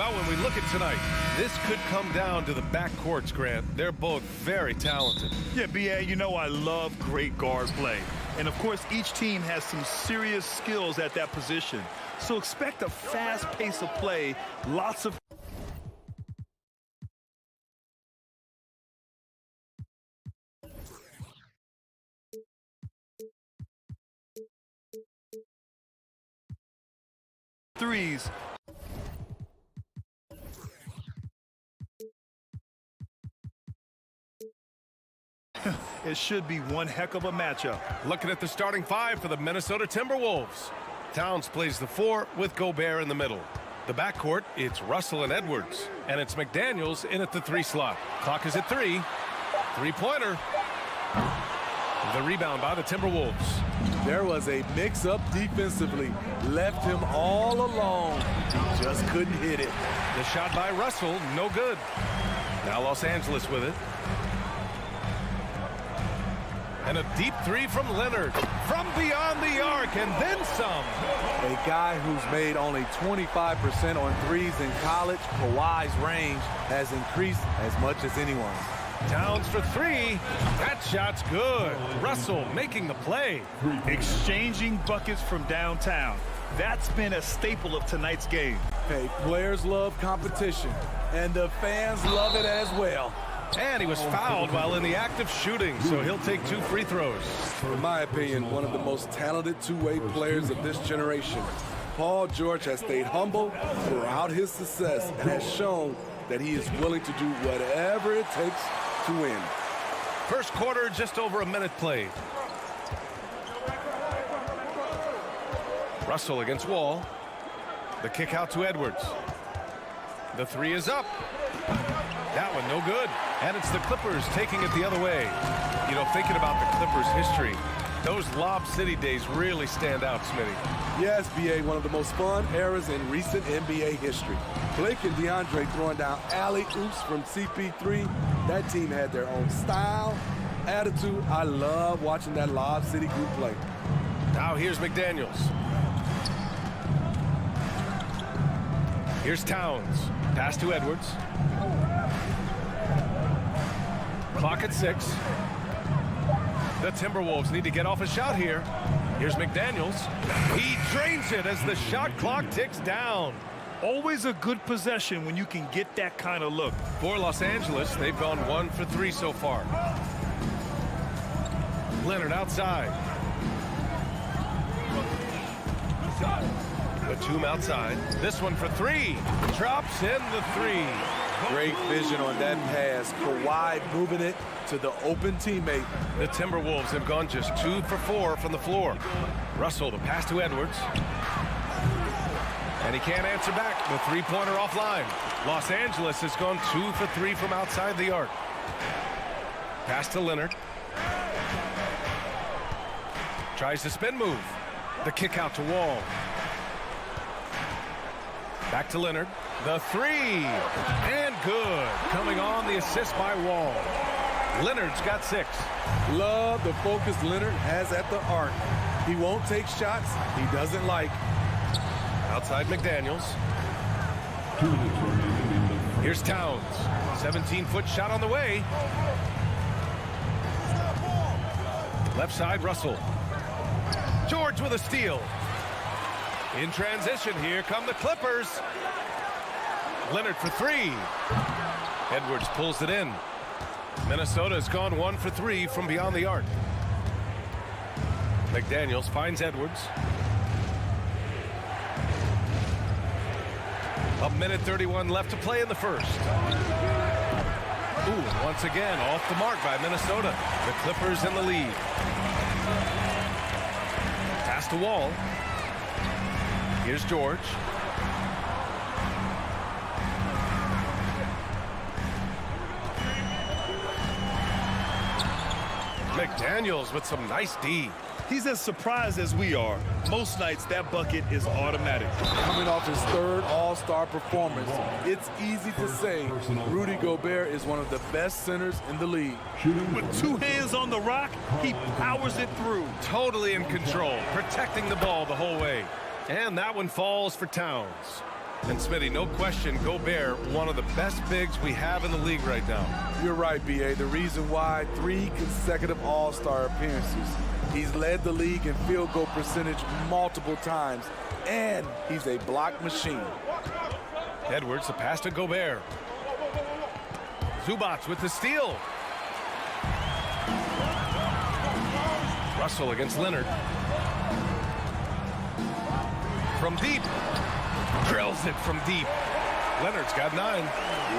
Well, when we look at tonight, this could come down to the backcourts, Grant. They're both very talented. Yeah, B.A., you know I love great guard play. And, of course, each team has some serious skills at that position. So expect a fast pace of play, lots of threes. It should be one heck of a matchup. Looking at the starting five for the Minnesota Timberwolves. Towns plays the 4 with Gobert in the middle. The backcourt, it's Russell and Edwards. And it's McDaniels in at the 3 slot. Clock is at 3. Three-pointer. The rebound by the Timberwolves. There was a mix-up defensively. Left him all alone. He just couldn't hit it. The shot by Russell, no good. Now Los Angeles with it. And a deep 3 from Leonard. From beyond the arc, and then some. A guy who's made only 25% on threes in college, Kawhi's range has increased as much as anyone's. Towns for 3. That shot's good. Russell making the play. Exchanging buckets from downtown. That's been a staple of tonight's game. Hey, players love competition, and the fans love it as well. And he was fouled while in the act of shooting, so he'll take 2 free throws. In my opinion, one of the most talented two-way players of this generation. Paul George has stayed humble throughout his success and has shown that he is willing to do whatever it takes to win. First quarter, just over a minute played. Russell against Wall. The kick out to Edwards. The 3 is up. That one no good. And it's the Clippers taking it the other way. You know, thinking about the Clippers' history, those Lob City days really stand out, Smitty. Yes, B.A., one of the most fun eras in recent NBA history. Blake and DeAndre throwing down alley-oops from CP3. That team had their own style, attitude. I love watching that Lob City group play. Now here's McDaniels. Here's Towns. Pass to Edwards. Clock at 6. The Timberwolves need to get off a shot here. Here's McDaniels. He drains it as the shot clock ticks down. Always a good possession when you can get that kind of look. For Los Angeles, they've gone 1 for 3 so far. Leonard outside. Batum outside. This one for 3. Drops in the 3. Great vision on that pass. Kawhi moving it to the open teammate. The Timberwolves have gone just 2 for 4 from the floor. Russell, the pass to Edwards. And he can't answer back. The three-pointer offline. Los Angeles has gone 2 for 3 from outside the arc. Pass to Leonard. Tries the spin move. The kick out to Wall. Back to Leonard. The 3. And good. Coming on the assist by Wall. Leonard's got 6. Love the focus Leonard has at the arc. He won't take shots he doesn't like. Outside McDaniels. Here's Towns. 17-foot shot on the way. Left side, Russell. George with a steal. In transition, here come the Clippers. Leonard for 3. Edwards pulls it in. Minnesota has gone 1 for 3 from beyond the arc. McDaniels finds Edwards. A minute 31 left to play in the first. Ooh, once again, off the mark by Minnesota. The Clippers in the lead. Pass to Wall. Here's George. McDaniels with some nice D. He's as surprised as we are. Most nights, that bucket is automatic. Coming off his 3rd All-Star performance, it's easy to say Rudy Gobert is one of the best centers in the league. With 2 hands on the rock, he powers it through. Totally in control, protecting the ball the whole way. And that one falls for Towns. And Smitty, no question, Gobert, one of the best bigs we have in the league right now. You're right, B.A. The reason why 3 consecutive All-Star appearances. He's led the league in field goal percentage multiple times, and he's a block machine. Edwards, the pass to Gobert. Zubac with the steal. Russell against Leonard. From deep. Drills it from deep. Leonard's got 9.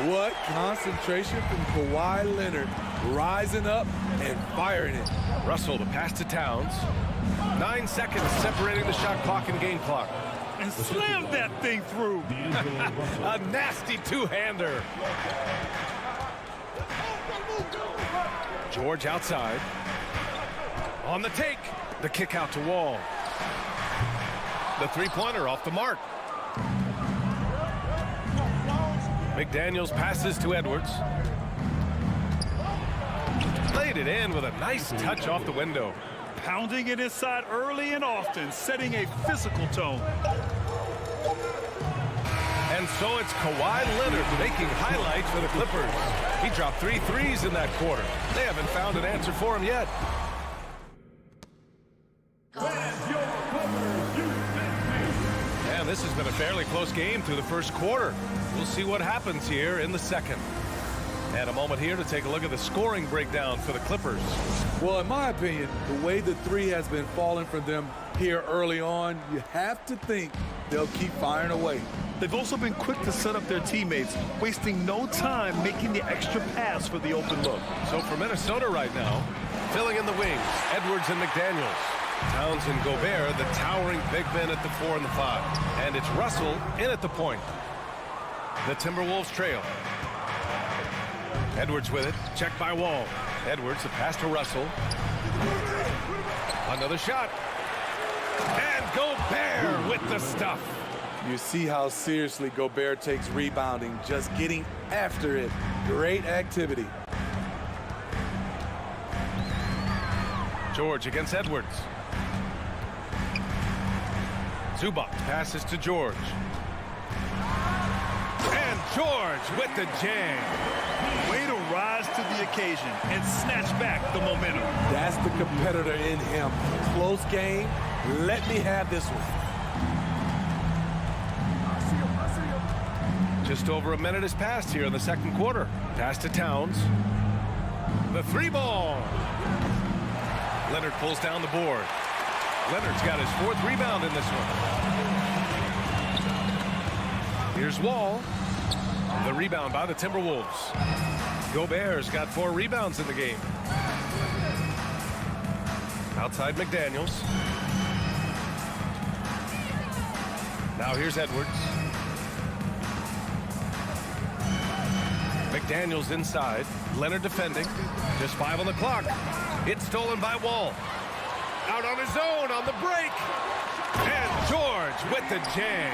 What concentration from Kawhi Leonard, rising up and firing it. Russell to pass to Towns. 9 seconds separating the shot clock and game clock. And slammed that thing through. A nasty two-hander. George outside. On the take. The kick out to Wall. The three-pointer off the mark. McDaniels passes to Edwards. Laid it in with a nice touch off the window. Pounding it inside early and often, setting a physical tone. And so it's Kawhi Leonard making highlights for the Clippers. He dropped 3 threes in that quarter. They haven't found an answer for him yet. And this has been a fairly close game through the first quarter. We'll see what happens here in the second. And a moment here to take a look at the scoring breakdown for the Clippers. Well, in my opinion, the way the 3 has been falling for them here early on, you have to think they'll keep firing away. They've also been quick to set up their teammates, wasting no time making the extra pass for the open look. So for Minnesota right now, filling in the wings, Edwards and McDaniels. Towns and Gobert, the towering big men at the 4 and the 5. And it's Russell in at the point. The Timberwolves trail. Edwards with it, checked by Wall. Edwards, the pass to Russell. Another shot. And Gobert with the stuff. You see how seriously Gobert takes rebounding, just getting after it. Great activity. George against Edwards. Zubac passes to George. And George with the jam. Way to rise to the occasion and snatch back the momentum. That's the competitor in him. Close game. Let me have this one. Just over a minute has passed here in the second quarter. Pass to Towns. The 3-ball. Leonard pulls down the board. Leonard's got his 4th rebound in this one. Here's Wall. The rebound by the Timberwolves. Gobert's got 4 rebounds in the game. Outside McDaniels. Now here's Edwards. McDaniels inside. Leonard defending. Just 5 on the clock. It's stolen by Wall. Out on his own on the break. And George with the jam.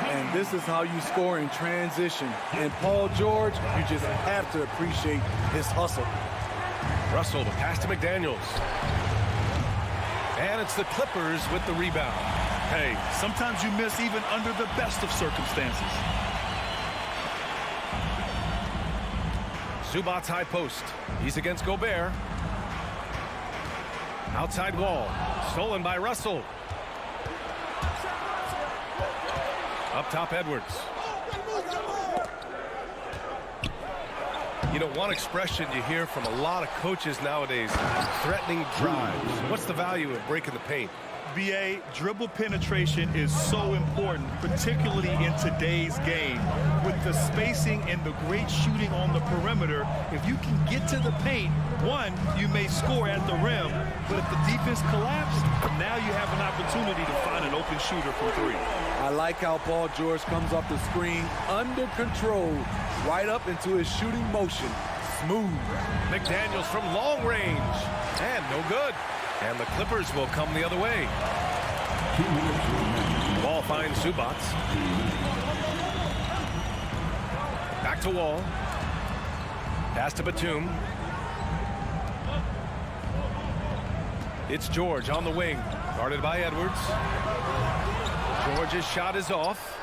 And this is how you score in transition. And Paul George, you just have to appreciate his hustle. Russell, the pass to McDaniels. And it's the Clippers with the rebound. Hey, sometimes you miss even under the best of circumstances. Zubac's high post. He's against Gobert. Outside Wall. Stolen by Russell. Up top, Edwards. You know, one expression you hear from a lot of coaches nowadays, threatening drives. What's the value of breaking the paint? BA, dribble penetration is so important, particularly in today's game. With the spacing and the great shooting on the perimeter, if you can get to the paint, one, you may score at the rim, but if the defense collapses, now you have an opportunity to find an open shooter from 3. I like how Paul George comes off the screen under control, right up into his shooting motion. Smooth. McDaniels from long range. And no good. And the Clippers will come the other way. Ball finds Zubac. Back to Wall. Pass to Batum. It's George on the wing. Guarded by Edwards. George's shot is off.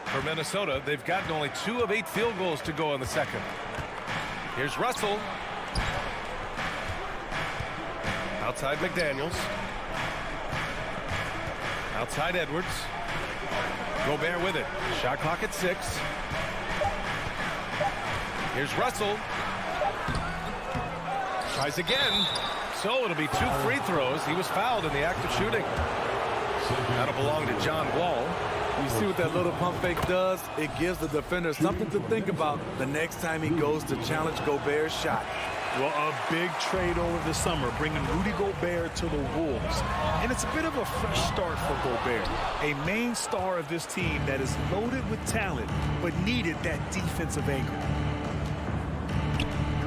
For Minnesota, they've gotten only 2 of 8 field goals to go in the second. Here's Russell. Outside McDaniels. Outside Edwards. Gobert with it. Shot clock at 6. Here's Russell. Tries again. So it'll be 2 free throws. He was fouled in the act of shooting. That'll belong to John Wall. You see what that little pump fake does? It gives the defender something to think about the next time he goes to challenge Gobert's shot. Well, a big trade over the summer, bringing Rudy Gobert to the Wolves. And it's a bit of a fresh start for Gobert, a main star of this team that is loaded with talent, but needed that defensive anchor.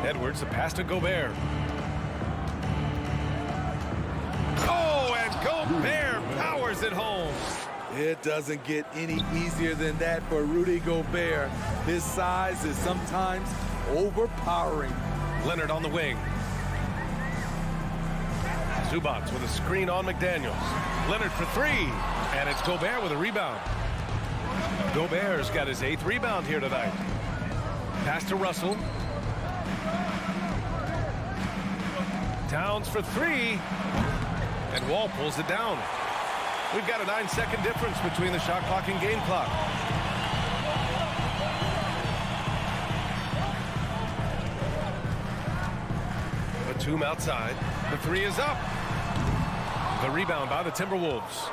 Edwards, the pass to Gobert. Oh, and Gobert powers it home. It doesn't get any easier than that for Rudy Gobert. His size is sometimes overpowering. Leonard on the wing. Zubats with a screen on McDaniels. Leonard for 3. And it's Gobert with a rebound. Gobert's got his 8th rebound here tonight. Pass to Russell. Towns for 3. And Wall pulls it down. We've got a 9-second difference between the shot clock and game clock. Batum outside. The 3 is up. The rebound by the Timberwolves.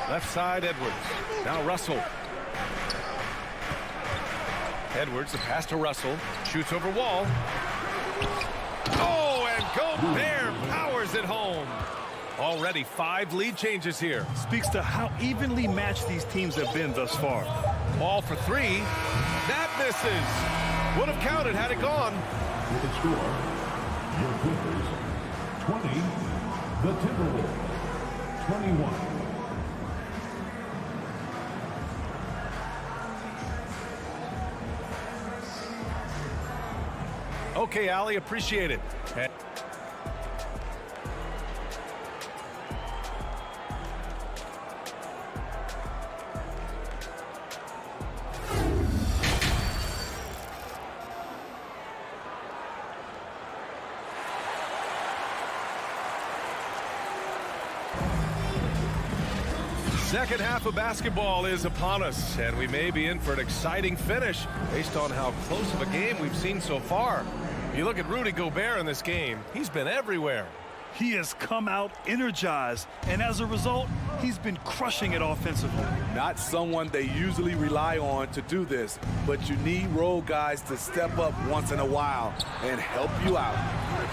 Left side, Edwards. Now Russell. Edwards, the pass to Russell. Shoots over Wall. Oh, and Gobert powers it home. Already 5 lead changes here. Speaks to how evenly matched these teams have been thus far. Ball for 3. That misses. Would have counted had it gone. With the score, your Clippers 20, the Timberwolves 21. Okay, Allie, appreciate it. Second half of basketball is upon us, and we may be in for an exciting finish based on how close of a game we've seen so far. You look at Rudy Gobert in this game, he's been everywhere. He has come out energized, and as a result, he's been crushing it offensively. Not someone they usually rely on to do this, but you need role guys to step up once in a while and help you out.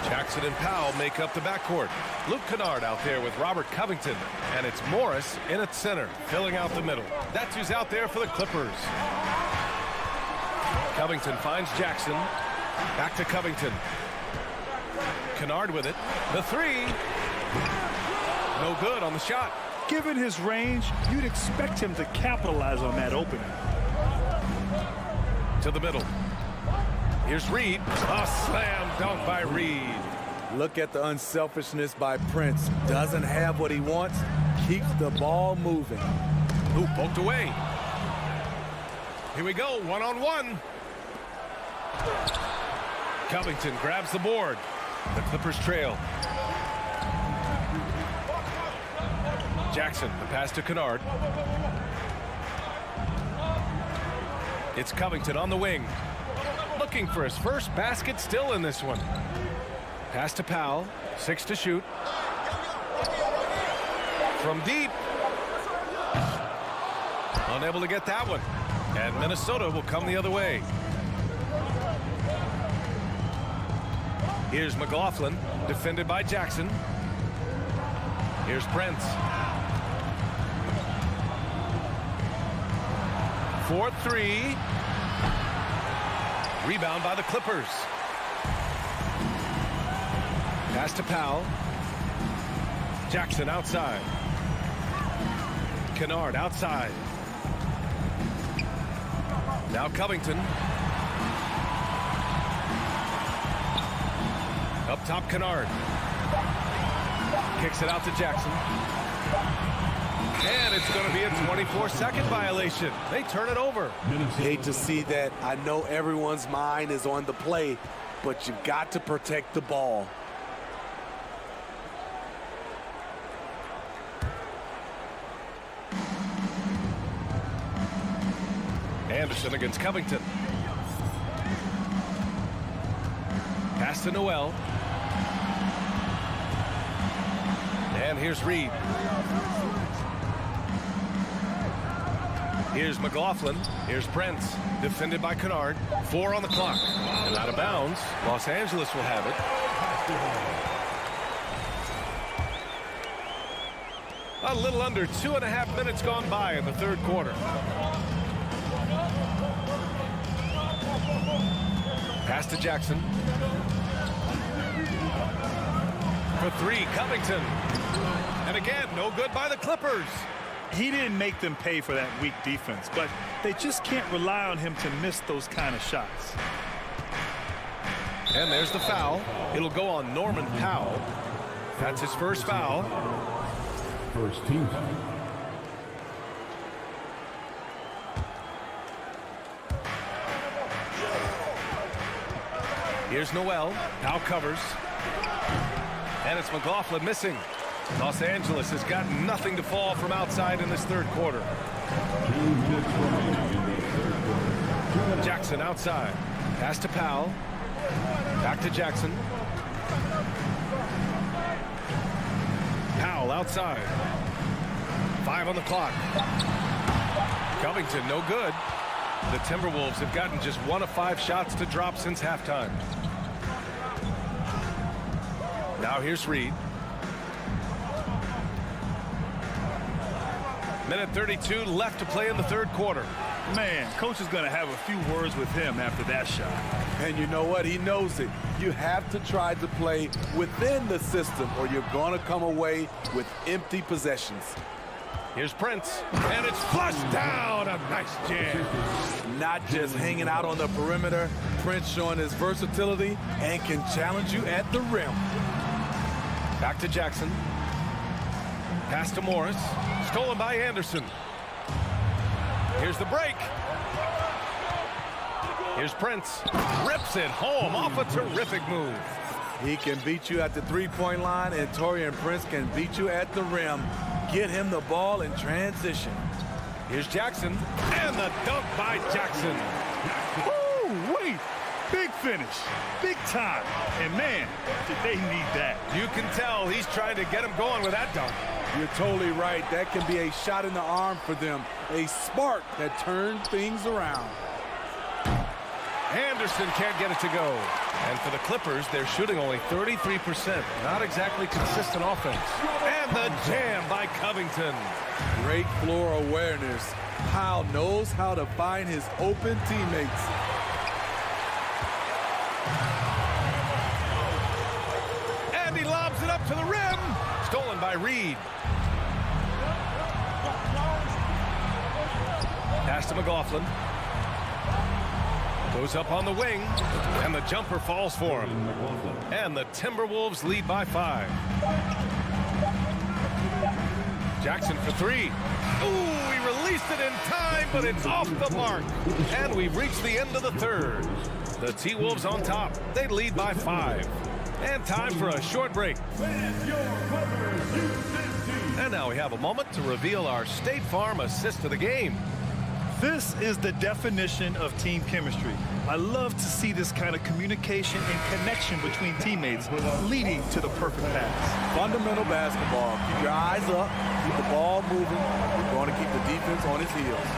Jackson and Powell make up the backcourt. Luke Kennard out there with Robert Covington, and it's Morris in at center, filling out the middle. That's who's out there for the Clippers. Covington finds Jackson. Back to Covington. Kennard with it. The 3. No good on the shot. Given his range, you'd expect him to capitalize on that opening. To the middle. Here's Reed. A slam dunk by Reed. Look at the unselfishness by Prince. Doesn't have what he wants, keeps the ball moving. Ooh, poked away. Here we go, one-on-one. Covington grabs the board. The Clippers trail. Jackson, the pass to Kennard. It's Covington on the wing. Looking for his first basket still in this one. Pass to Powell. 6 to shoot. From deep. Unable to get that one. And Minnesota will come the other way. Here's McLaughlin, defended by Jackson. Here's Prince. 4-3. Rebound by the Clippers. Pass to Powell. Jackson outside. Kennard outside. Now Covington. Up top, Kennard. Kicks it out to Jackson. And it's going to be a 24-second violation. They turn it over. Hate to see that. I know everyone's mind is on the play, but you've got to protect the ball. Anderson against Covington. Pass to Noel. And here's Reed. Here's McLaughlin. Here's Prince. Defended by Kennard. 4 on the clock. And out of bounds. Los Angeles will have it. A little under 2.5 minutes gone by in the third quarter. Pass to Jackson. For 3, Covington. And again, no good by the Clippers. He didn't make them pay for that weak defense, but they just can't rely on him to miss those kind of shots. And there's the foul. It'll go on Norman Powell. That's his first foul. First team foul. Here's Noel. Powell covers. And it's McLaughlin missing. Los Angeles has got nothing to fall from outside in this third quarter. Jackson outside. Pass to Powell. Back to Jackson. Powell outside. 5 on the clock. Covington no good. The Timberwolves have gotten just 1 of 5 shots to drop since halftime. Now here's Reed. Minute 32 left to play in the third quarter. Man, coach is going to have a few words with him after that shot. And you know what? He knows it. You have to try to play within the system or you're going to come away with empty possessions. Here's Prince, and it's flushed down. A nice jam. Not just hanging out on the perimeter. Prince showing his versatility and can challenge you at the rim. Back to Jackson. Pass to Morris. Stolen by Anderson. Here's the break. Here's Prince. Rips it home off a terrific move. He can beat you at the three-point line, and Taurean Prince can beat you at the rim. Get him the ball in transition. Here's Jackson. And the dunk by Jackson. Woo, wait. Big finish. Big time. And, man, did they need that. You can tell he's trying to get him going with that dunk. You're totally right. That can be a shot in the arm for them. A spark that turns things around. Anderson can't get it to go. And for the Clippers, they're shooting only 33%. Not exactly consistent offense. And the jam by Covington. Great floor awareness. Powell knows how to find his open teammates. And he lobs it up to the rim. Stolen by Reed. Pass to McLaughlin. Goes up on the wing, and the jumper falls for him. And the Timberwolves lead by 5. Jackson for 3. Ooh, he released it in time, but it's off the mark. And we've reached the end of the third. The T-Wolves on top. They lead by 5. And time for a short break. And now we have a moment to reveal our State Farm assist of the game. This is the definition of team chemistry. I love to see this kind of communication and connection between teammates leading to the perfect pass. Fundamental basketball. Keep your eyes up, keep the ball moving. You're going to keep the defense on its heels.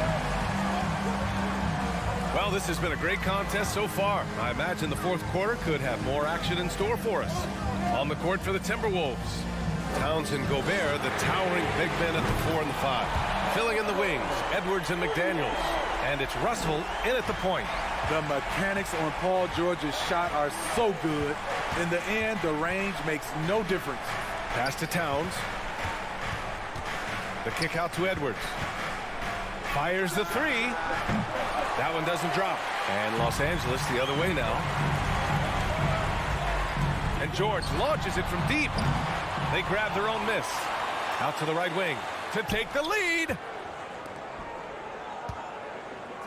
Well, this has been a great contest so far. I imagine the fourth quarter could have more action in store for us. On the court for the Timberwolves, Towns and Gobert, the towering big men at the 4 and the 5. Filling in the wings, Edwards and McDaniels. And it's Russell in at the point. The mechanics on Paul George's shot are so good. In the end, the range makes no difference. Pass to Towns. The kick out to Edwards. Fires the 3. That one doesn't drop. And Los Angeles the other way now. And George launches it from deep. They grab their own miss. Out to the right wing. to take the lead.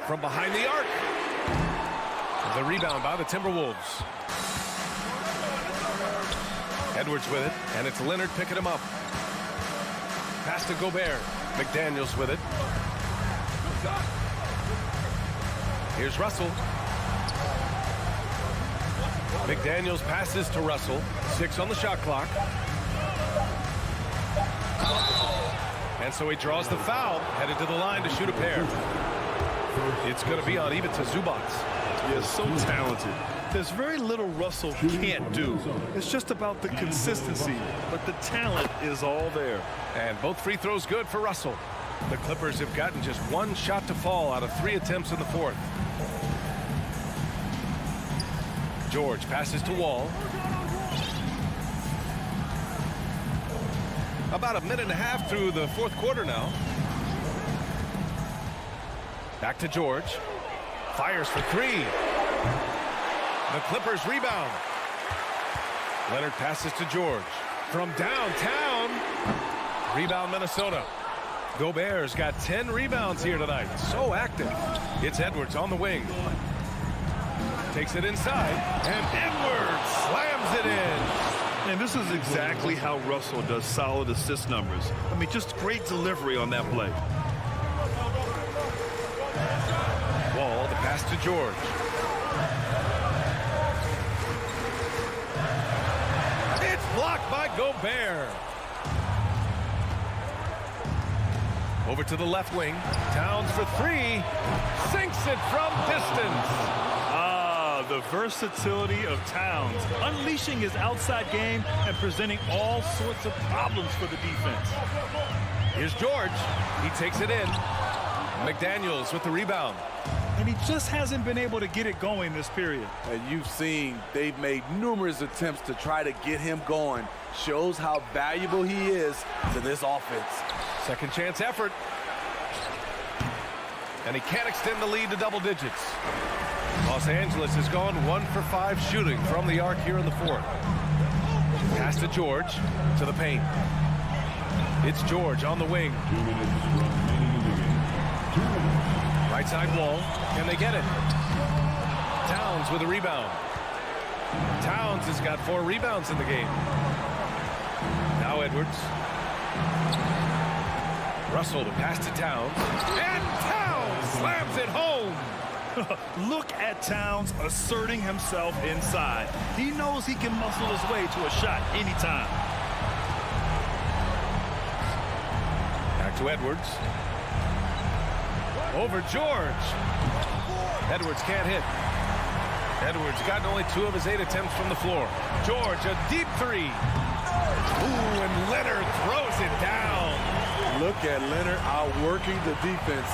From behind the arc. The rebound by the Timberwolves. Edwards with it, and it's Leonard picking him up. Pass to Gobert. McDaniels with it. Here's Russell. McDaniels passes to Russell. 6 on the shot clock. And so he draws the foul, headed to the line to shoot a pair. It's going to be on Ivica Zubac. He is so talented. There's very little Russell can't do. It's just about the consistency, but the talent is all there. And both free throws good for Russell. The Clippers have gotten just 1 shot to fall out of 3 attempts in the 4th. George passes to Wall. About a minute and a half through the 4th quarter now. Back to George. Fires for 3. The Clippers rebound. Leonard passes to George. From downtown. Rebound Minnesota. Gobert's got 10 rebounds here tonight. So active. It's Edwards on the wing. Takes it inside. And Edwards slams it in. And this is exactly how Russell does solid assist numbers. I mean, just great delivery on that play. Wall, the pass to George. It's blocked by Gobert. Over to the left wing. Towns for 3. Sinks it from distance. The versatility of Towns, unleashing his outside game and presenting all sorts of problems for the defense. Here's George. He takes it in. McDaniels with the rebound. And he just hasn't been able to get it going this period. And you've seen they've made numerous attempts to try to get him going. Shows how valuable he is to this offense. Second chance effort. And he can't extend the lead to double digits. Los Angeles has gone 1 for 5 shooting from the arc here in the 4th. Pass to George, to the paint. It's George on the wing. 2 minutes remaining in the game. 2 minutes. Right side Wall. Can they get it? Towns with a rebound. Towns has got 4 rebounds in the game. Now Edwards. Russell to pass to Towns. And Towns slams it home. Look at Towns asserting himself inside. He knows he can muscle his way to a shot anytime. Back to Edwards. Over George. Edwards can't hit. Edwards gotten only 2 of his 8 attempts from the floor. George, a deep 3. Ooh, and Leonard throws it down. Look at Leonard outworking the defense,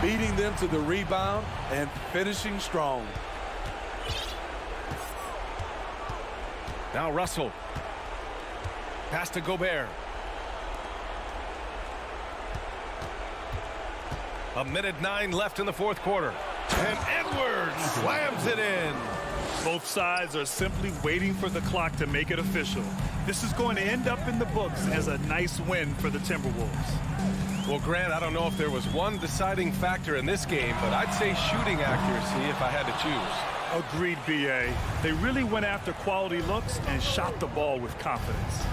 beating them to the rebound and finishing strong. Now Russell. Pass to Gobert. A minute 9 left in the 4th quarter. And Edwards slams it in. Both sides are simply waiting for the clock to make it official. This is going to end up in the books as a nice win for the Timberwolves. Well, Grant, I don't know if there was one deciding factor in this game, but I'd say shooting accuracy if I had to choose. Agreed, B.A. They really went after quality looks and shot the ball with confidence.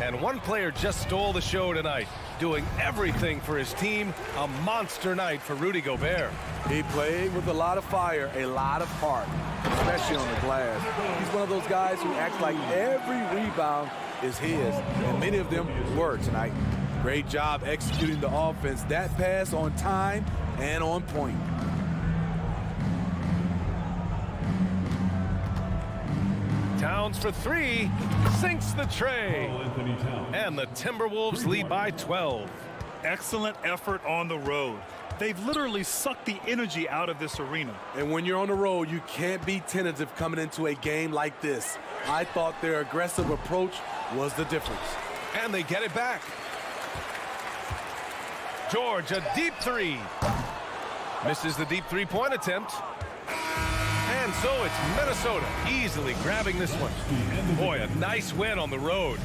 And one player just stole the show tonight, doing everything for his team. A monster night for Rudy Gobert. He played with a lot of fire, a lot of heart, especially on the glass. He's one of those guys who acts like every rebound is his, and many of them were tonight. Great job executing the offense. That pass on time and on point. Towns for 3, sinks the tray. Anthony Towns. And the Timberwolves lead by 12. Excellent effort on the road. They've literally sucked the energy out of this arena. And when you're on the road, you can't be tentative coming into a game like this. I thought their aggressive approach was the difference. And they get it back. George, a deep 3. Misses the deep 3-point attempt. And so it's Minnesota easily grabbing this one. Boy, a nice win on the road.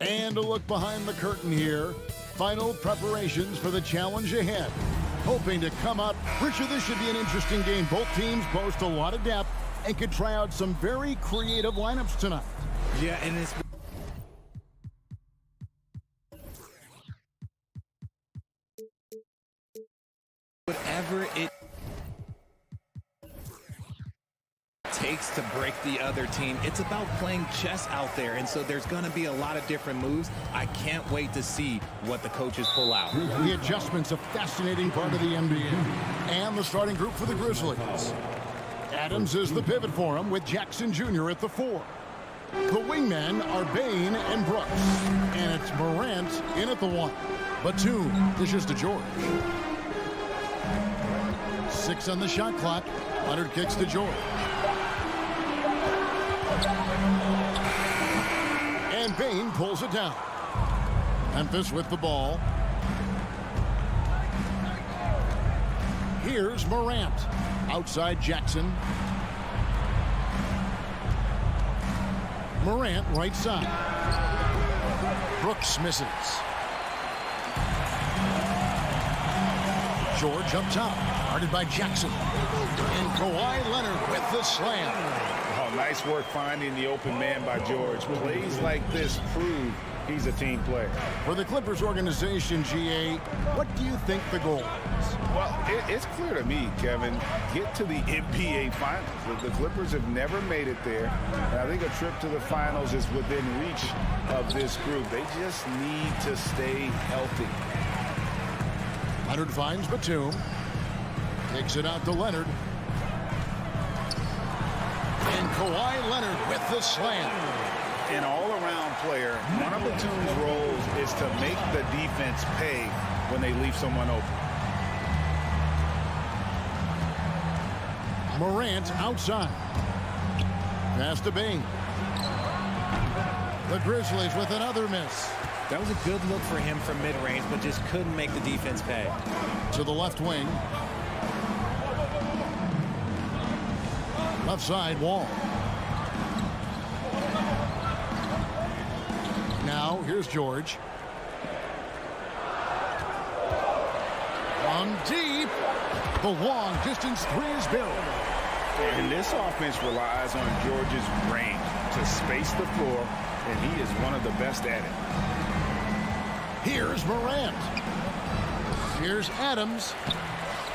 And a look behind the curtain here. Final preparations for the challenge ahead. Hoping to come up. Richard, this should be an interesting game. Both teams boast a lot of depth and could try out some very creative lineups tonight. Yeah, and it's whatever it takes to break the other team. It's about playing chess out there, and so there's going to be a lot of different moves. I can't wait to see what the coaches pull out. The adjustment's a fascinating part of the NBA. And the starting group for the Grizzlies. Adams is the pivot for him with Jackson Jr. at the 4. The wingmen are Bain and Brooks. And it's Morant in at the 1. Batum dishes to George. 6 on the shot clock. Leonard kicks to George. And Bain pulls it down. Memphis with the ball. Here's Morant. Outside Jackson. Morant right side. Brooks misses. George up top. Guarded by Jackson. And Kawhi Leonard with the slam. Oh, nice work finding the open man by George. Plays like this prove he's a team player. For the Clippers organization, GA, what do you think the goal is? Well, it's clear to me, Kevin, get to the NBA Finals. The Clippers have never made it there, and I think a trip to the Finals is within reach of this group. They just need to stay healthy. Leonard finds Batum. Takes it out to Leonard. And Kawhi Leonard with the slam. An all-around player, one of Batum's roles is to make the defense pay when they leave someone open. Morant outside. Pass to Bain. The Grizzlies with another miss. That was a good look for him from mid-range, but just couldn't make the defense pay. To the left wing. Left side, Wall. Now, here's George. From deep. The long distance three is buried. And this offense relies on George's range to space the floor, and he is one of the best at it. Here's Morant. Here's Adams.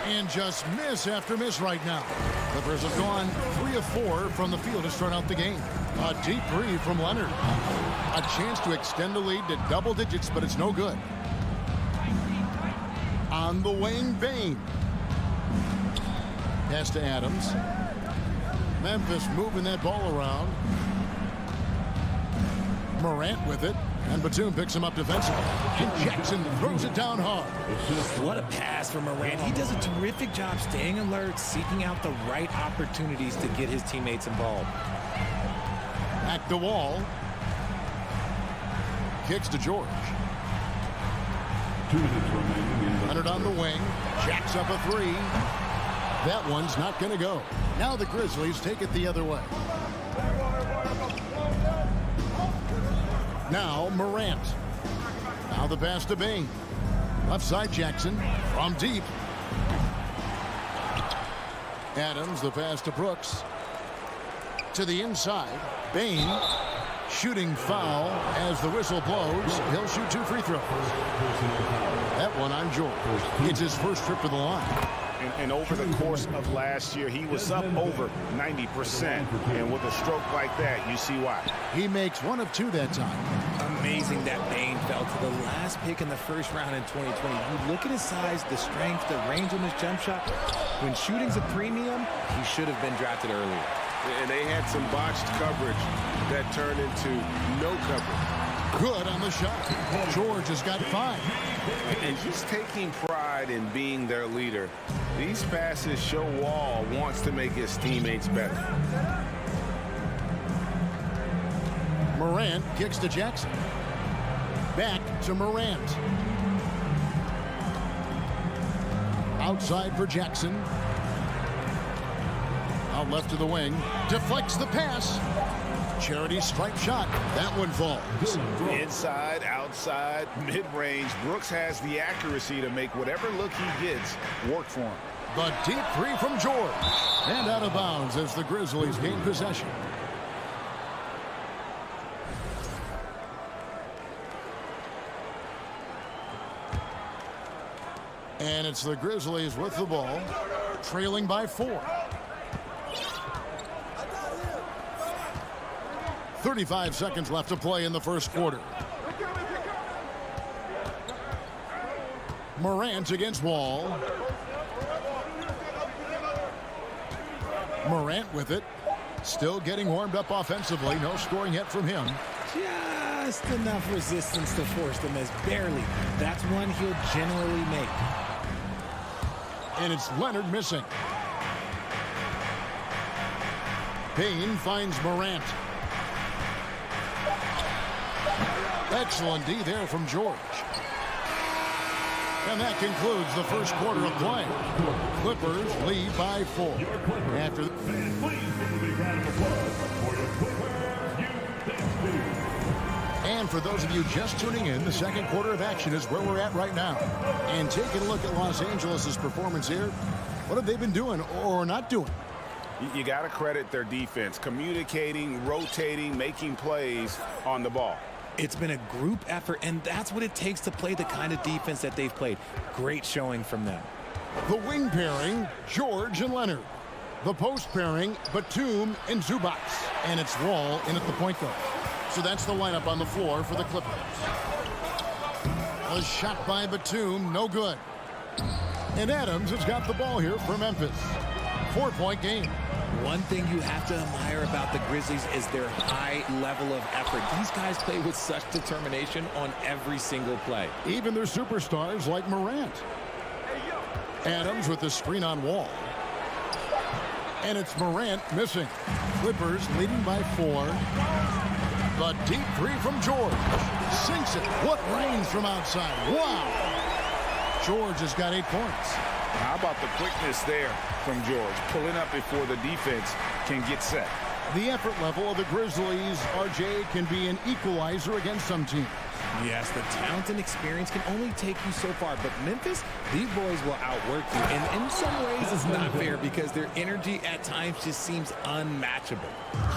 And just miss after miss right now. Clippers have gone 3 of 4 from the field to start out the game. A deep three from Leonard. A chance to extend the lead to double digits, but it's no good. On the wing, Bane. Pass to Adams. Memphis moving that ball around. Morant with it. And Batum picks him up defensively. And Jackson throws it down hard. What a pass from Morant. He does a terrific job staying alert, seeking out the right opportunities to get his teammates involved. Back to Wall. Kicks to George. 2 minutes remaining. Leonard on the wing. Jacks up a three. That one's not going to go. Now the Grizzlies take it the other way. Now Morant. Now the pass to Bane. Left side Jackson. From deep. Adams, the pass to Brooks. To the inside. Bane. Shooting foul as the whistle blows. He'll shoot 2 free throws. That one on George. It's his first trip to the line. And over the course of last year, he was up over 90%. And with a stroke like that, you see why. He makes 1 of 2 that time. Amazing that Bane fell to the last pick in the first round in 2020. You look at his size, the strength, the range on his jump shot. When shooting's a premium, he should have been drafted earlier. And they had some botched coverage that turned into no coverage. Good on the shot. George has got 5. And just taking pride in being their leader. These passes show Wall wants to make his teammates better. Morant kicks to Jackson. Back to Morant. Outside for Jackson. Out left to the wing. Deflects the pass. Charity stripe shot. That one falls. Inside, outside, mid-range. Brooks has the accuracy to make whatever look he gets work for him. The deep three from George. And out of bounds as the Grizzlies gain possession. And it's the Grizzlies with the ball, trailing by 4. 35 seconds left to play in the first quarter. Morant against Wall. Morant with it. Still getting warmed up offensively. No scoring yet from him. Just enough resistance to force the miss. Barely. That's one he'll generally make. And it's Leonard missing. Payne finds Morant. Excellent D there from George. And that concludes the first quarter of play. Clippers lead by 4. After and for those of you just tuning in, the second quarter of action is where we're at right now. And taking a look at Los Angeles' performance here, what have they been doing or not doing? You got to credit their defense, communicating, rotating, making plays on the ball. It's been a group effort, and that's what it takes to play the kind of defense that they've played. Great showing from them. The wing pairing, George and Leonard. The post pairing, Batum and Zubac. And it's Wall in at the point guard. So that's the lineup on the floor for the Clippers. A shot by Batum, no good. And Adams has got the ball here for Memphis. 4-point game. One thing you have to admire about the Grizzlies is their high level of effort. These guys play with such determination on every single play. Even their superstars like Morant. Adams with the screen on Wall. And it's Morant missing. Clippers leading by 4. The deep three from George. Sinks it. What range from outside. Wow. George has got 8 points. How about the quickness there from George, pulling up before the defense can get set. The effort level of the Grizzlies, RJ, can be an equalizer against some teams. Yes, the talent and experience can only take you so far, but Memphis, these boys will outwork you. And in some ways, it's not fair because their energy at times just seems unmatchable.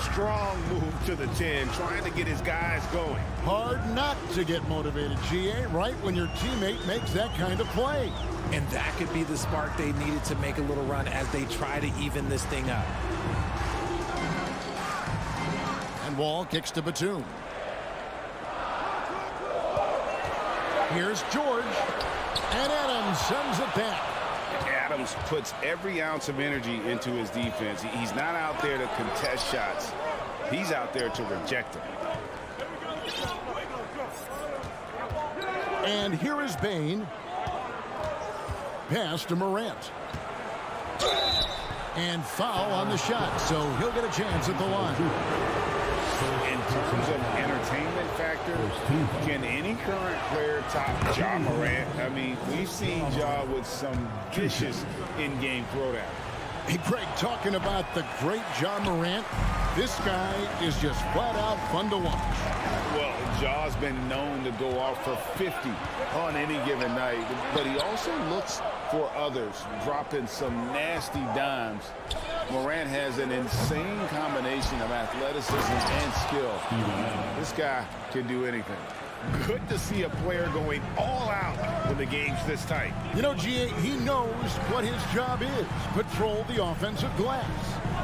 Strong move to the 10, trying to get his guys going. Hard not to get motivated, GA, right when your teammate makes that kind of play. And that could be the spark they needed to make a little run as they try to even this thing up. And Wall kicks to Batum. Here's George. And Adams sends it back. Adams puts every ounce of energy into his defense. He's not out there to contest shots. He's out there to reject them. And here is Bane. Pass to Morant. And foul on the shot, so he'll get a chance at the line. In terms of entertainment factor, can any current player top Ja Morant? I mean, we've seen Ja with some vicious in-game throwdown. Hey, Greg, talking about the great Ja Morant, this guy is just flat out fun to watch. Well, Ja's been known to go off for 50 on any given night, but he also looks for others, dropping some nasty dimes. Morant has an insane combination of athleticism and skill. This guy can do anything. Good to see a player going all out when the game's this tight. You know, GA, he knows what his job is. Patrol the offensive glass.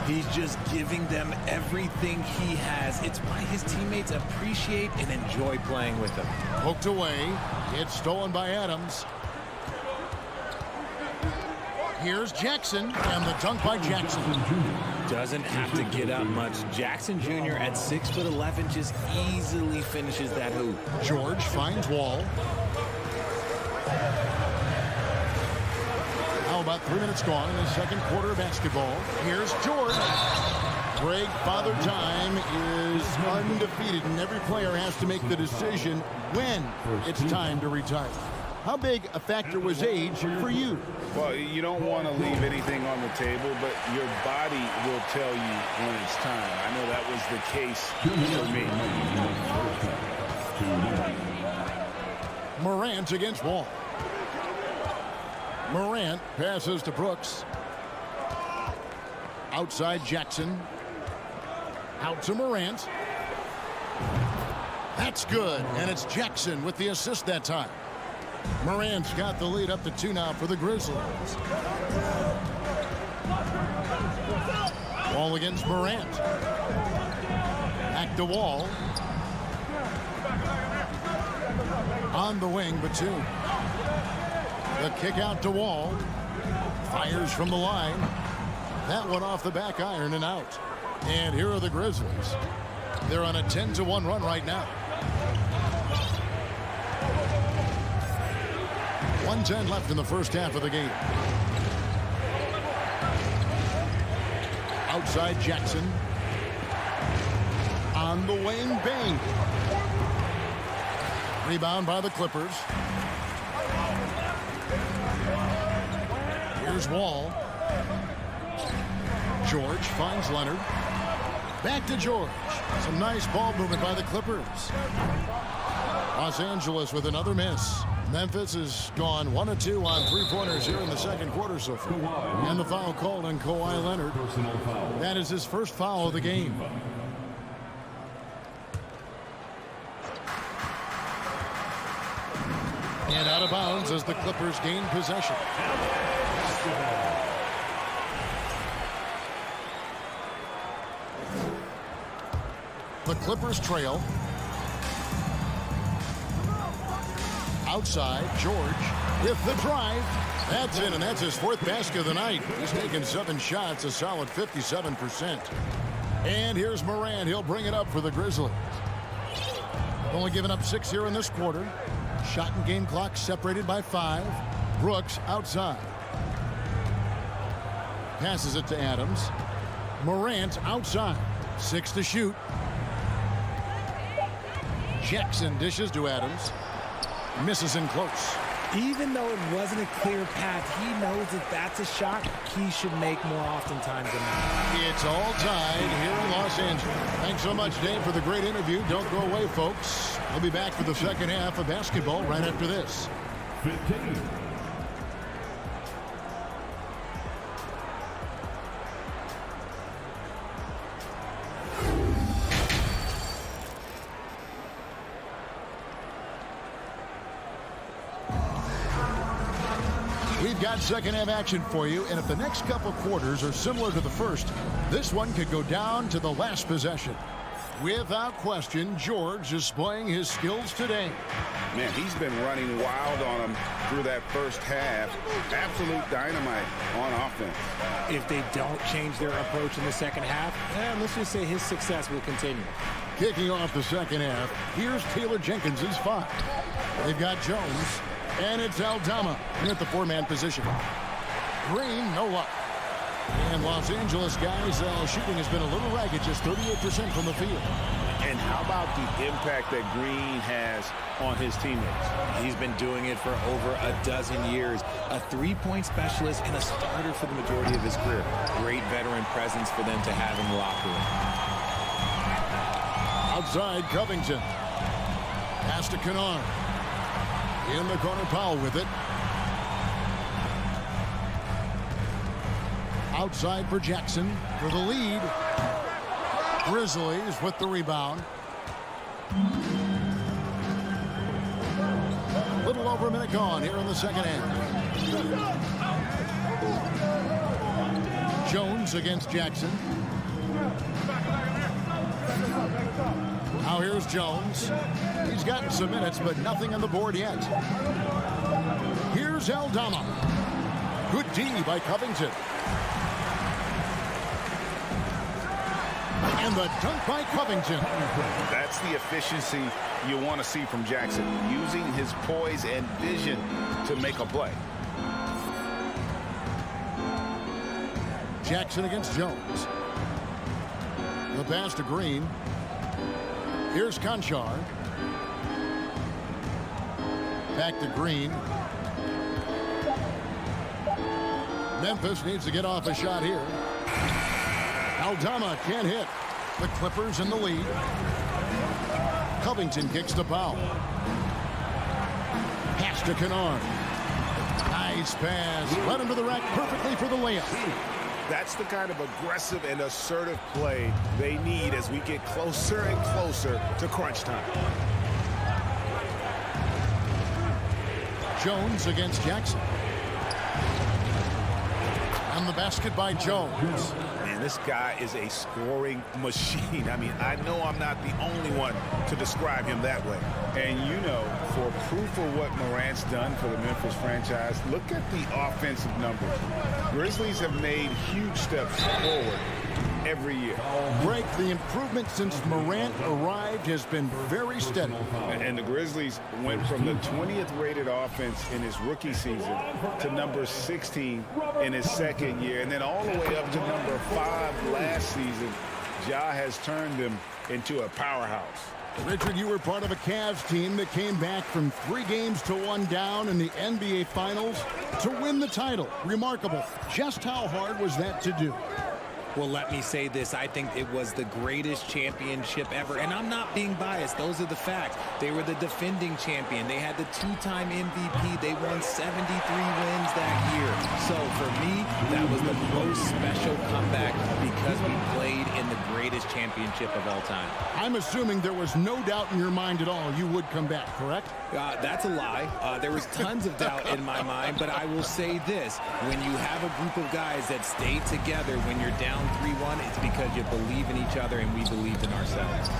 He's just giving them everything he has. It's why his teammates appreciate and enjoy playing with him. Poked away. It's stolen by Adams. Here's Jackson, and the dunk by Jackson. Doesn't have to get up much. Jackson Jr. at 6'11" just easily finishes that hoop. George finds Wall. How about 3 minutes gone in the second quarter of basketball? Here's George. Greg, Father Time is undefeated, and every player has to make the decision when it's time to retire. How big a factor was age for you? Well, you don't want to leave anything on the table, but your body will tell you when it's time. I know that was the case for me. Morant against Wall. Morant passes to Brooks. Outside Jackson. Out to Morant. That's good, and it's Jackson with the assist that time. Morant's got the lead up to 2 now for the Grizzlies. Wall against Morant. Back to Wall. On the wing, Batum. The kick out to Wall. Fires from the line. That one off the back iron and out. And here are the Grizzlies. They're on a 10-1 run right now. 1:10 left in the first half of the game. Outside Jackson. On the wing, Bane. Rebound by the Clippers. Here's Wall. George finds Leonard. Back to George. Some nice ball movement by the Clippers. Los Angeles with another miss. Memphis has gone 1 of 2 on 3-pointers here in the second quarter so far. And the foul called on Kawhi Leonard. That is his first foul of the game. And out of bounds as the Clippers gain possession. The Clippers trail. Outside, George with the drive. That's in, and that's his 4th basket of the night. He's taken 7 shots, a solid 57%. And here's Morant. He'll bring it up for the Grizzlies. Only given up 6 here in this quarter. Shot and game clock separated by 5. Brooks outside. Passes it to Adams. Morant outside. 6 to shoot. Jackson dishes to Adams. Misses in close. Even though it wasn't a clear path, he knows that that's a shot he should make more oftentimes than not. It's all tied here in Los Angeles. Thanks so much, Dave, for the great interview. Don't go away, folks. We'll be back for the second half of basketball right after this. 15. We've got second half action for you, and if the next couple quarters are similar to the first, this one could go down to the last possession. Without question, George is displaying his skills today. Man, he's been running wild on them through that first half. Absolute dynamite on offense. If they don't change their approach in the second half, let's just say his success will continue. Kicking off the second half, here's Taylor Jenkins' 5. They've got Jones, and it's Aldama in at the 4-man position. Green, no luck. And Los Angeles guys, shooting has been a little ragged, just 38% from the field. And how about the impact that Green has on his teammates? He's been doing it for over a dozen years. A three-point specialist and a starter for the majority of his career. Great veteran presence for them to have in the locker room. Outside, Covington. Pass to Kennard. In the corner, Powell with it. Outside for Jackson for the lead. Grizzlies with the rebound. Little over a minute gone here in the second half. Jones against Jackson. Now here's Jones. He's gotten some minutes, but nothing on the board yet. Here's Aldama. Good D by Covington. And the dunk by Covington. That's the efficiency you want to see from Jackson, using his poise and vision to make a play. Jackson against Jones. The pass to Green. Here's Conchar. Back to Green. Memphis needs to get off a shot here. Aldama can't hit. The Clippers in the lead. Covington kicks to Powell. Pass to Kennard. Nice pass. Led him to the rack perfectly for the layup. That's the kind of aggressive and assertive play they need as we get closer and closer to crunch time. Jones against Jackson. And the basket by Jones. Man, this guy is a scoring machine. I mean, I know I'm not the only one to describe him that way. And you know, for proof of what Morant's done for the Memphis franchise, look at the offensive numbers. Grizzlies have made huge steps forward every year. Greg, the improvement since Morant arrived has been very steady. And the Grizzlies went from the 20th rated offense in his rookie season to number 16 in his second year, and then all the way up to number 5 last season. Ja has turned them into a powerhouse. Richard, you were part of a Cavs team that came back from 3 games to 1 down in the NBA Finals to win the title. Remarkable. Just how hard was that to do? Well, let me say this. I think it was the greatest championship ever. And I'm not being biased. Those are the facts. They were the defending champion. They had the 2-time MVP. They won 73 wins that year. So for me, that was the most special comeback because we played in the greatest championship of all time. I'm assuming there was no doubt in your mind at all you would come back, correct? That's a lie. There was tons of doubt in my mind, but I will say this. When you have a group of guys that stay together when you're down 3-1, it's because you believe in each other and we believed in ourselves.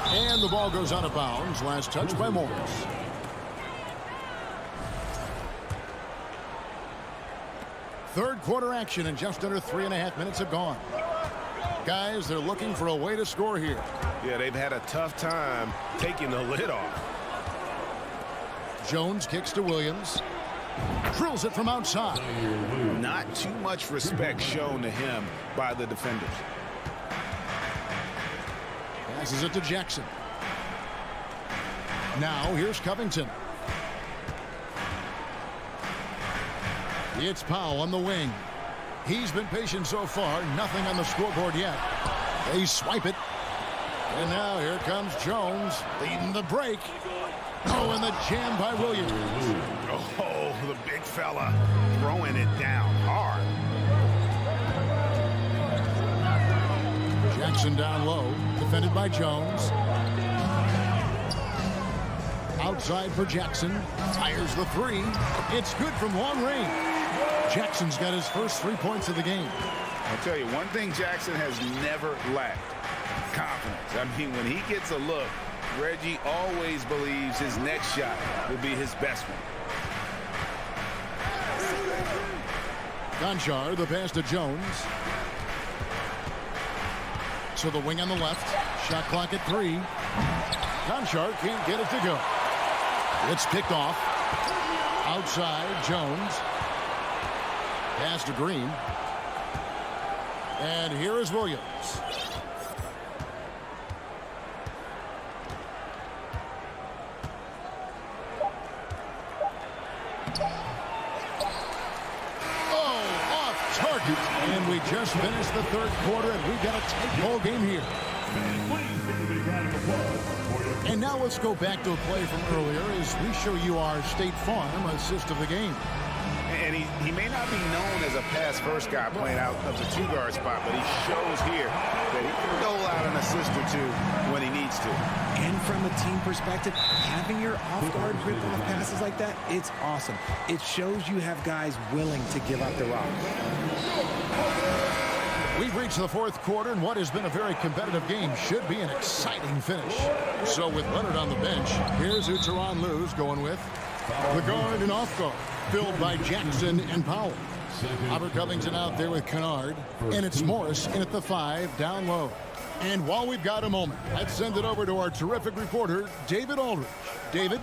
And the ball goes out of bounds. Last touch by Morris. Third quarter action and just under 3.5 minutes have gone. Guys, they're looking for a way to score here. Yeah, they've had a tough time taking the lid off. Jones kicks to Williams. Drills it from outside. Not too much respect shown to him by the defenders. Passes it to Jackson. Now here's Covington. It's Powell on the wing. He's been patient so far. Nothing on the scoreboard yet. They swipe it. And now here comes Jones leading the break. Oh, and the jam by Williams. Oh, the big fella throwing it down hard. Jackson down low, defended by Jones. Outside for Jackson. Fires the three. It's good from long range. Jackson's got his first 3 points of the game. I'll tell you, one thing Jackson has never lacked: confidence. I mean, when he gets a look, Reggie always believes his next shot will be his best one. Gonchar, the pass to Jones. So the wing on the left. Shot clock at 3. Gonchar can't get it to go. It's picked off. Outside, Jones. Pass to Green. And here is Williams. And we just finished the third quarter, and we've got a tight ball game here. And now let's go back to a play from earlier as we show you our State Farm assist of the game. And he may not be known as a pass-first guy playing out of the two-guard spot, but he shows here that he can dole out an assist or two when he needs to. And from a team perspective, having your off-guard grip on passes like that, it's awesome. It shows you have guys willing to give up the rock. We've reached the fourth quarter, and what has been a very competitive game should be an exciting finish. So with Leonard on the bench, here's who Tyronn Lue's going with. The guard and off guard, filled by Jackson and Powell. Robert Covington out there with Kennard, and it's Morris in at the 5 down low. And while we've got a moment, let's send it over to our terrific reporter, David Aldridge. David?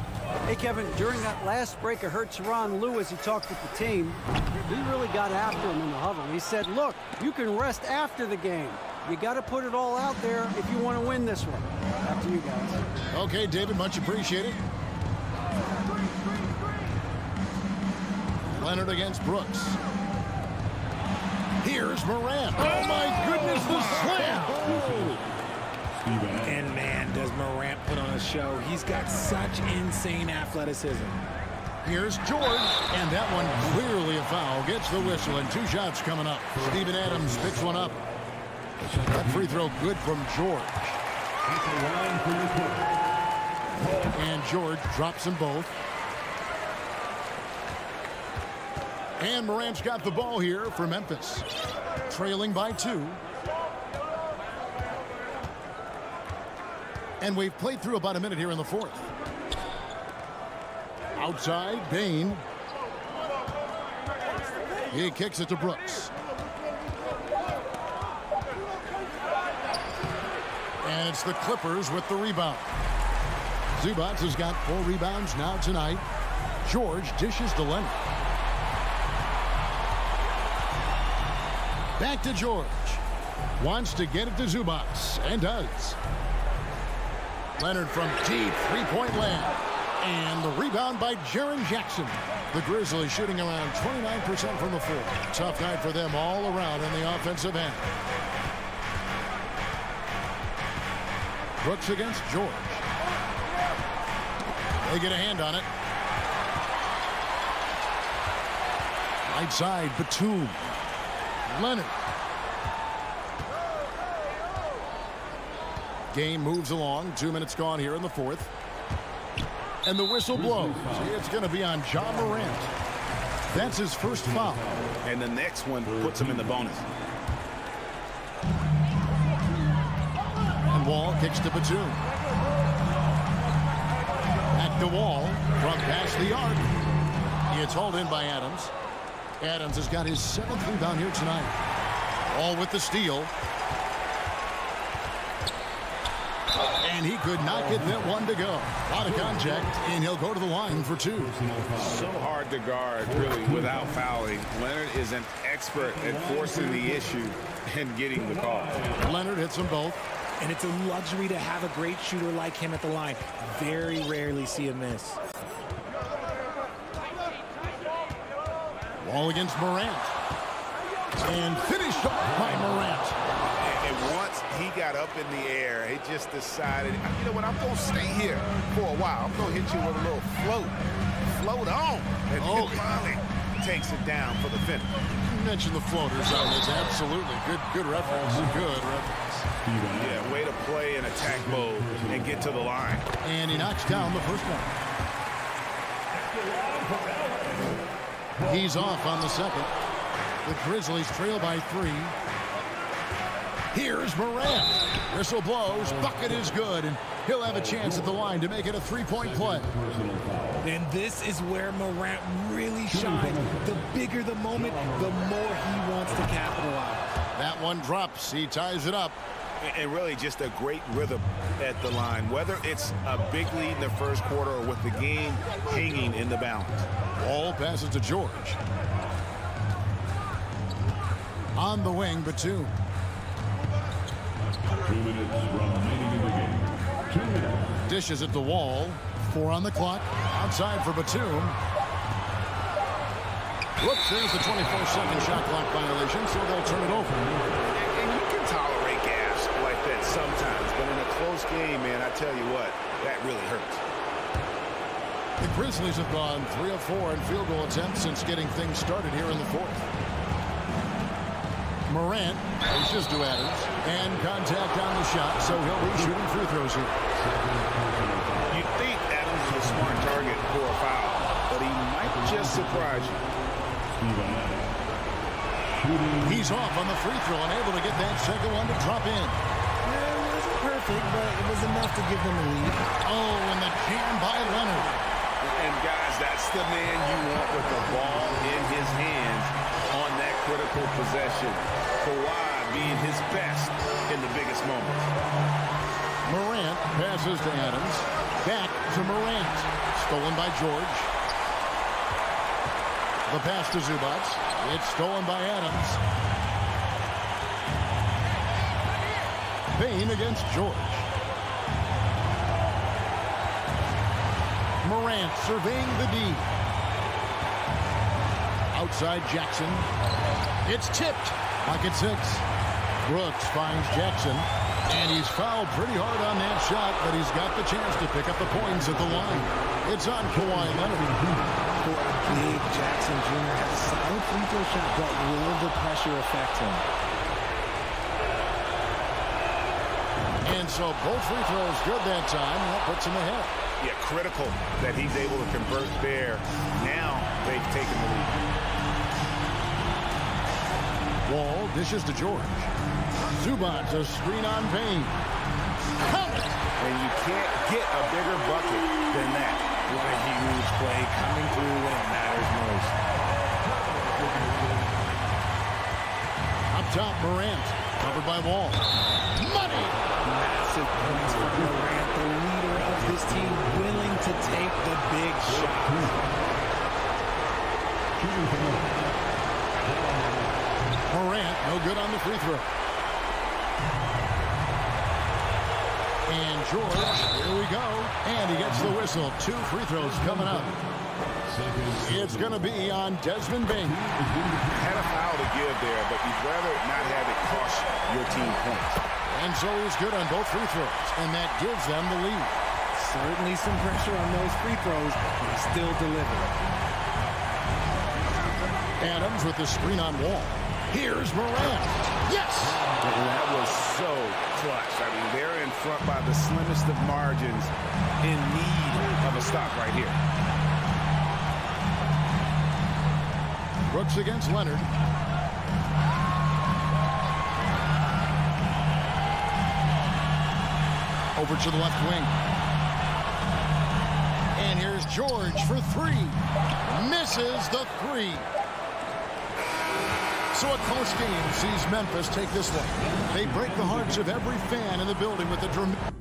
Hey, Kevin, during that last break, I heard Tyronn Lue as he talked with the team. He really got after him in the huddle. He said, look, you can rest after the game. You got to put it all out there if you want to win this one. After you guys. Okay, David, much appreciated. Leonard against Brooks. Here's Morant. Oh, my goodness, the slam. And, man, does Morant put on a show. He's got such insane athleticism. Here's George, and that one clearly a foul. Gets the whistle, and 2 shots coming up. Steven Adams picks one up. That free throw good from George. And George drops them both. And Morant's got the ball here for Memphis. Trailing by 2. And we've played through about a minute here in the fourth. Outside, Bain. He kicks it to Brooks. And it's the Clippers with the rebound. Zubac has got 4 rebounds now tonight. George dishes to Leonard. Back to George. Wants to get it to Zubac, and does. Leonard from deep three-point land. And the rebound by Jaren Jackson. The Grizzlies shooting around 29% from the floor. Tough night for them all around in the offensive end. Brooks against George. They get a hand on it. Right side, Batum. Leonard. Game moves along. 2 minutes gone here in the fourth. And the whistle blows. It's going to be on John Morant. That's his first foul. And the next one puts him in the bonus. And Wall kicks to Batum. Back to Wall from past the arc. It's hauled in by Adams. Adams has got his 7th rebound here tonight. All with the steal. And he could not get that one to go. A lot of contact, and he'll go to the line for 2. So hard to guard, really, without fouling. Leonard is an expert at forcing the issue and getting the call. Leonard hits them both. And it's a luxury to have a great shooter like him at the line. Very rarely see a miss. Ball against Morant. And finished off by Morant. And once he got up in the air, he just decided, you know what, I'm going to stay here for a while. I'm going to hit you with a little float. Float on. And he finally takes it down for the finish. You mentioned the floaters on this. Absolutely. Good reference. Good reference. Yeah, way to play in attack mode and get to the line. And he knocks down the first one. He's off on the second. The Grizzlies trail by 3. Here's Morant. Whistle blows. Bucket is good. And he'll have a chance at the line to make it a 3-point play. And this is where Morant really shines. The bigger the moment, the more he wants to capitalize. That one drops. He ties it up. And really just a great rhythm at the line, whether it's a big lead in the first quarter or with the game hanging in the balance. Ball passes to George. On the wing, Batum. 2 minutes remaining in the game. 2 minutes. Dishes at the wall. 4 on the clock. Outside for Batum. Whoops, there's the 24-second shot clock violation, so they'll turn it over. And you can tolerate gas like that sometimes, but in a close game, man, I tell you what, that really hurts. The Grizzlies have gone 3 of 4 in field goal attempts since getting things started here in the fourth. Morant pushes to Adams, and contact on the shot, so he'll be shooting free throws here. You'd think Adams is a smart target for a foul, but he might just surprise you. He's off on the free throw and able to get that second one to drop in. It wasn't perfect, but it was enough to give them a lead. Oh, and the jam by Leonard. And guys, that's the man you want with the ball in his hands on that critical possession. Kawhi being his best in the biggest moments. Morant passes to Adams. Back to Morant. Stolen by George. The pass to Zubac. It's stolen by Adams. Payne against George. Morant surveying the D. Outside Jackson. It's tipped. Pocket 6. Brooks finds Jackson. And he's fouled pretty hard on that shot, but he's got the chance to pick up the points at the line. It's on Kawhi Leonard. For a big Jackson Jr. has a solid free throw shot, but will the pressure affect him? And so both free throws good that time. That puts him ahead. Yeah, critical that he's able to convert there. Now they've taken the lead. Wall dishes to George. Zubac, a screen on Payne. And you can't get a bigger bucket than that. What a huge play coming through when it matters most. Up top, Morant. Covered by Wall. Money! Massive points for Morant, the leader of this team, willing to take the big shot. Morant, no good on the free throw. And George, here we go. And he gets the whistle. 2 free throws coming up. It's going to be on Desmond Bain. Had a foul to give there, but you'd rather not have it cost your team points. And so he's good on both free throws. And that gives them the lead. Certainly some pressure on those free throws, but he still delivered. Adams with the screen on Wall. Here's Morant. Yes! That was so clutch. I mean, they're in front by the slimmest of margins, in need of a stop right here. Brooks against Leonard. Over to the left wing. And here's George for 3. Misses the 3. So a close game sees Memphis take this one. They break the hearts of every fan in the building with a dramatic...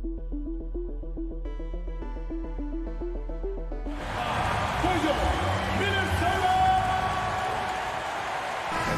And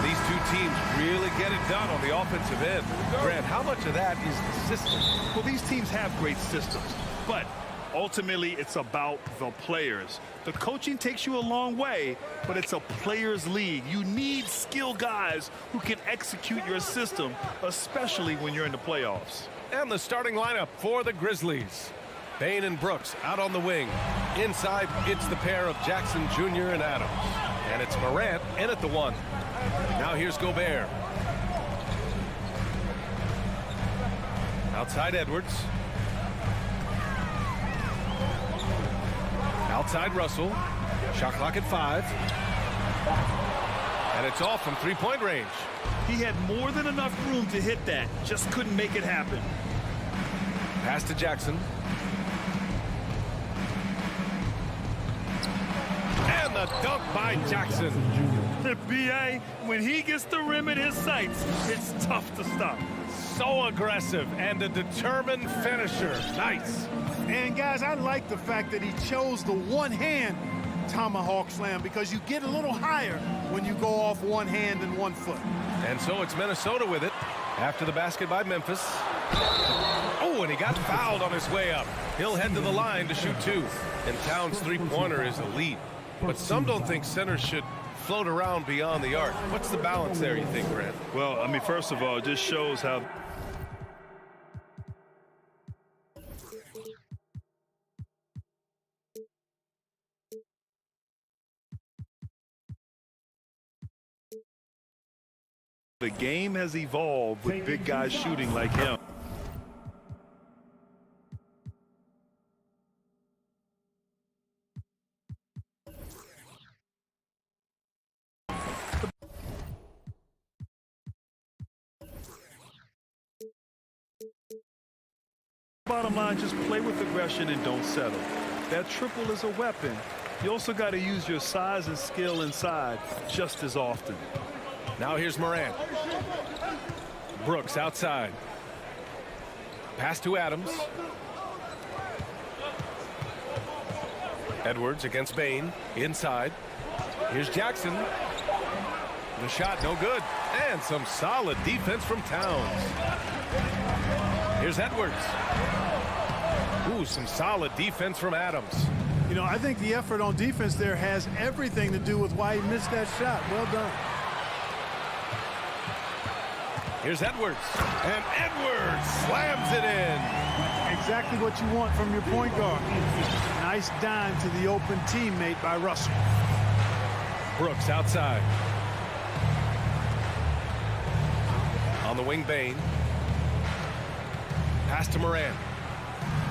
these two teams really get it done on the offensive end. Grant, how much of that is the system? Well, these teams have great systems, but ultimately it's about the players. The coaching takes you a long way, but it's a players' league. You need skilled guys who can execute your system, especially when you're in the playoffs. And the starting lineup for the Grizzlies. Bain and Brooks out on the wing. Inside, it's the pair of Jackson Jr. and Adams. And it's Morant in at the 1. Now here's Gobert. Outside Edwards. Outside Russell. Shot clock at 5. And it's off from three-point range. He had more than enough room to hit that, just couldn't make it happen. Pass to Jackson. And the dunk by Jackson. The BA, when he gets the rim in his sights, it's tough to stop. So aggressive and a determined finisher. Nice. And guys, I like the fact that he chose the one-hand tomahawk slam because you get a little higher when you go off one hand and 1 foot. And so it's Minnesota with it after the basket by Memphis. Oh, and he got fouled on his way up. He'll head to the line to shoot 2. And Towns' three-pointer is elite. But some don't think centers should float around beyond the arc. What's the balance there, you think, Grant? Well, I mean, first of all, it just shows how the game has evolved with big guys shooting like him. Bottom line, just play with aggression and don't settle. That triple is a weapon. You also got to use your size and skill inside just as often. Now here's Morant. Brooks outside. Pass to Adams. Edwards against Bain. Inside. Here's Jackson. The shot no good. And some solid defense from Towns. Here's Edwards. Ooh, some solid defense from Adams. You know, I think the effort on defense there has everything to do with why he missed that shot. Well done. Here's Edwards. And Edwards slams it in. Exactly what you want from your point guard. Nice dime to the open teammate by Russell. Brooks outside. On the wing, Bain. Pass to Morant.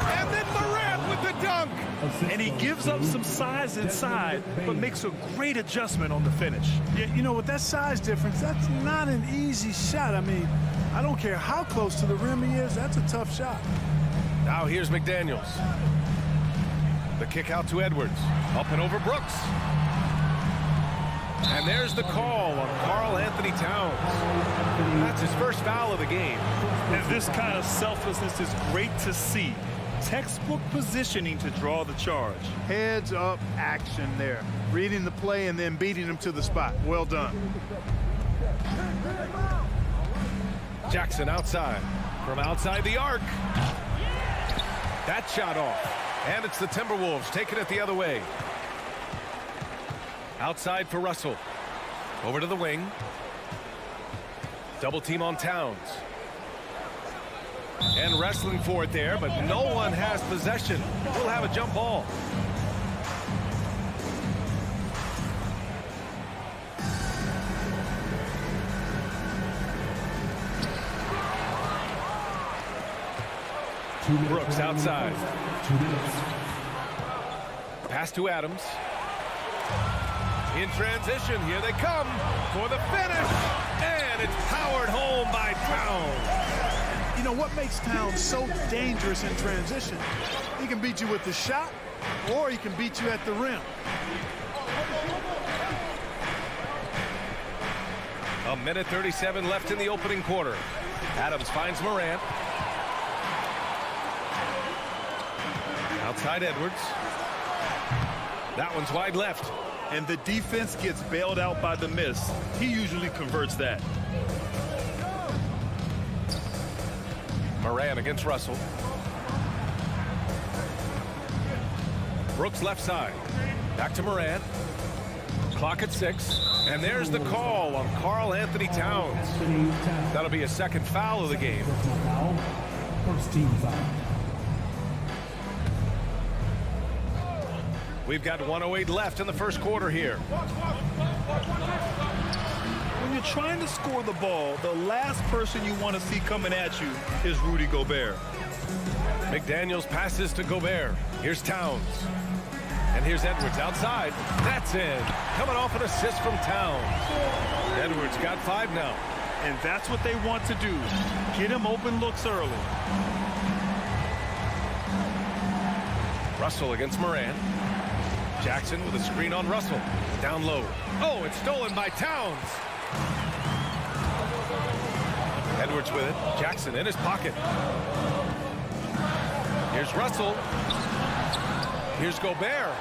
And then Morant with the dunk. And he gives up some size inside, but makes a great adjustment on the finish. Yeah, you know, with that size difference, that's not an easy shot. I mean, I don't care how close to the rim he is. That's a tough shot. Now here's McDaniels. The kick out to Edwards. Up and over Brooks. And there's the call on Karl Anthony Towns. That's his first foul of the game. And this kind of selflessness is great to see. Textbook positioning to draw the charge. Heads up action there. Reading the play and then beating him to the spot. Well done. Jackson outside. From outside the arc. That shot off. And it's the Timberwolves taking it the other way. Outside for Russell. Over to the wing. Double team on Towns. And wrestling for it there, but no one has possession. We'll have a jump ball. Brooks outside. Pass to Adams. In transition, here they come for the finish. And it's powered home by Towns. You know what makes Towns so dangerous in transition? He can beat you with the shot, or he can beat you at the rim. A minute 37 left in the opening quarter. Adams finds Morant. Outside Edwards. That one's wide left. And the defense gets bailed out by the miss. He usually converts that. Moran against Russell. Brooks left side. Back to Moran. Clock at 6. And there's the call on Karl Anthony Towns. That'll be a second foul of the game. First team foul. We've got 1:08 left in the first quarter here. When you're trying to score the ball, the last person you want to see coming at you is Rudy Gobert. McDaniels passes to Gobert. Here's Towns. And here's Edwards outside. That's in. Coming off an assist from Towns. Edwards got 5 now. And that's what they want to do. Get him open looks early. Russell against Moran. Jackson with a screen on Russell. Down low. Oh, it's stolen by Towns. Edwards with it. Jackson in his pocket. Here's Russell. Here's Gobert.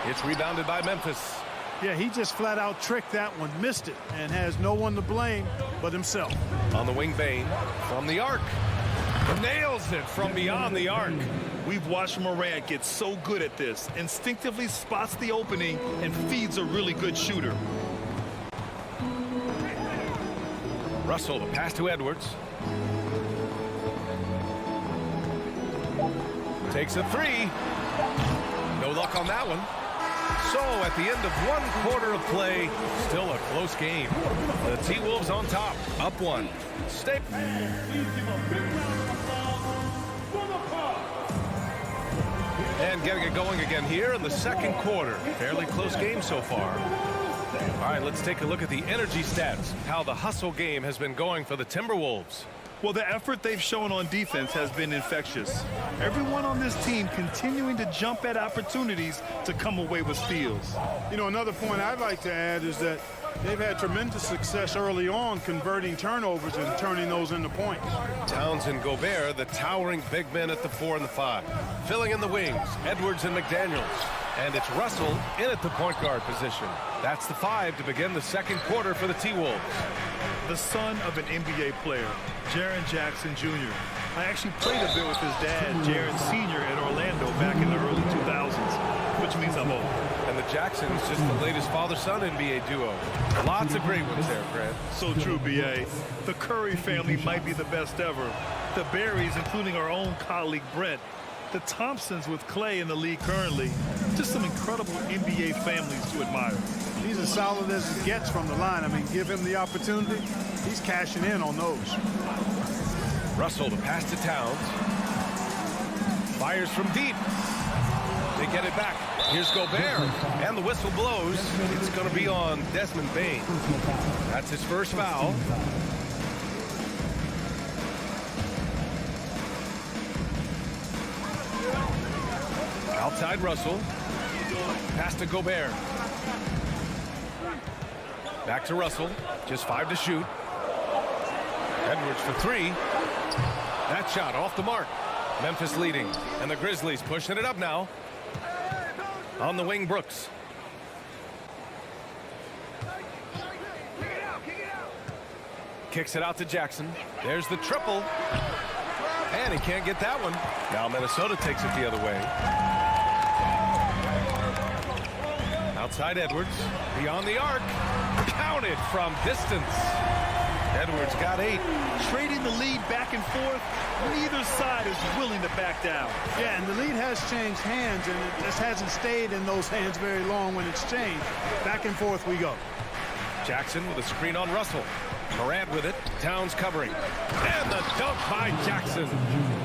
It's rebounded by Memphis. Yeah, he just flat out tricked that one, missed it, and has no one to blame but himself. On the wing, Bain from the arc. Nails it from beyond the arc. We've watched Morant get so good at this. Instinctively spots the opening and feeds a really good shooter. Russell, the pass to Edwards. Takes a 3. No luck on that one. So at the end of 1 quarter of play, still a close game. The T-Wolves on top, up 1. Stay. And getting it going again here in the second quarter. Fairly close game so far. All right, let's take a look at the energy stats, how the hustle game has been going for the Timberwolves. Well, the effort they've shown on defense has been infectious. Everyone on this team continuing to jump at opportunities to come away with steals. You know, another point I'd like to add is that they've had tremendous success early on converting turnovers and turning those into points. Towns and Gobert, the towering big men at the 4 and the 5. Filling in the wings, Edwards and McDaniels. And it's Russell in at the point guard position. That's the 5 to begin the second quarter for the T-Wolves. The son of an NBA player, Jaren Jackson Jr. I actually played a bit with his dad, Jaren Sr. at Orlando back in the early 2000s, which means I'm old. And the Jacksons, just the latest father-son NBA duo. Lots of great ones there, Fred. So true, B.A. The Curry family might be the best ever. The Berries, including our own colleague Brent. The Thompsons with Clay in the league currently. Just some incredible NBA families to admire. He's as solid as it gets from the line. I mean, give him the opportunity. He's cashing in on those. Russell, the pass to Towns. Fires from deep. They get it back. Here's Gobert. And the whistle blows. It's going to be on Desmond Bain. That's his first foul. Outside Russell. Pass to Gobert. Back to Russell. Just 5 to shoot. Edwards for 3. That shot off the mark. Memphis leading. And the Grizzlies pushing it up now. On the wing, Brooks. Kicks it out to Jackson. There's the triple. And he can't get that one. Now Minnesota takes it the other way. Outside Edwards. Beyond the arc. Counted from distance. Edwards got 8. Trading the lead back and forth. Neither side is willing to back down. Yeah, and the lead has changed hands, and it just hasn't stayed in those hands very long when it's changed. Back and forth we go. Jackson with a screen on Russell. Morant with it. Towns covering. And the dunk by Jackson.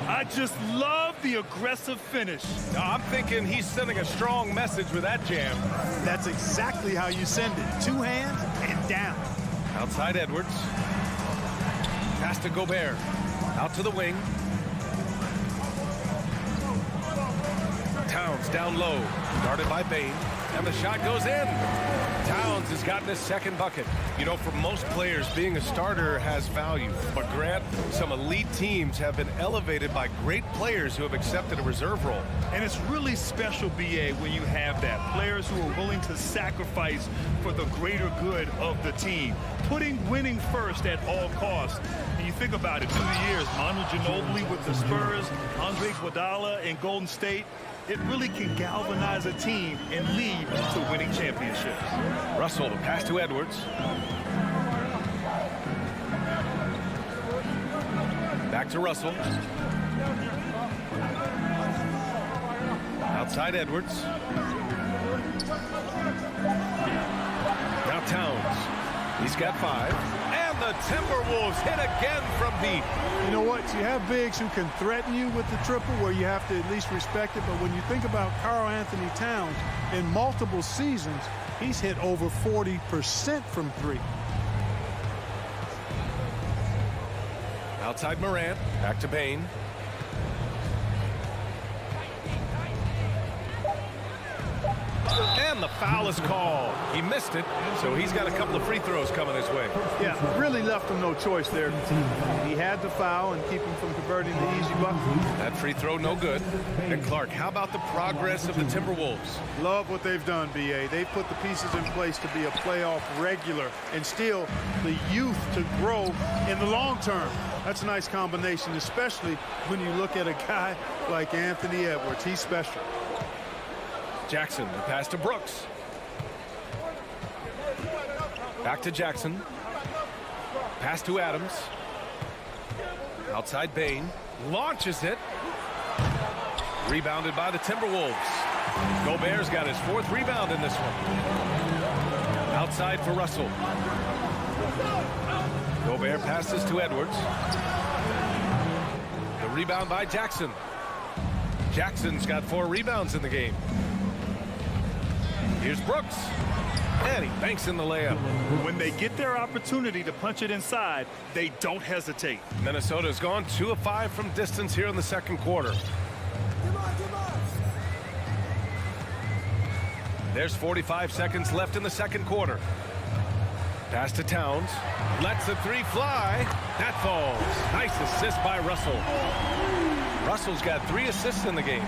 I just love the aggressive finish. I'm thinking he's sending a strong message with that jam. That's exactly how you send it. 2 hands and down. Outside Edwards. Pass to Gobert. Out to the wing. Towns down low, guarded by Bain, and the shot goes in. Towns has gotten his second bucket. You know, for most players, being a starter has value. But Grant, some elite teams have been elevated by great players who have accepted a reserve role. And it's really special, B.A., when you have that. Players who are willing to sacrifice for the greater good of the team. Putting winning first at all costs. And you think about it, through the years, Manu Ginobili with the Spurs, Andre Iguodala in Golden State, it really can galvanize a team and lead to winning championships. Russell, the pass to Edwards. Back to Russell. Outside Edwards. Now Towns. He's got 5. And the Timberwolves hit again from deep. You know what? You have bigs who can threaten you with the triple where you have to at least respect it. But when you think about Karl Anthony Towns, in multiple seasons, he's hit over 40% from 3. Outside Morant. Back to Bain. And the foul is called. He missed it, so he's got a couple of free throws coming his way. Yeah, really left him no choice there. He had to foul and keep him from converting the easy bucket. That free throw no good. And Clark, how about the progress of the Timberwolves? Love what they've done, B.A. They've put the pieces in place to be a playoff regular and still the youth to grow in the long term. That's a nice combination, especially when you look at a guy like Anthony Edwards. He's special. Jackson, the pass to Brooks. Back to Jackson. Pass to Adams. Outside Bain. Launches it. Rebounded by the Timberwolves. Gobert's got his 4th rebound in this one. Outside for Russell. Gobert passes to Edwards. The rebound by Jackson. Jackson's got 4 rebounds in the game. Here's Brooks. And he banks in the layup. When they get their opportunity to punch it inside, they don't hesitate. Minnesota's gone 2 of 5 from distance here in the second quarter. There's 45 seconds left in the second quarter. Pass to Towns. Lets the 3 fly. That falls. Nice assist by Russell. Russell's got 3 assists in the game.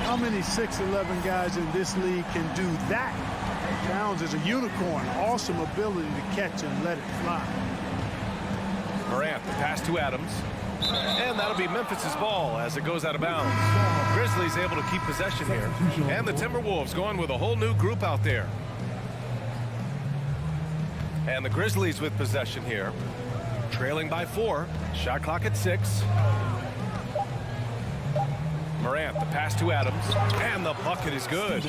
How many 6'11" guys in this league can do that? Towns is a unicorn. Awesome ability to catch and let it fly. Morant, the pass to Adams. And that'll be Memphis's ball as it goes out of bounds. Grizzlies able to keep possession here. And the Timberwolves going with a whole new group out there. And the Grizzlies with possession here. Trailing by 4. Shot clock at 6. Morant, the pass to Adams, and the bucket is good.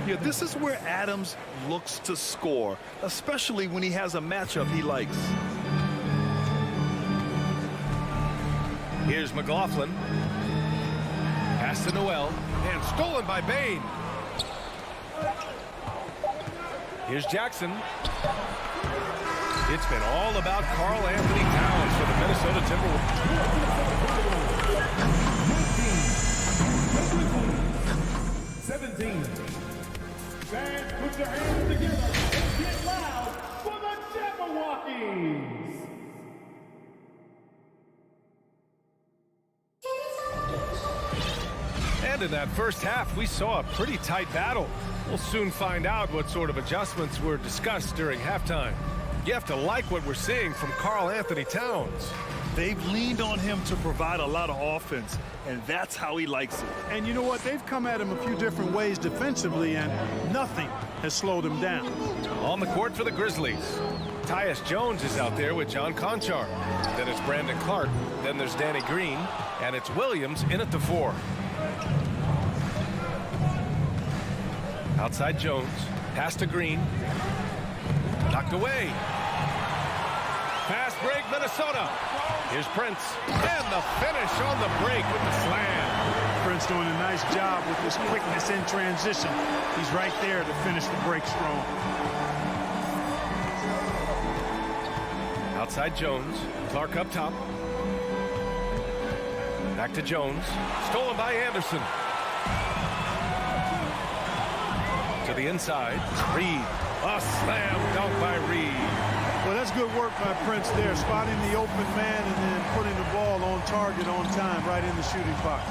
Yeah, this is where Adams looks to score, especially when he has a matchup he likes. Here's McLaughlin. Pass to Noel, and stolen by Bain. Here's Jackson. It's been all about Karl Anthony Towns for the Minnesota Timberwolves. 17. Fans, put your hands together and get loud for the Jabberwockies. And in that first half, we saw a pretty tight battle. We'll soon find out what sort of adjustments were discussed during halftime. You have to like what we're seeing from Karl Anthony Towns. They've leaned on him to provide a lot of offense, and that's how he likes it. And you know what? They've come at him a few different ways defensively, and nothing has slowed him down. On the court for the Grizzlies, Tyus Jones is out there with John Conchar. Then it's Brandon Clark. Then there's Danny Green. And it's Williams in at the 4. Outside Jones. Pass to Green. Knocked away. Fast break, Minnesota. Here's Prince. And the finish on the break with the slam. Prince doing a nice job with his quickness in transition. He's right there to finish the break strong. Outside Jones. Clark up top. Back to Jones. Stolen by Anderson. To the inside. Reed. A slam dunk by Reed. Well, that's good work by Prince there, spotting the open man and then putting the ball on target on time right in the shooting box.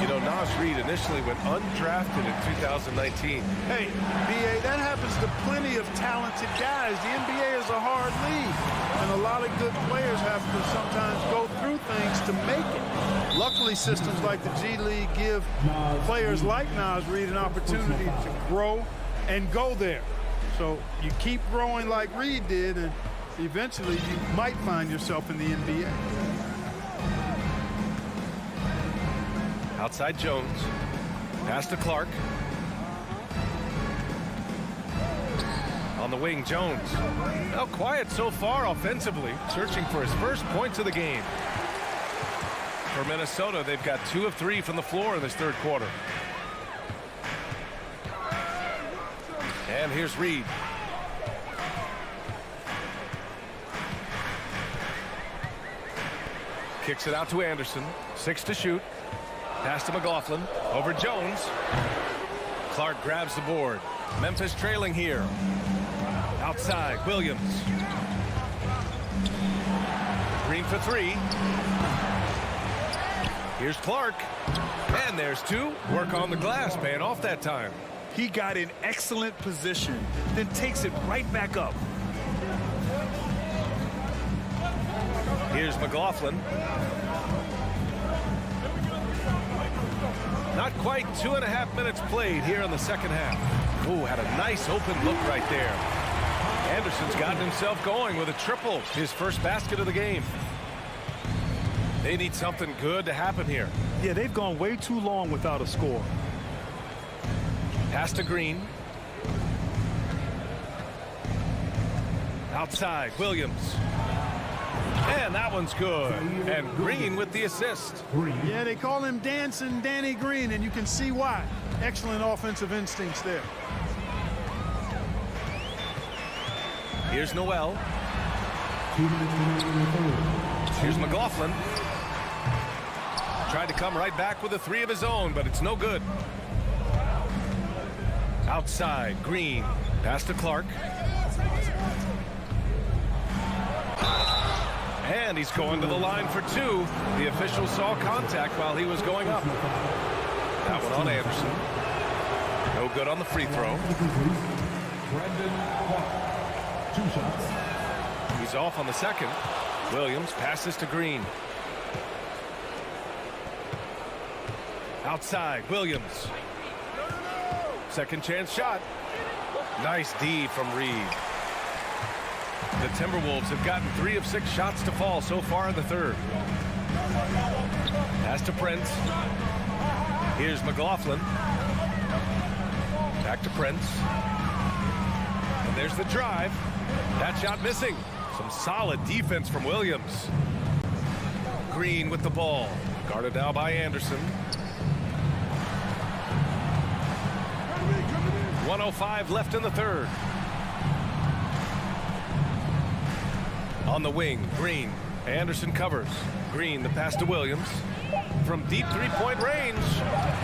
You know, Nas Reed initially went undrafted in 2019. Hey, B.A., that happens to plenty of talented guys. The NBA is a hard league, and a lot of good players have to sometimes go through things to make it. Luckily, systems like the G League give players like Nas Reed an opportunity to grow and go there. So you keep growing like Reed did, and eventually you might find yourself in the NBA. Outside Jones. Pass to Clark. On the wing, Jones. Well, quiet so far offensively, searching for his first points of the game. For Minnesota, they've got 2 of 3 from the floor in this third quarter. And here's Reed. Kicks it out to Anderson. 6 to shoot. Pass to McLaughlin. Over Jones. Clark grabs the board. Memphis trailing here. Outside, Williams. Green for 3. Here's Clark. And there's 2. Work on the glass, paying off that time. He got in excellent position, then takes it right back up. Here's McLaughlin. Not quite 2.5 minutes played here in the second half. Ooh, had a nice open look right there. Anderson's gotten himself going with a triple, his first basket of the game. They need something good to happen here. Yeah, they've gone way too long without a score. Pass to Green. Outside, Williams. And that one's good. And Green with the assist. Yeah, they call him Dancing Danny Green, and you can see why. Excellent offensive instincts there. Here's Noel. Here's McLaughlin. Tried to come right back with a 3 of his own, but it's no good. Outside, Green. Pass to Clark. And he's going to the line for 2. The official saw contact while he was going up. That one on Anderson. No good on the free throw. He's off on the second. Williams passes to Green. Outside, Williams. Second chance shot. Nice D from Reed. The Timberwolves have gotten 3 of 6 shots to fall so far in the third. Pass to Prince. Here's McLaughlin. Back to Prince. And there's the drive. That shot missing. Some solid defense from Williams. Green with the ball. Guarded now by Anderson. 1:05 left in the third. On the wing, Green. Anderson covers. Green, the pass to Williams. From deep three-point range.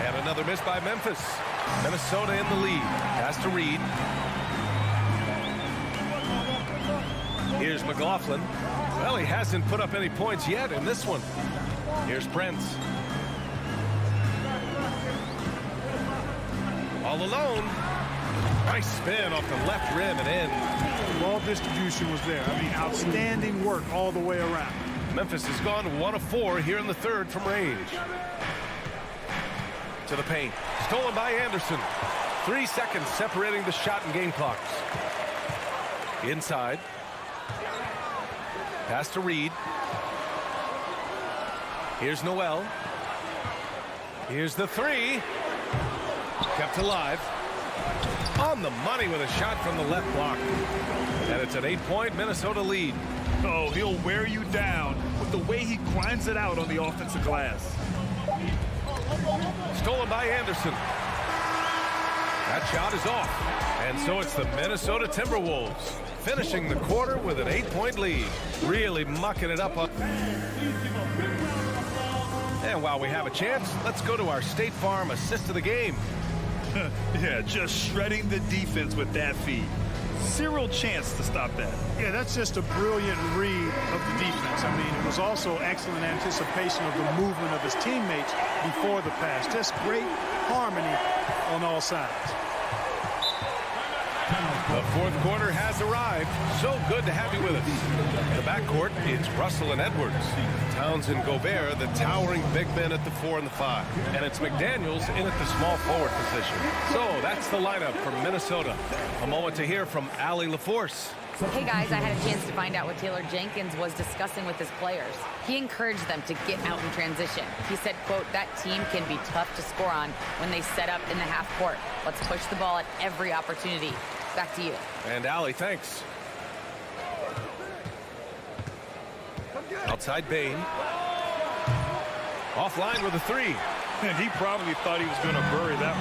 And another miss by Memphis. Minnesota in the lead. Pass to Reed. Here's McLaughlin. Well, he hasn't put up any points yet in this one. Here's Prince. All alone. Nice spin off the left rim and in. Ball distribution was there. I mean, outstanding work all the way around. Memphis has gone 1 of 4 here in the third from range. To the paint. Stolen by Anderson. 3 seconds separating the shot and game clocks. Inside. Pass to Reed. Here's Noel. Here's the 3. Kept alive. On the money with a shot from the left block. And it's an 8-point Minnesota lead. Oh, he'll wear you down with the way he grinds it out on the offensive glass. Stolen by Anderson. That shot is off. And so it's the Minnesota Timberwolves finishing the quarter with an 8-point lead. Really mucking it up. And while we have a chance, let's go to our State Farm assist of the game. Yeah, just shredding the defense with that feed. Zero chance to stop that. Yeah, that's just a brilliant read of the defense. I mean, it was also excellent anticipation of the movement of his teammates before the pass. Just great harmony on all sides. The fourth quarter has arrived. So good to have you with us. The backcourt, it's Russell and Edwards. Towns and Gobert, the towering big men at the 4 and the 5. And it's McDaniels in at the small forward position. So that's the lineup from Minnesota. A moment to hear from Allie LaForce. Hey guys, I had a chance to find out what Taylor Jenkins was discussing with his players. He encouraged them to get out in transition. He said, quote, that team can be tough to score on when they set up in the half court. Let's push the ball at every opportunity. Back to you. And Allie, thanks. Outside Bain. Offline with a 3. And he probably thought he was going to bury that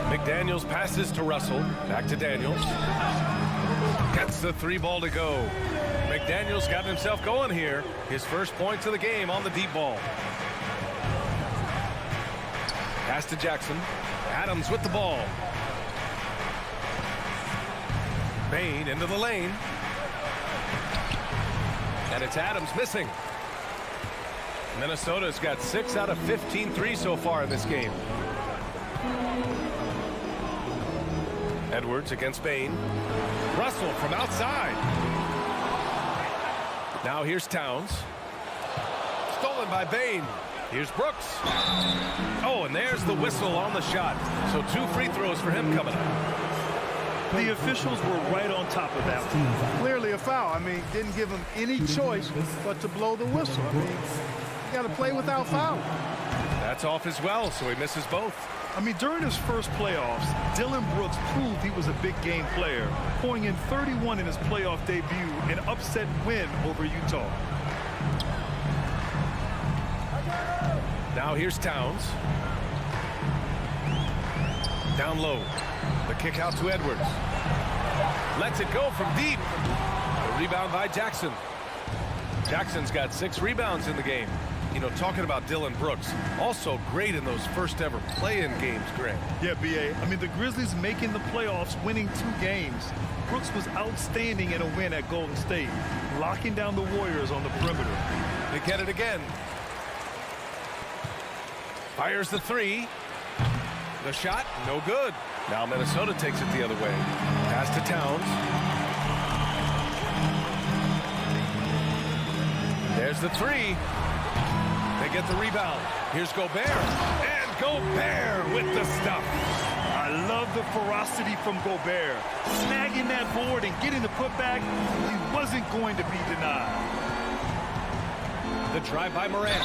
one. McDaniels passes to Russell. Back to Daniels. Gets the 3 ball to go. McDaniels got himself going here. His first points of the game on the deep ball. Pass to Jackson. Adams with the ball. Bain into the lane. And it's Adams missing. Minnesota's got 6 out of 15 threes so far in this game. Edwards against Bain. Russell from outside. Now here's Towns. Stolen by Bain. Here's Brooks. Oh, and there's the whistle on the shot. So 2 free throws for him coming up. The officials were right on top of that one. Clearly a foul. I mean, didn't give him any choice but to blow the whistle. I mean, you got to play without foul. That's off as well, so he misses both. I mean, during his first playoffs, Dylan Brooks proved he was a big game player, pouring in 31 in his playoff debut, an upset win over Utah. Now here's Towns. Down low. The kick out to Edwards. Lets it go from deep. A rebound by Jackson. Jackson's got 6 rebounds in the game. You know, talking about Dylan Brooks, also great in those first ever play-in games, Greg. Yeah, B.A. I mean, the Grizzlies making the playoffs, winning 2 games. Brooks was outstanding in a win at Golden State, locking down the Warriors on the perimeter. They get it again. Fires the 3. The shot, no good. Now Minnesota takes it the other way. Pass to Towns. There's the 3. They get the rebound. Here's Gobert. And Gobert with the stuff. I love the ferocity from Gobert. Snagging that board and getting the putback, he wasn't going to be denied. The drive by Morant.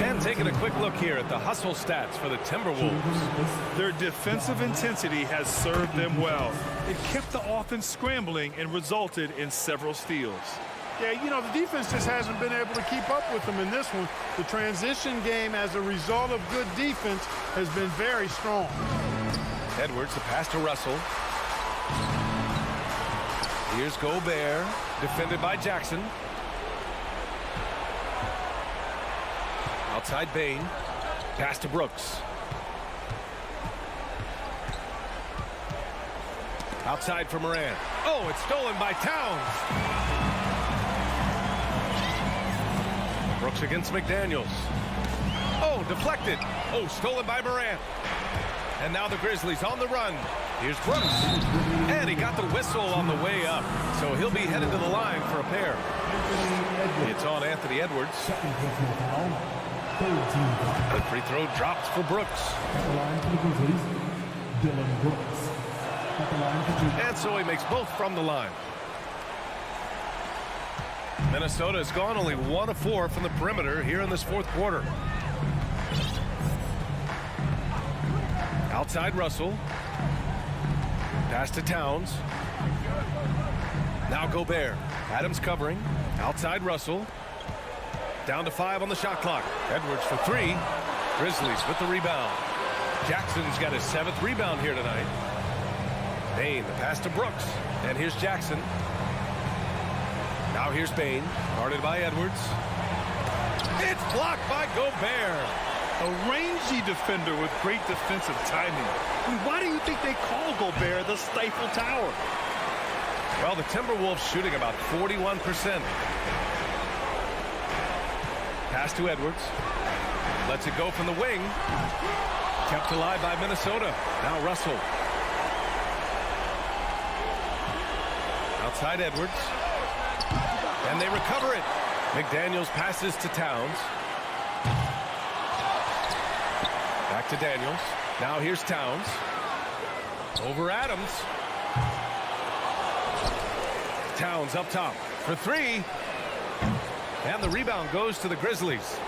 And taking a quick look here at the hustle stats for the Timberwolves. Their defensive intensity has served them well. It kept the offense scrambling and resulted in several steals. Yeah, you know, the defense just hasn't been able to keep up with them in this one. The transition game, as a result of good defense, has been very strong. Edwards, the pass to Russell. Here's Gobert, defended by Jackson. Outside Bain. Pass to Brooks. Outside for Morant. Oh, it's stolen by Towns. Brooks against McDaniels. Oh, deflected. Oh, stolen by Morant. And now the Grizzlies on the run. Here's Brooks. And he got the whistle on the way up. So he'll be headed to the line for a pair. It's on Anthony Edwards. The free throw drops for Brooks. And so he makes both from the line. Minnesota has gone only 1 of 4 from the perimeter here in this fourth quarter. Outside Russell. Pass to Towns. Now Gobert. Adams covering. Outside Russell. Down to 5 on the shot clock. Edwards for 3. Grizzlies with the rebound. Jackson's got his 7th rebound here tonight. Bain, the pass to Brooks. And here's Jackson. Now here's Bain, guarded by Edwards. It's blocked by Gobert. A rangy defender with great defensive timing. I mean, why do you think they call Gobert the Stifle Tower? Well, the Timberwolves shooting about 41%. Pass to Edwards. Lets it go from the wing. Kept alive by Minnesota. Now Russell. Outside Edwards. And they recover it. McDaniels passes to Towns. Back to Daniels. Now here's Towns. Over Adams. Towns up top for three. And the rebound goes to the Grizzlies.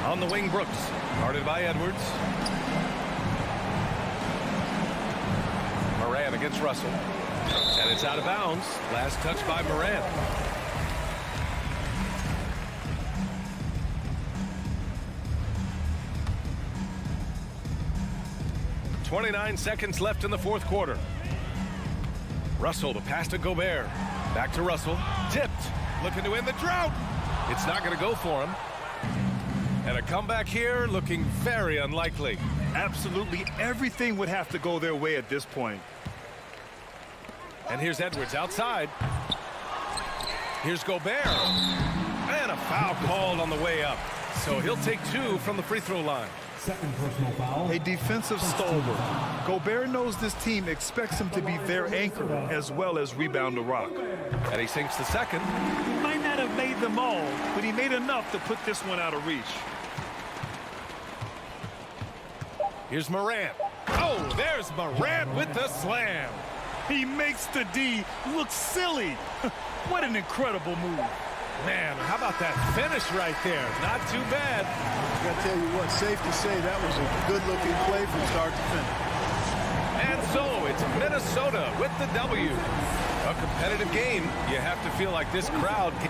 On the wing, Brooks. Guarded by Edwards. Moran against Russell. And it's out of bounds. Last touch by Moran. .29 seconds left in the fourth quarter. Russell, the pass to Gobert. Back to Russell. Tipped. Looking to end the drought. It's not going to go for him. And a comeback here looking very unlikely. Absolutely everything would have to go their way at this point. And here's Edwards outside. Here's Gobert. And a foul called on the way up. So he'll take two from the free throw line. Second personal foul. A defensive stalwart. Gobert knows this team expects him to be their anchor as well as rebound the rock. And he sinks the second. He might not have made them all, but he made enough to put this one out of reach. Here's Morant. Oh, there's Morant with the slam. He makes the D look silly. What an incredible move. Man, how about that finish right there? Not too bad. I gotta tell you what, safe to say that was a good-looking play from start to finish. And so it's Minnesota with the W. A competitive game. You have to feel like this crowd can...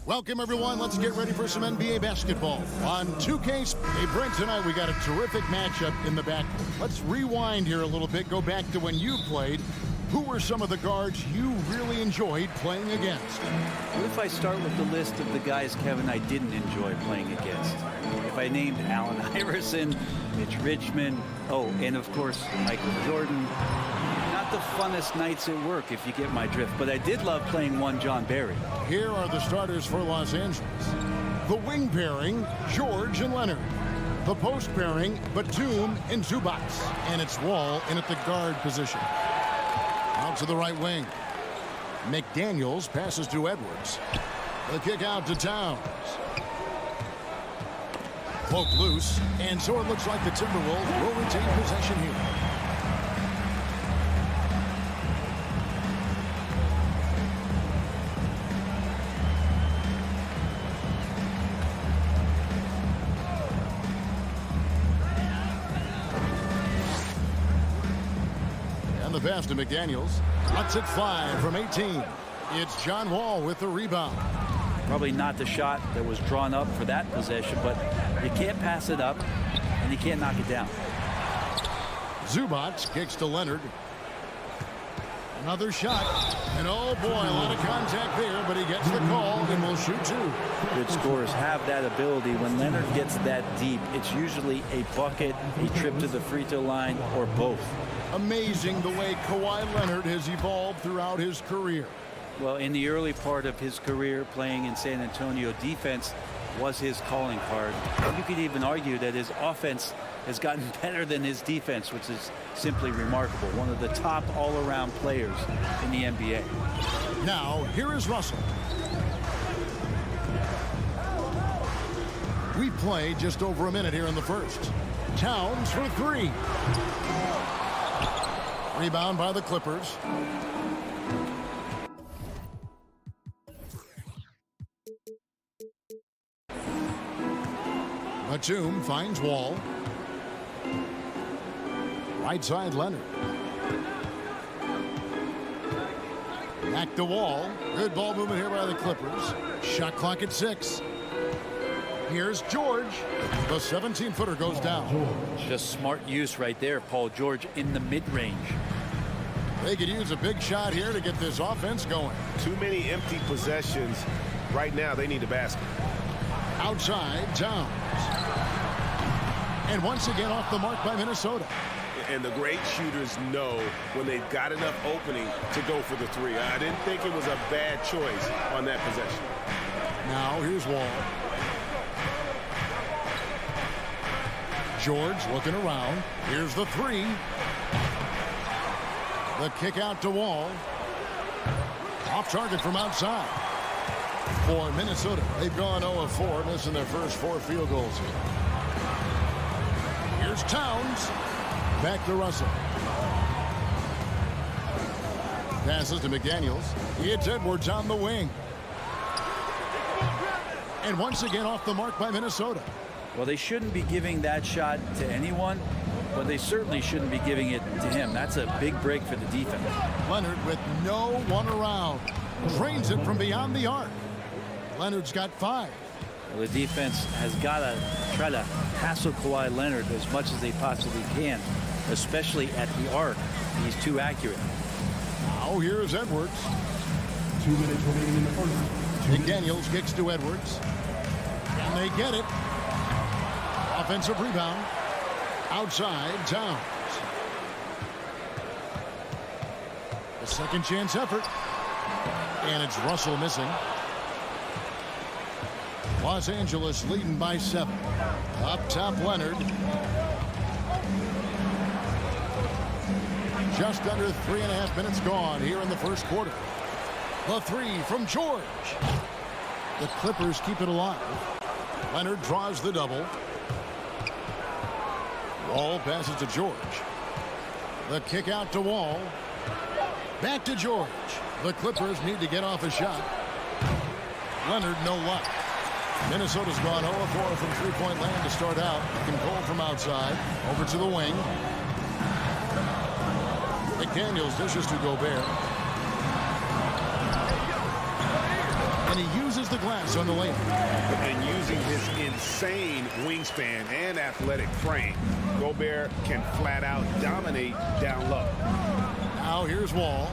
Welcome, everyone. Let's get ready for some NBA basketball. On 2K, hey, Brent, tonight we got a terrific matchup in the backcourt. Let's rewind here a little bit, go back to when you played. Who were some of the guards you really enjoyed playing against? What if I start with the list of the guys, Kevin, I didn't enjoy playing against? If I named Allen Iverson, Mitch Richmond, oh, and of course, Michael Jordan. Not the funnest nights at work, if you get my drift, but I did love playing one John Barry. Here are the starters for Los Angeles. The wing pairing, George and Leonard. The post pairing, Batum and Zubac. And it's Wall in at the guard position. Out to the right wing. McDaniels passes to Edwards. The kick out to Towns. Poke loose, and so it looks like the Timberwolves will retain possession here. And the pass to McDaniels. Lets it fly from 18. It's John Wall with the rebound. Probably not the shot that was drawn up for that possession, but you can't pass it up, and you can't knock it down. Zubac kicks to Leonard. Another shot. And oh boy, a lot of contact there, but he gets the call and will shoot two. Good scorers have that ability. When Leonard gets that deep, it's usually a bucket, a trip to the free throw line, or both. Amazing the way Kawhi Leonard has evolved throughout his career. Well, in the early part of his career playing in San Antonio, defense was his calling card. You could even argue that his offense has gotten better than his defense, which is simply remarkable. One of the top all-around players in the NBA. Now, here is Russell. We played just over a minute here in the first. Towns for three. Rebound by the Clippers. Batum finds Wall. Right side, Leonard. Back to Wall. Good ball movement here by the Clippers. Shot clock at 6. Here's George. The 17-footer goes down. Just smart use right there, Paul George, in the mid-range. They could use a big shot here to get this offense going. Too many empty possessions. Right now, they need a basket. Outside, Towns. And once again off the mark by Minnesota. And the great shooters know when they've got enough opening to go for the three. I didn't think it was a bad choice on that possession. Now here's Wall. George looking around. Here's the three. The kick out to Wall. Off target from outside. For Minnesota, they've gone 0 of 4, missing their first 4 field goals here. Here's Towns. Back to Russell. Passes to McDaniels. It's Edwards on the wing. And once again off the mark by Minnesota. Well, they shouldn't be giving that shot to anyone, but they certainly shouldn't be giving it to him. That's a big break for the defense. Leonard with no one around. Drains it from beyond the arc. Leonard's got 5. Well, the defense has got to try to hassle Kawhi Leonard as much as they possibly can, especially at the arc. He's too accurate. Now here's Edwards. 2 minutes remaining in the first. McDaniels kicks to Edwards. And they get it. Offensive rebound. Outside, Towns. The second chance effort. And it's Russell missing. Los Angeles leading by 7. Up top, Leonard. Just under 3.5 minutes gone here in the first quarter. The three from George. The Clippers keep it alive. Leonard draws the double. Wall passes to George. The kick out to Wall. Back to George. The Clippers need to get off a shot. Leonard, no luck. Minnesota's gone 0-4 from three-point land to start out. Can goal from outside. Over to the wing. McDaniels dishes to Gobert. And he uses the glass on the layup. And using his insane wingspan and athletic frame, Gobert can flat out dominate down low. Now here's Wall.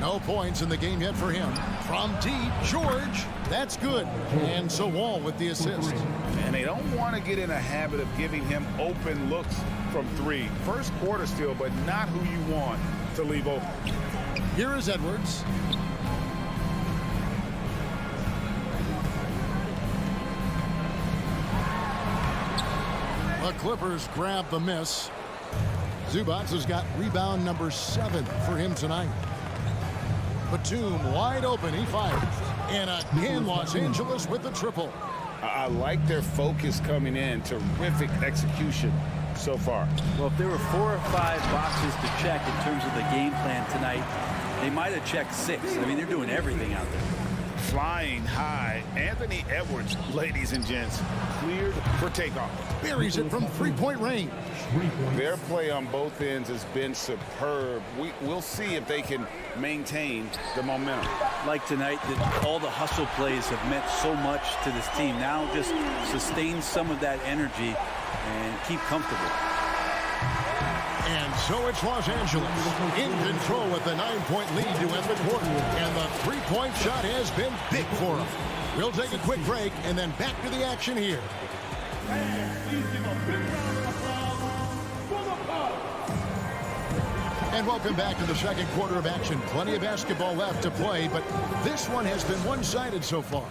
No points in the game yet for him. From deep, George. That's good. And so Wall with the assist. And they don't want to get in a habit of giving him open looks from three. First quarter still, but not who you want to leave open. Here is Edwards. The Clippers grab the miss. Zubac has got rebound number 7 for him tonight. Batum wide open. He fires. And again, Los Angeles with the triple. I like their focus coming in. Terrific execution so far. Well, if there were 4 or 5 boxes to check in terms of the game plan tonight, they might have checked 6. I mean, they're doing everything out there. Flying high, Anthony Edwards, ladies and gents, cleared for takeoff. Buries it from three-point range. Their play on both ends has been superb. We'll see if they can maintain the momentum. Like tonight, all the hustle plays have meant so much to this team. Now just sustain some of that energy and keep comfortable. And so it's Los Angeles in control with the 9-point lead to end the quarter. And the three-point shot has been big for them. We'll take a quick break and then back to the action here. And welcome back to the second quarter of action. Plenty of basketball left to play, but this one has been one-sided so far.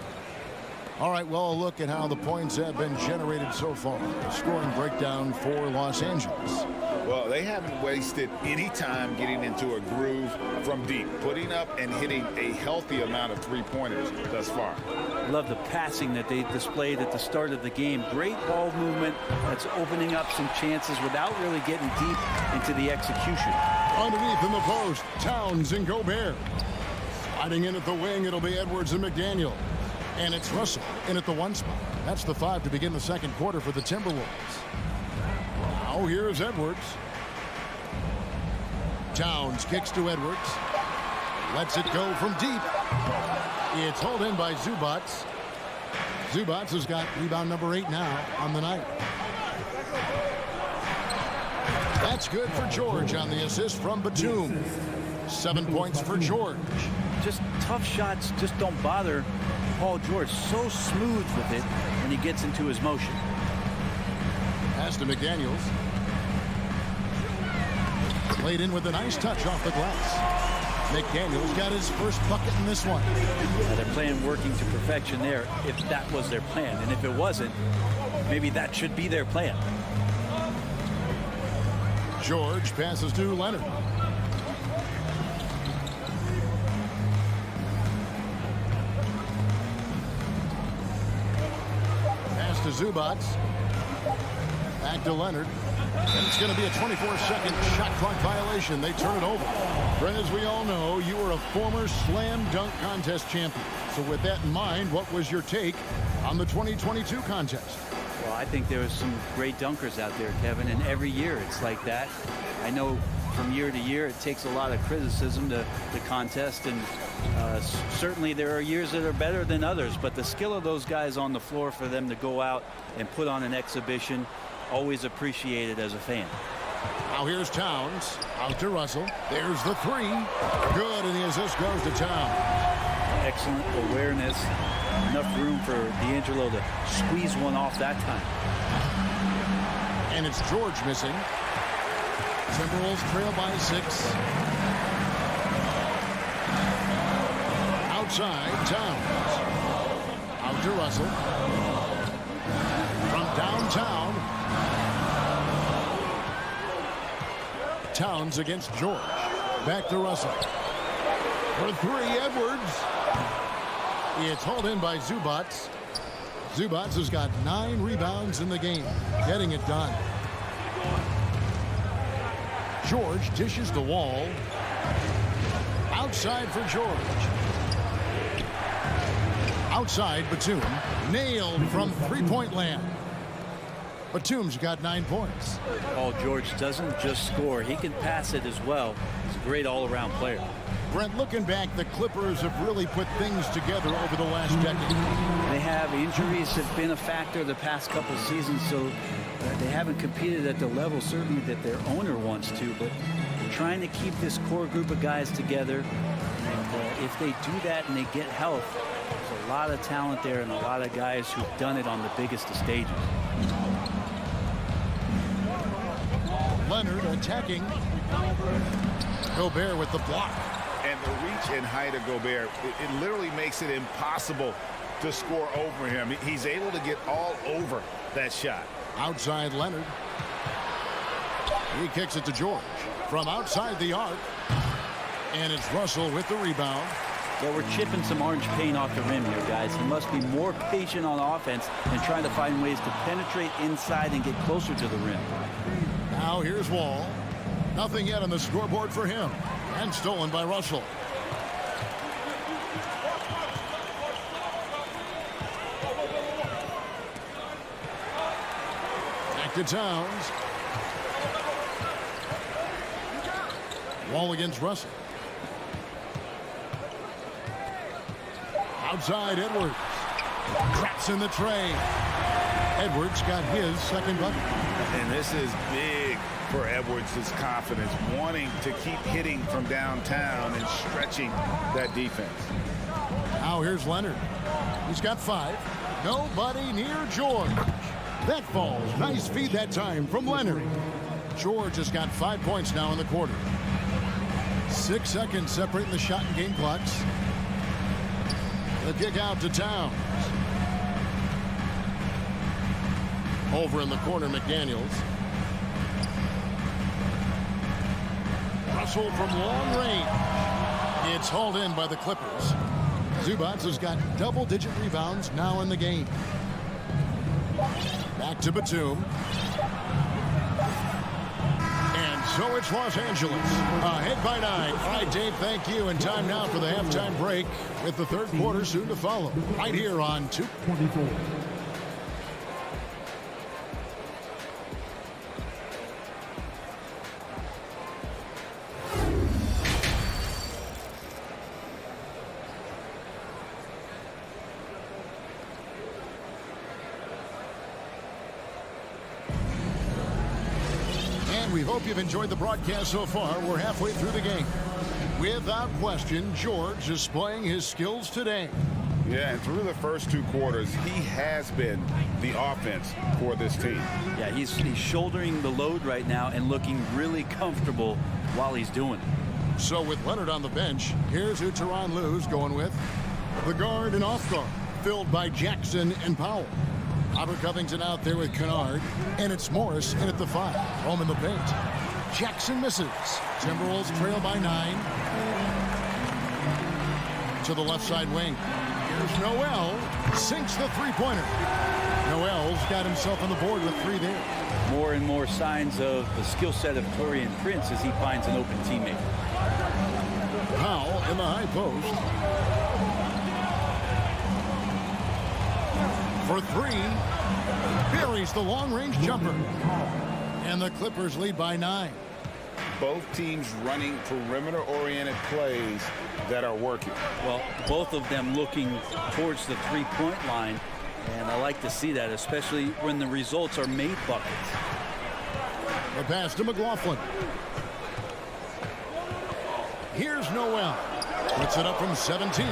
All right, well, a look at how the points have been generated so far. A scoring breakdown for Los Angeles. Well, they haven't wasted any time getting into a groove from deep, putting up and hitting a healthy amount of three-pointers thus far. I love the passing that they displayed at the start of the game. Great ball movement that's opening up some chances without really getting deep into the execution. Underneath in the post, Towns and Gobert. Sliding in at the wing, it'll be Edwards and McDaniel. And it's Russell in at the 1 spot. That's the 5 to begin the second quarter for the Timberwolves. Now here's Edwards. Towns kicks to Edwards. Lets it go from deep. It's hauled in by Zubac. Zubac has got rebound number 8 now on the night. That's good for George on the assist from Batum. 7 points for George. Just tough shots just don't bother Paul George. So smooth with it when he gets into his motion. Pass to McDaniels. Played in with a nice touch off the glass. McDaniels got his first bucket in this one. They're playing working to perfection there if that was their plan. And if it wasn't, maybe that should be their plan. George passes to Leonard. Pass to Zubac. Back to Leonard. And it's going to be a 24-second shot clock violation. They turn it over. Brent, as we all know, you were a former slam dunk contest champion. So with that in mind, what was your take on the 2022 contest? Well, I think there was some great dunkers out there, Kevin, and every year it's like that. I know from year to year it takes a lot of criticism to the contest, and certainly there are years that are better than others, but the skill of those guys on the floor for them to go out and put on an exhibition, always appreciated as a fan. Now here's Towns. Out to Russell. There's the 3. Good, and the assist goes to Towns. Excellent awareness. Enough room for D'Angelo to squeeze one off that time. And it's George missing. Timberwolves trail by 6. Outside, Towns. Out to Russell. From downtown. Towns against George. Back to Russell. For 3, Edwards. It's hauled in by Zubats. Zubats has got 9 rebounds in the game, getting it done. George dishes the Wall. Outside for George. Outside, Batum. Nailed from three-point land. Batum's got 9 points. Paul George doesn't just score. He can pass it as well. He's a great all-around player. Brent, looking back, the Clippers have really put things together over the last decade. They have. Injuries have been a factor the past couple seasons, so they haven't competed at the level certainly that their owner wants to, but they're trying to keep this core group of guys together. And if they do that and they get health, there's a lot of talent there and a lot of guys who've done it on the biggest of stages. Leonard attacking. Gobert with the block. And the reach and height of Gobert, it literally makes it impossible to score over him. He's able to get all over that shot. Outside Leonard. He kicks it to George from outside the arc. And it's Russell with the rebound. Yeah, we're chipping some orange paint off the rim here, guys. He must be more patient on offense and trying to find ways to penetrate inside and get closer to the rim. Now here's Wall. Nothing yet on the scoreboard for him. And stolen by Russell. Back to Towns. Wall against Russell. Outside Edwards. Traps in the tray. Edwards got his second bucket. And this is big for Edwards' confidence, wanting to keep hitting from downtown and stretching that defense. Now here's Leonard. He's got 5. Nobody near George. That falls. Nice feed that time from Leonard. George has got 5 points now in the quarter. 6 seconds separating the shot and game clocks. The kick out to Towns. Over in the corner, McDaniels. Russell from long range. It's hauled in by the Clippers. Zubats has got double-digit rebounds now in the game. Back to Batum. And so it's Los Angeles. Ahead by 9. All right, Dave, thank you. And time now for the halftime break with the third quarter soon to follow. Right here on 224. We hope you've enjoyed the broadcast so far. We're halfway through the game. Without question, George is displaying his skills today. Yeah, and through the first 2 quarters, he has been the offense for this team. Yeah, he's shouldering the load right now and looking really comfortable while he's doing it. So with Leonard on the bench, here's who Tyronn Lue's going with. The guard and off guard, filled by Jackson and Powell. Robert Covington out there with Kennard, and it's Morris in at the 5. Home in the paint. Jackson misses. Timberwolves trail by 9. To the left side wing. Here's Noel. Sinks the three-pointer. Noel's got himself on the board with 3 there. More and more signs of the skill set of Taurean Prince as he finds an open teammate. Powell in the high post. For 3, buries the long-range jumper. And the Clippers lead by 9. Both teams running perimeter-oriented plays that are working. Well, both of them looking towards the three-point line, and I like to see that, especially when the results are made buckets. The pass to McLaughlin. Here's Noel. Puts it up from 17.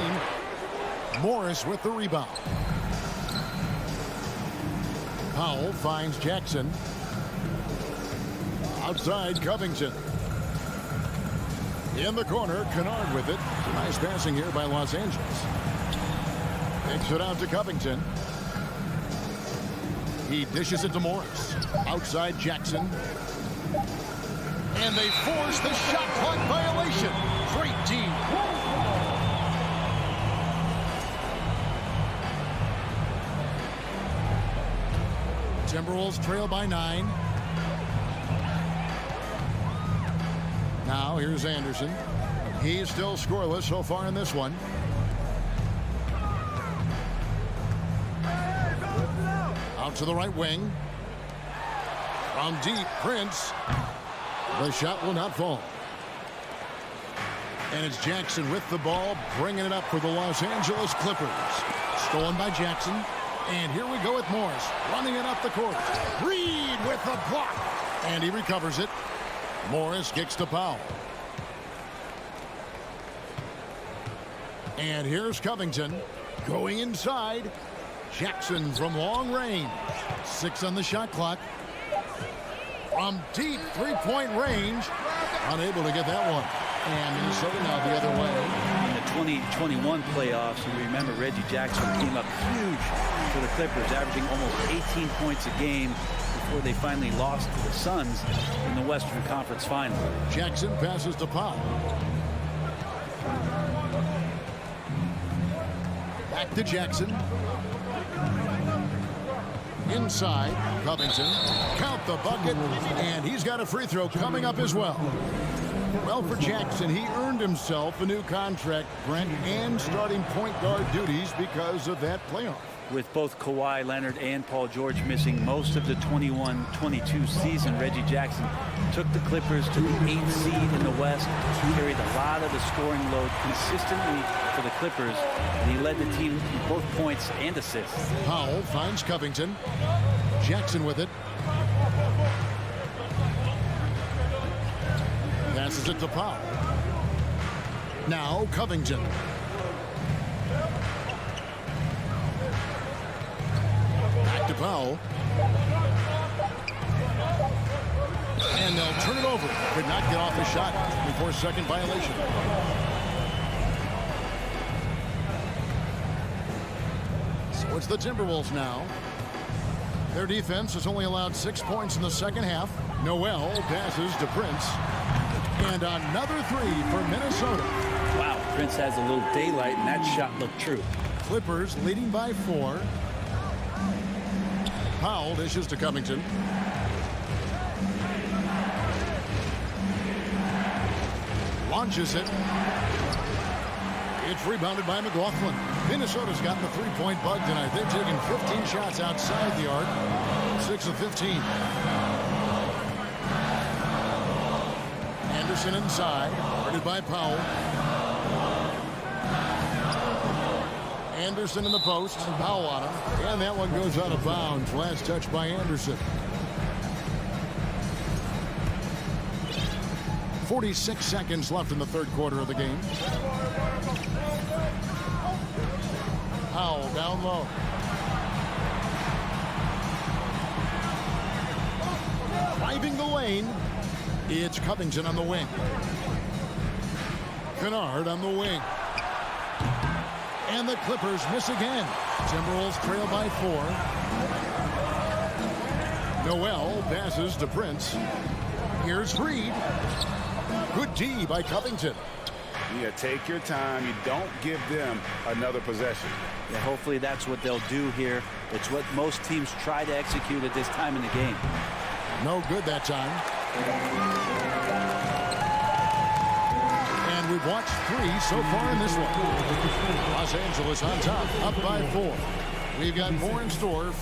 Morris with the rebound. Powell finds Jackson. Outside Covington. In the corner, Kennard with it. Nice passing here by Los Angeles. Takes it out to Covington. He dishes it to Morris. Outside Jackson. And they force the shot clock violation. Great team. Timberwolves trail by 9. Now here's Anderson. He's still scoreless so far in this one. Out to the right wing. From deep, Prince. The shot will not fall. And it's Jackson with the ball, bringing it up for the Los Angeles Clippers. Stolen by Jackson. And here we go with Morris, running it up the court. Reed with the block. And he recovers it. Morris kicks to Powell. And here's Covington going inside. Jackson from long range. 6 on the shot clock. From deep three-point range. Unable to get that one. And Minnesota now the other way. In the 2021 playoffs, you remember Reggie Jackson came up huge for the Clippers, averaging almost 18 points a game before they finally lost to the Suns in the Western Conference Final. Jackson passes to Powell. Back to Jackson. Inside, Covington. Count the bucket, and he's got a free throw coming up as well. Well, for Jackson, he earned himself a new contract, Brent, and starting point guard duties because of that playoff. With both Kawhi Leonard and Paul George missing most of the 21-22 season, Reggie Jackson took the Clippers to the 8th seed in the West, carried a lot of the scoring load consistently for the Clippers, and he led the team in both points and assists. Powell finds Covington. Jackson with it. Passes it to Powell. Now Covington. Back to Powell. And they'll turn it over. Could not get off the shot before second violation. So it's the Timberwolves now. Their defense has only allowed 6 points in the second half. Noel passes to Prince. And another three for Minnesota. Wow, Prince has a little daylight, and that shot looked true. Clippers leading by 4. Powell dishes to Covington. Launches it. It's rebounded by McLaughlin. Minnesota's gotten the three-point bug tonight. They've taken 15 shots outside the arc. 6 of 15. Anderson inside, guarded by Powell. Anderson in the post, Powell on him, and that one goes out of bounds. Last touch by Anderson. 46 seconds left in the third quarter of the game. Powell down low. Driving the lane. It's Covington on the wing. Kennard on the wing. And the Clippers miss again. Timberwolves trail by 4. Noel passes to Prince. Here's Reed. Good D by Covington. Yeah, take your time. You don't give them another possession. Yeah, hopefully that's what they'll do here. It's what most teams try to execute at this time in the game. No good that time. And we've watched 3 so far in this one. Los Angeles on top, up by 4. We've got more in store.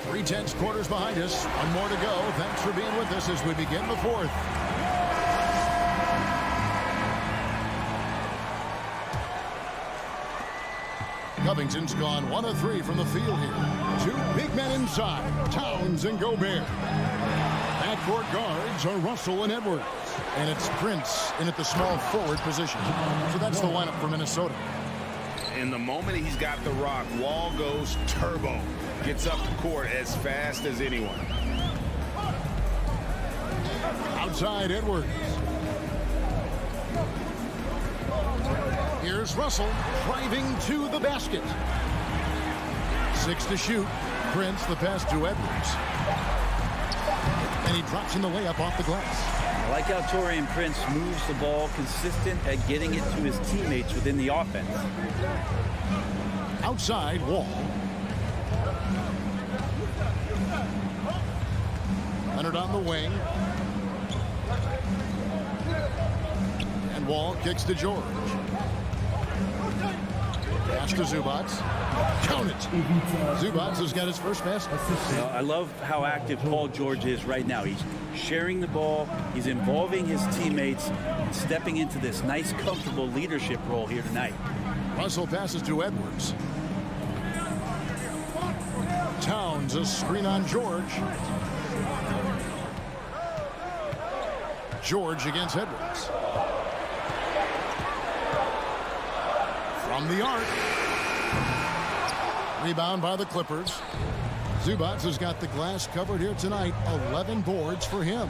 3 tenths quarters behind us. One more to go. Thanks for being with us as we begin the fourth. Covington's gone 1 of 3 from the field here. 2 big men inside, Towns and Gobert. Backcourt guards are Russell and Edwards. And it's Prince in at the small forward position. So that's the lineup for Minnesota. In the moment he's got the rock, Wall goes turbo. Gets up the court as fast as anyone. Outside Edwards. Here's Russell driving to the basket. 6 to shoot. Prince the pass to Edwards. And he drops in the layup off the glass. I like how Taurean Prince moves the ball, consistent at getting it to his teammates within the offense. Outside, Wall. Leonard on the wing. And Wall kicks to George. Pass to Zubats. Count it. Zubats has got his first pass. I love how active Paul George is right now. He's sharing the ball. He's involving his teammates and stepping into this nice, comfortable leadership role here tonight. Russell passes to Edwards. Towns, a screen on George. George against Edwards. From the arc. Rebound by the Clippers. Zubats has got the glass covered here tonight. 11 boards for him.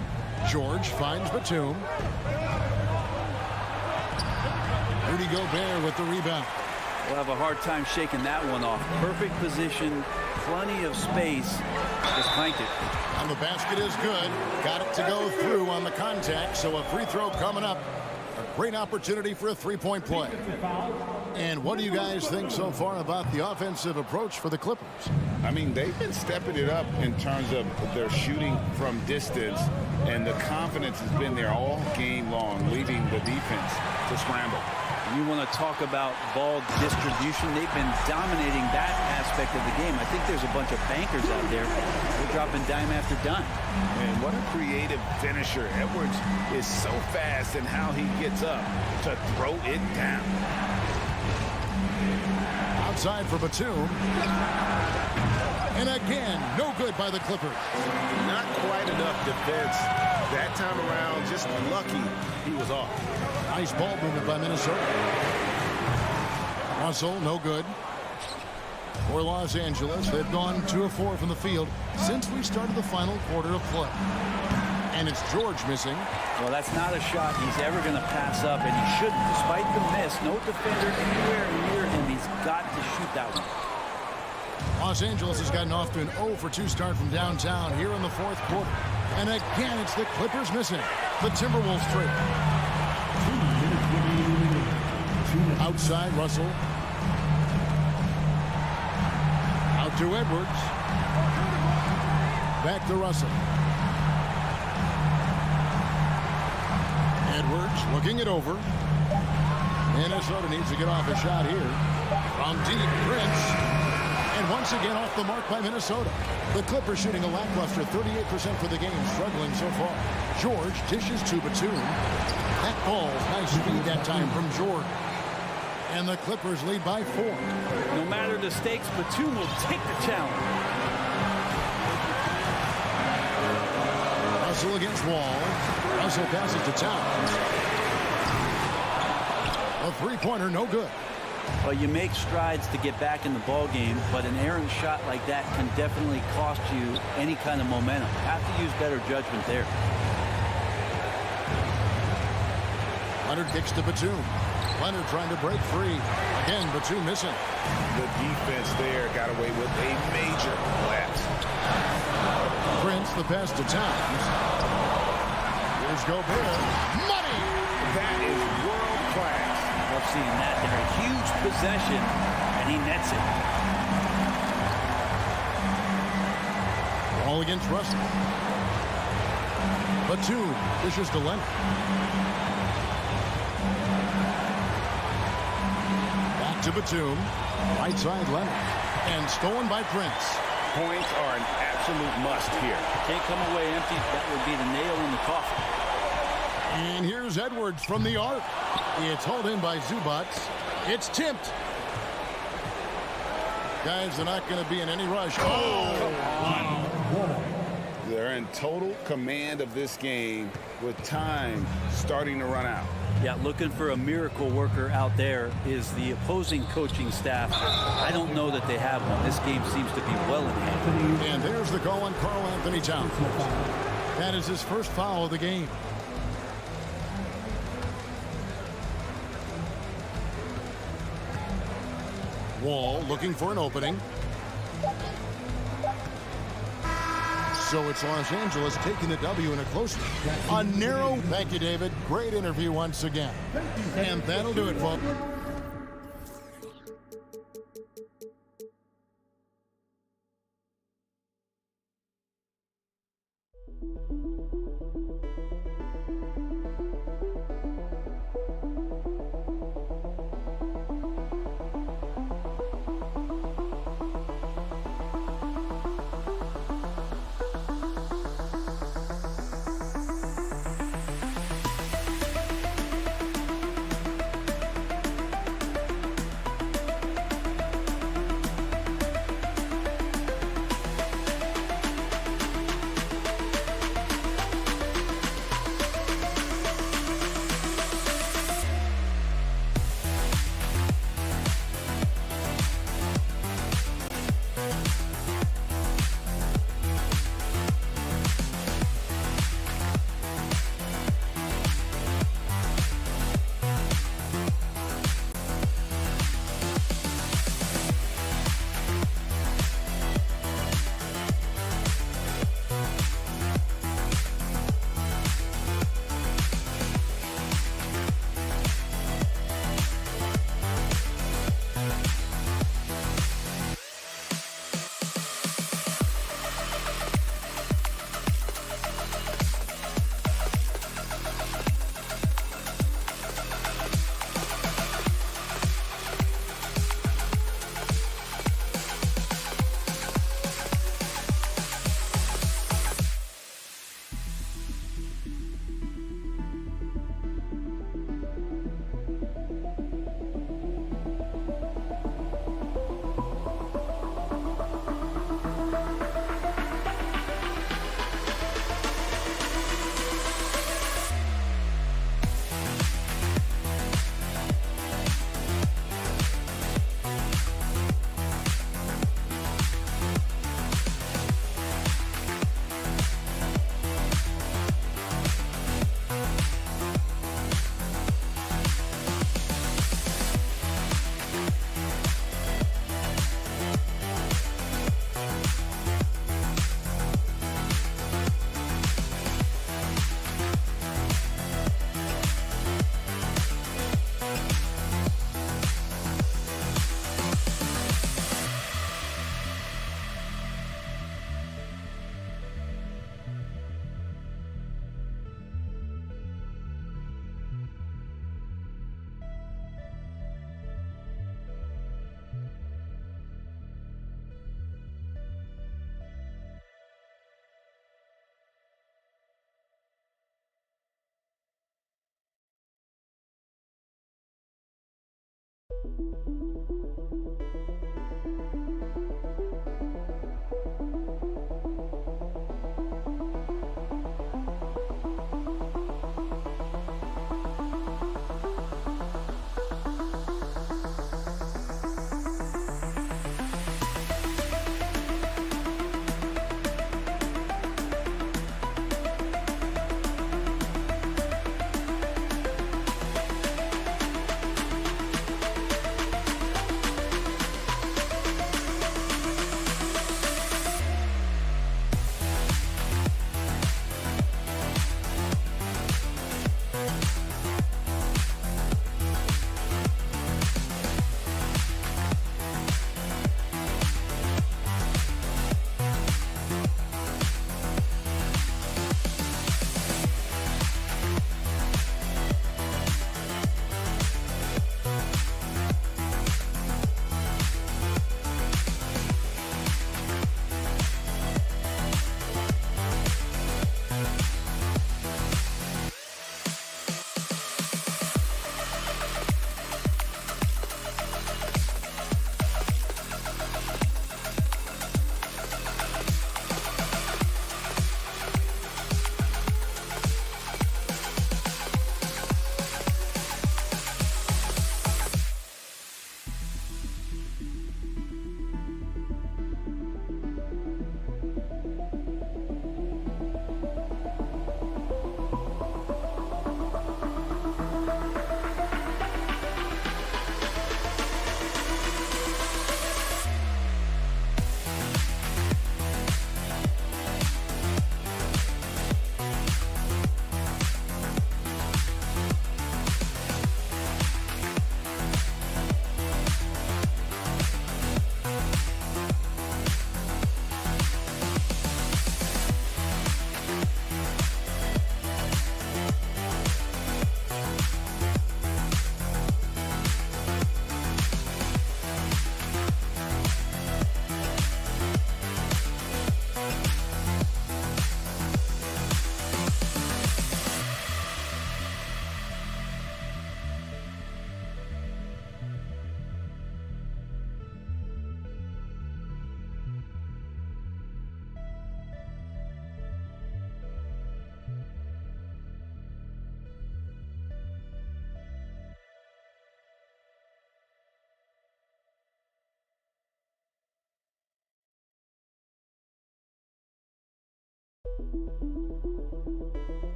George finds Batum. Rudy Gobert with the rebound. We'll have a hard time shaking that one off. Perfect position, plenty of space. Just clanked it. And the basket is good. Got it to go through on the contact, so a free throw coming up. A great opportunity for a three-point play. And what do you guys think so far about the offensive approach for the Clippers? I mean, they've been stepping it up in terms of their shooting from distance, and the confidence has been there all game long, leaving the defense to scramble. You want to talk about ball distribution. They've been dominating that aspect of the game. I think there's a bunch of bankers out there. They're dropping dime after dime. And what a creative finisher. Edwards is so fast in how he gets up to throw it down. Outside for Batum. And again, no good by the Clippers. Not quite enough defense. That time around, just lucky he was off. Nice ball movement by Minnesota. Russell, no good. For Los Angeles, they've gone 2 of 4 from the field since we started the final quarter of play. And it's George missing. Well, that's not a shot he's ever going to pass up, and he shouldn't. Despite the miss, no defender anywhere near him. He's got to shoot that one. Los Angeles has gotten off to an 0 for 2 start from downtown here in the fourth quarter. And again, it's the Clippers missing. The Timberwolves free. Outside, Russell. Out to Edwards. Back to Russell. Edwards looking it over. Minnesota needs to get off a shot here. From deep, Prince. And once again off the mark by Minnesota. The Clippers shooting a lackluster 38% for the game, struggling so far. George dishes to Batum. That ball, nice speed that time from George. And the Clippers lead by 4. No matter the stakes, Batum will take the challenge. Russell against Wall. Russell passes to Towns. A three-pointer, no good. Well, you make strides to get back in the ball game, but an errant shot like that can definitely cost you any kind of momentum. Have to use better judgment there. Leonard kicks to Batum. Leonard trying to break free. Again, Batum missing. The defense there got away with a major collapse. Prince, the pass to Towns. Here's Gobert. Money! That is world class. Love seeing that there. A huge possession, and he nets it. Ball against Russell. Batum dishes to Leonard. Back to Batum. Right side Leonard. And stolen by Prince. Points are an absolute must here. Can't come away empty. That would be the nail in the coffin. And here's Edwards from the arc. It's hauled in by Zubats. It's tipped. Guys, they're not going to be in any rush. Oh! They're in total command of this game with time starting to run out. Yeah, looking for a miracle worker out there is the opposing coaching staff. I don't know that they have one. This game seems to be well in hand. And there's the call on Karl Anthony Towns. That is his first foul of the game. Wall looking for an opening. So it's Los Angeles taking the W in a close one. A narrow. Thank you, David. Great interview once again. And that'll do it, folks.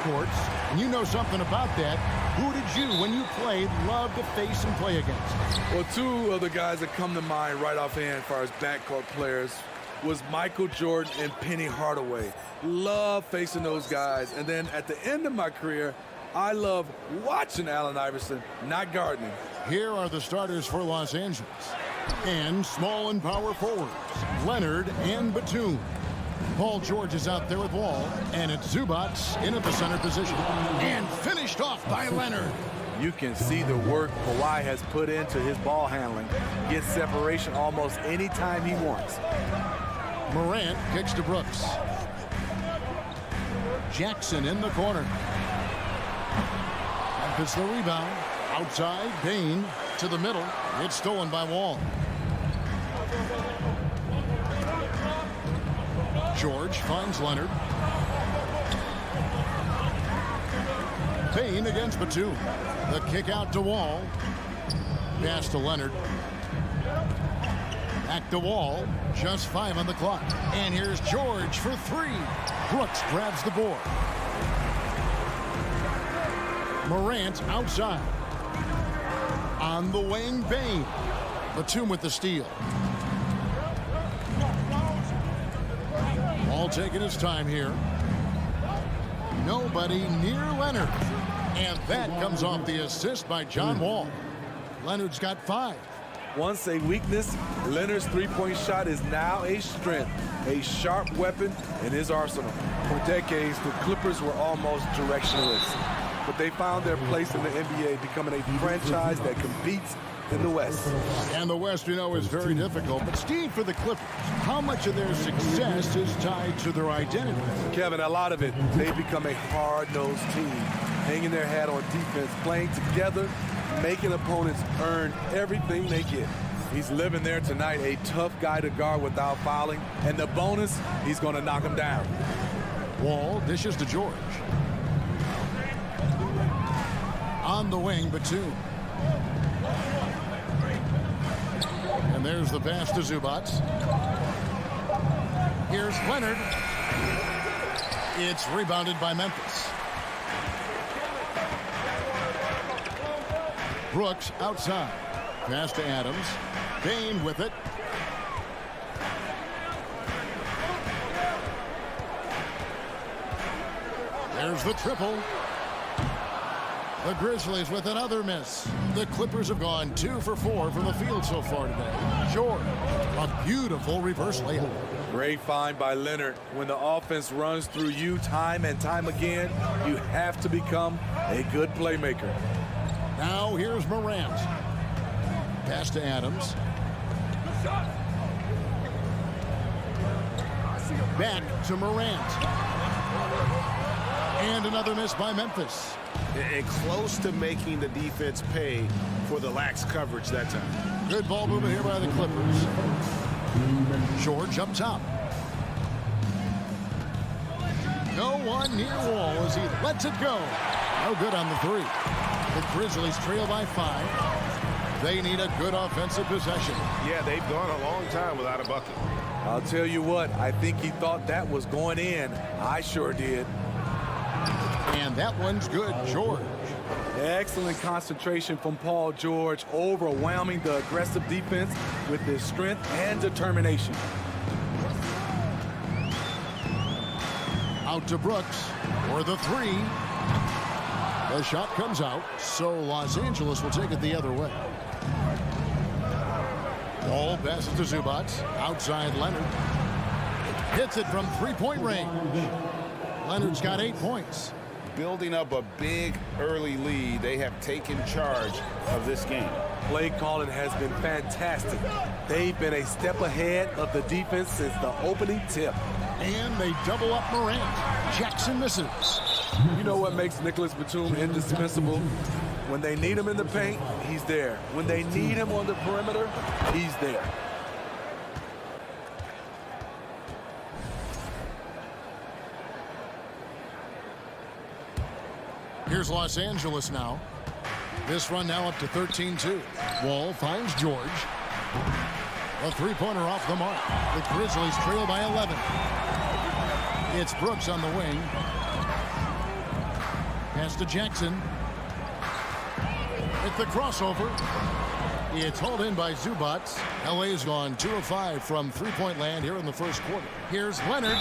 backcourts, and you know something about that. Who did you, when you played, love to face and play against? Well, two of the guys that come to mind right offhand as far as backcourt players was Michael Jordan and Penny Hardaway. Love facing those guys. And then at the end of my career, I love watching Allen Iverson, not gardening. Here are the starters for Los Angeles. And small and power forwards, Leonard and Batum. Paul George is out there with Wall, and it's Zubats in at the center position. And finished off by Leonard. You can see the work Kawhi has put into his ball handling. Gets separation almost any time he wants. Morant kicks to Brooks. Jackson in the corner. Memphis the rebound. Outside, Bain to the middle. It's stolen by Wall. George finds Leonard. Bain against Batum. The kick out to Wall. Pass to Leonard. Back to Wall. Just 5 on the clock. And here's George for 3. Brooks grabs the board. Morant outside. On the wing, Bain. Batum with the steal. All taking his time here. Nobody near Leonard. And that comes off the assist by John Wall. Leonard's got 5. Once a weakness, Leonard's three-point shot is now a strength, a sharp weapon in his arsenal. For decades, the Clippers were almost directionless, but they found their place in the NBA, becoming a franchise that competes in the West. And the West, you know, is very difficult. But Steve, for the Clippers, how much of their success is tied to their identity? Kevin, a lot of it. They've become a hard-nosed team, hanging their hat on defense, playing together, making opponents earn everything they get. He's living there tonight, a tough guy to guard without fouling. And the bonus, he's going to knock him down. Wall dishes to George. On the wing, Batum. And there's the pass to Zubats. Here's Leonard. It's rebounded by Memphis. Brooks outside. Pass to Adams. Bain with it. There's the triple. The Grizzlies with another miss. The Clippers have gone 2 for 4 from the field so far today. George, a beautiful reverse layup. Great find by Leonard. When the offense runs through you time and time again, you have to become a good playmaker. Now here's Morant. Pass to Adams. Back to Morant. And another miss by Memphis. And close to making the defense pay for the lax coverage that time. Good ball movement here by the Clippers. George up top. No one near Wall as he lets it go. No good on the 3. The Grizzlies trail by 5. They need a good offensive possession. Yeah, they've gone a long time without a bucket. I'll tell you what, I think he thought that was going in. I sure did. And that one's good, George. Excellent concentration from Paul George, overwhelming the aggressive defense with his strength and determination. Out to Brooks for the 3. The shot comes out, so Los Angeles will take it the other way. Ball passes to Zubats. Outside Leonard. Hits it from 3-point range. Leonard's got 8 points. Building up a big early lead, they have taken charge of this game. Play calling has been fantastic. They've been a step ahead of the defense since the opening tip. And they double up Morant. Jackson misses. You know what makes Nicholas Batum indispensable? When they need him in the paint, he's there. When they need him on the perimeter, he's there. Here's Los Angeles now. This run now up to 13-2. Wall finds George. A 3-pointer off the mark. The Grizzlies trail by 11. It's Brooks on the wing. Pass to Jackson. With the crossover. It's hauled in by Zubats. LA's gone 2 of 5 from three-point land here in the first quarter. Here's Leonard.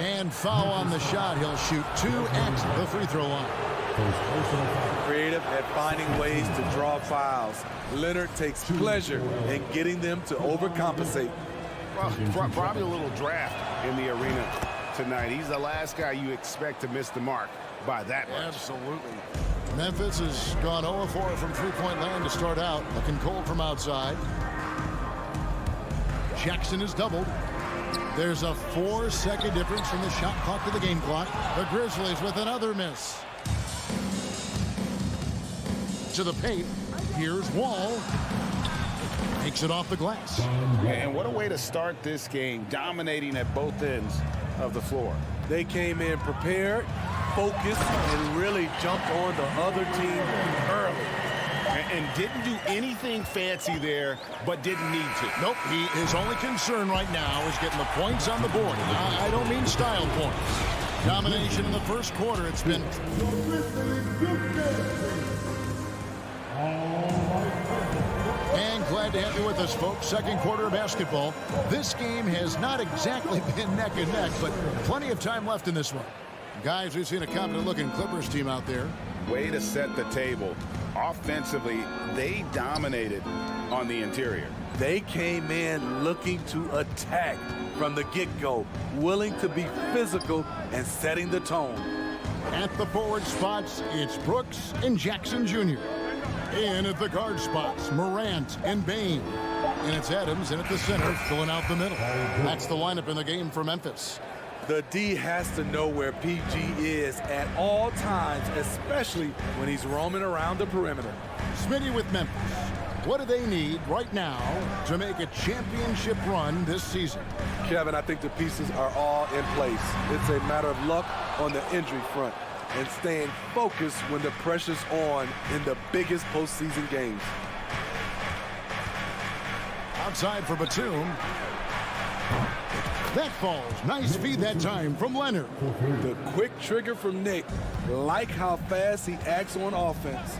And foul on the shot. He'll shoot 2 at the free throw line. Creative at finding ways to draw fouls. Leonard takes pleasure in getting them to overcompensate. Well, probably a little draft in the arena tonight. He's the last guy you expect to miss the mark by that much. Absolutely. Memphis has gone 0 of 4 from three-point land to start out. Looking cold from outside. Jackson is doubled. There's a 4-second difference from the shot clock to the game clock. The Grizzlies with another miss. To the paint. Here's Wall. Takes it off the glass. And what a way to start this game, dominating at both ends of the floor. They came in prepared, focused, and really jumped on the other team early. And didn't do anything fancy there, but didn't need to. Nope, his only concern right now is getting the points on the board. I don't mean style points. Domination in the first quarter. It's been... And glad to have you with us, folks. Second quarter of basketball. This game has not exactly been neck and neck, but plenty of time left in this one. Guys, we've seen a confident-looking Clippers team out there. Way to set the table. Offensively, they dominated on the interior. They came in looking to attack from the get-go, willing to be physical and setting the tone. At the forward spots, it's Brooks and Jackson Jr. In at the guard spots, Morant and Bain. And it's Adams in at the center, filling out the middle. That's the lineup in the game for Memphis. The D has to know where PG is at all times, especially when he's roaming around the perimeter. Smitty with Memphis. What do they need right now to make a championship run this season? Kevin, I think the pieces are all in place. It's a matter of luck on the injury front and staying focused when the pressure's on in the biggest postseason games. Outside for Batum. That falls. Nice feed that time from Leonard. The quick trigger from Nick. Like how fast he acts on offense.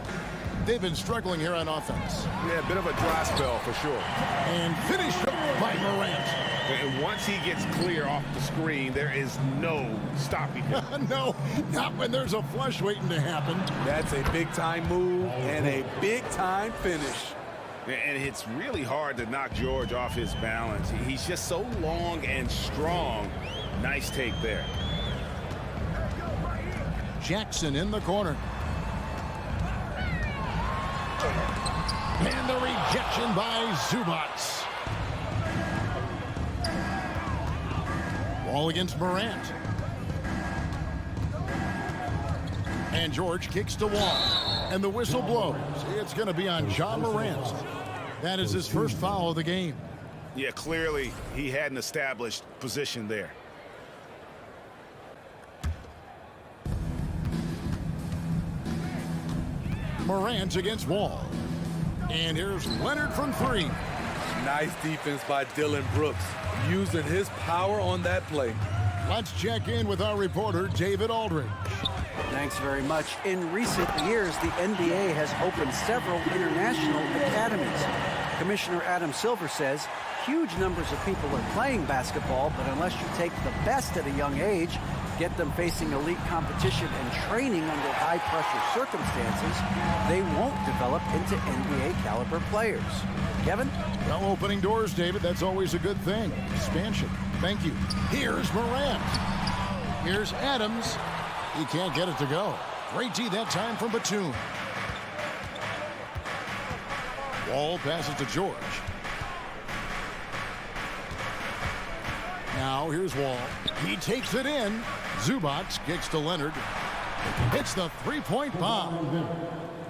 They've been struggling here on offense. Yeah, a bit of a dry spell for sure. And finished off by Morant. And once he gets clear off the screen, there is no stopping him. No, not when there's a flush waiting to happen. That's a big-time move and a big-time finish. And it's really hard to knock George off his balance. He's just so long and strong. Nice take there. Jackson in the corner. And the rejection by Zubats. Ball against Morant. And George kicks to Wall. And the whistle blows. It's going to be on John Morant. That is his first foul of the game. Yeah, clearly he had an established position there. Morant against Wall. And here's Leonard from three. Nice defense by Dylan Brooks, using his power on that play. Let's check in with our reporter, David Aldridge. Thanks very much. In recent years, the NBA has opened several international academies. Commissioner Adam Silver says huge numbers of people are playing basketball, but unless you take the best at a young age, get them facing elite competition and training under high-pressure circumstances, they won't develop into NBA-caliber players. Kevin? Well, opening doors, David, that's always a good thing. Expansion. Thank you. Here's Morant. Here's Adams. He can't get it to go. Great D that time from Batum. Wall passes to George. Now here's Wall. He takes it in. Zubats kicks to Leonard. Hits the three-point bomb.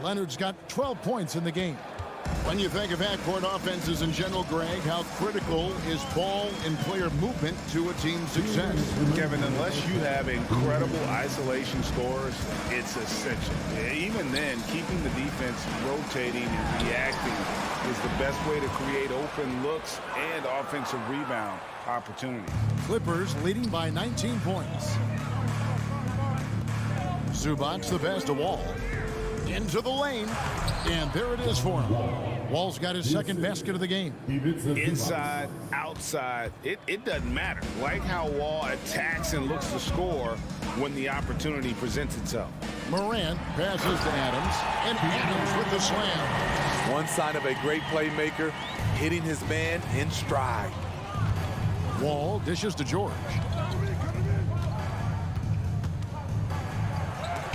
Leonard's got 12 points in the game. When you think of half-court offenses in general, Greg, how critical is ball and player movement to a team's success? Kevin, unless you have incredible isolation scores, it's essential. Even then, keeping the defense rotating and reacting is the best way to create open looks and offensive rebound opportunities. Clippers leading by 19 points. Zubac's the pass to Wall. Into the lane. And there it is for him. Wall's got his second basket of the game. Inside, outside, it doesn't matter. Like how Wall attacks and looks to score when the opportunity presents itself. Morant passes to Adams, and Adams with the slam. One sign of a great playmaker, hitting his man in stride. Wall dishes to George.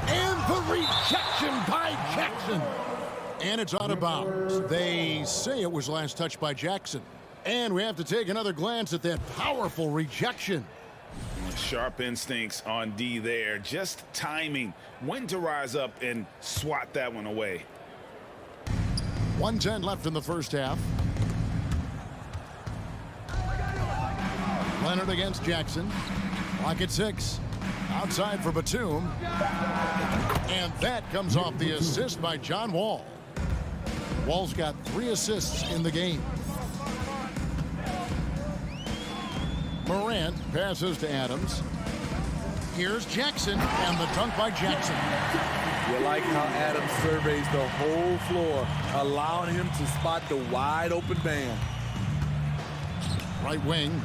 And the rejection by Jackson. And it's out of bounds. They say it was last touched by Jackson. And we have to take another glance at that powerful rejection. Sharp instincts on D there. Just timing when to rise up and swat that one away. 1:10 left in the first half. Leonard against Jackson. Clock at 6. Outside for Batum. And that comes off the assist by John Wall. Wall's got 3 assists in the game. Morant passes to Adams. Here's Jackson, and the dunk by Jackson. You like how Adams surveys the whole floor, allowing him to spot the wide open man. Right wing.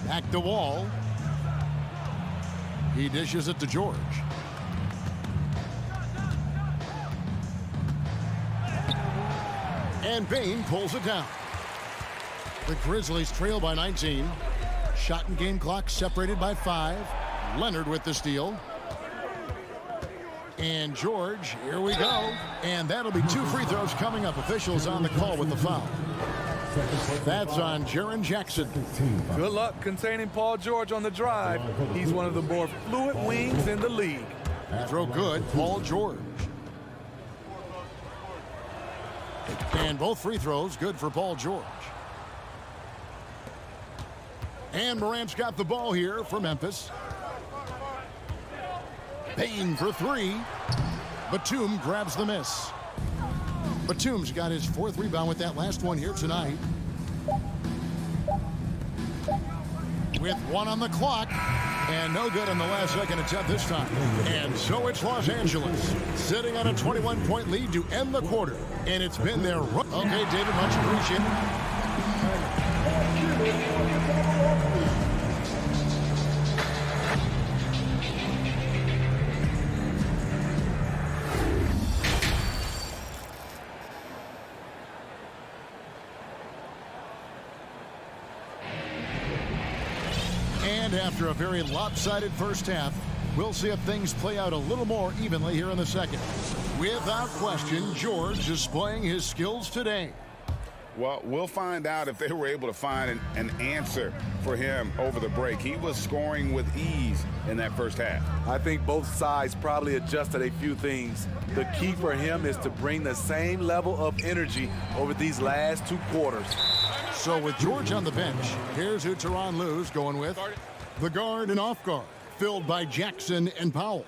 Back to Wall. He dishes it to George. And Bain pulls it down. The Grizzlies trail by 19. Shot and game clock separated by 5. Leonard with the steal. And George, here we go. And that'll be 2 free throws coming up. Officials on the call with the foul. That's on Jaren Jackson. Good luck containing Paul George on the drive. He's one of the more fluid wings in the league. Throw good, Paul George. And both free throws good for Paul George. And Morant's got the ball here for Memphis. Bain for 3. Batum grabs the miss. Batum's got his 4th rebound with that last one here tonight. With 1 on the clock. And no good on the last second attempt this time. And so it's Los Angeles sitting on a 21-point lead to end the quarter. And it's been their run. Okay, David, much appreciated. And after a very lopsided first half, we'll see if things play out a little more evenly here in the second. Without question, George is displaying his skills today. Well, we'll find out if they were able to find an answer for him over the break. He was scoring with ease in that first half. I think both sides probably adjusted a few things. The key for him is to bring the same level of energy over these last 2 quarters. So with George on the bench, here's who Tyronn Lue's going with. The guard and off guard, filled by Jackson and Powell.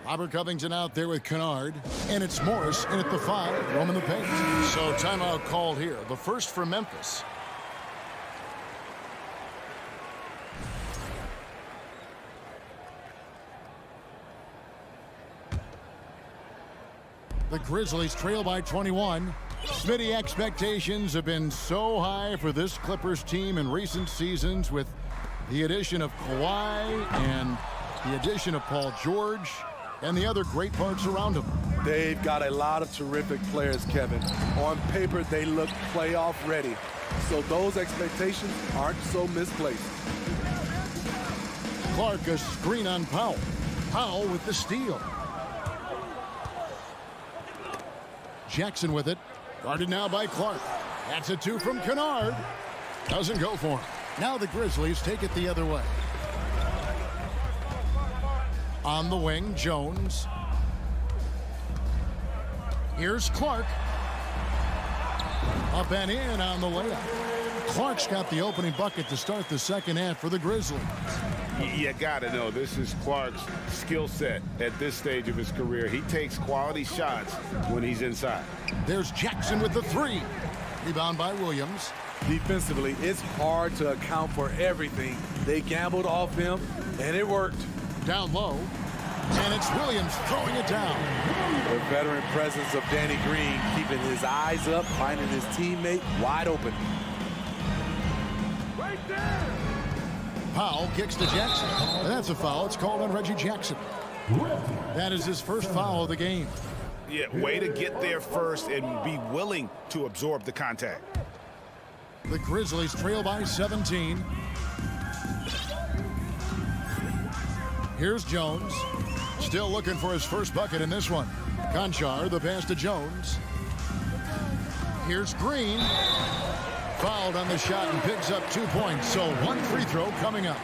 Robert Covington out there with Kennard. And it's Morris in at the 5, roaming the paint. So timeout called here. The first for Memphis. The Grizzlies trail by 21. Smitty, expectations have been so high for this Clippers team in recent seasons with the addition of Kawhi and the addition of Paul George and the other great parts around him. They've got a lot of terrific players, Kevin. On paper, they look playoff ready. So those expectations aren't so misplaced. Clark, a screen on Powell. Powell with the steal. Jackson with it. Guarded now by Clark. That's a 2 from Kennard. Doesn't go for him. Now the Grizzlies take it the other way. On the wing, Jones. Here's Clark. Up and in on the layup. Clark's got the opening bucket to start the second half for the Grizzlies. You got to know this is Clark's skill set at this stage of his career. He takes quality shots when he's inside. There's Jackson with the 3. Rebound by Williams. Defensively, it's hard to account for everything. They gambled off him, and it worked. Down low. And it's Williams throwing it down. The veteran presence of Danny Green keeping his eyes up, finding his teammate wide open. Right there. Powell kicks to Jackson. And that's a foul. It's called on Reggie Jackson. That is his first foul of the game. Yeah, way to get there first and be willing to absorb the contact. The Grizzlies trail by 17. Here's Jones. Still looking for his first bucket in this one. Conchar, the pass to Jones. Here's Green. Fouled on the shot and picks up 2 points. So one free throw coming up.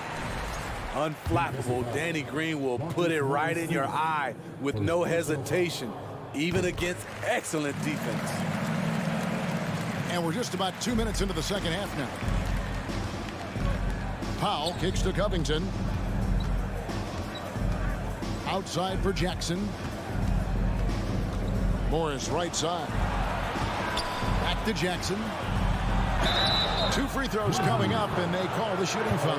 Unflappable. Danny Green will put it right in your eye with no hesitation, even against excellent defense. And we're just about 2 minutes into the second half now. Powell kicks to Covington. Outside for Jackson. Morris right side. Back to Jackson. 2 free throws coming up, and they call the shooting foul.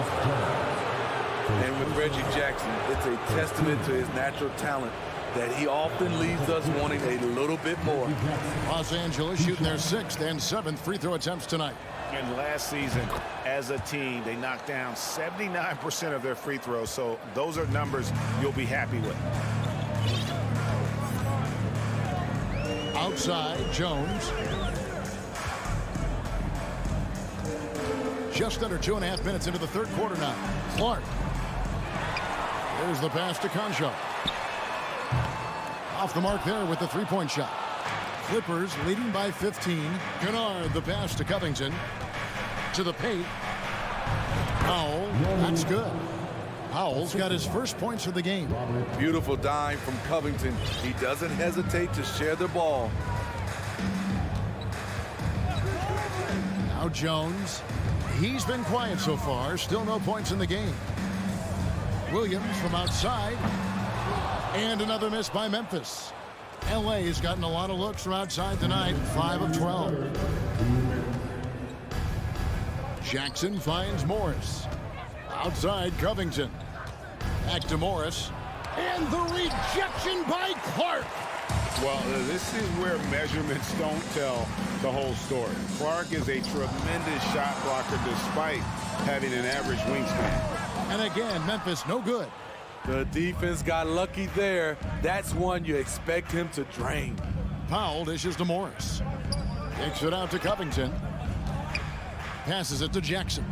And with Reggie Jackson, it's a testament to his natural talent that he often leaves us wanting a little bit more. Los Angeles shooting their 6th and 7th free throw attempts tonight. And last season, as a team, they knocked down 79% of their free throws. So those are numbers you'll be happy with. Outside, Jones. Just under 2.5 minutes into the third quarter now. Clark. There's the pass to Conchar. Off the mark there with the three-point shot. Clippers leading by 15. Kennard, the pass to Covington. To the paint. Powell, that's good. Powell's got his first points of the game. Beautiful dime from Covington. He doesn't hesitate to share the ball. Now Jones. He's been quiet so far. Still no points in the game. Williams from outside. And another miss by Memphis. LA has gotten a lot of looks from outside tonight. 5 of 12. Jackson finds Morris. Outside Covington. Back to Morris. And the rejection by Clark. Well, this is where measurements don't tell the whole story. Clark is a tremendous shot blocker despite having an average wingspan. And again, Memphis no good. The defense got lucky there. That's one you expect him to drain. Powell dishes to Morris. Kicks it out to Covington. Passes it to Jackson.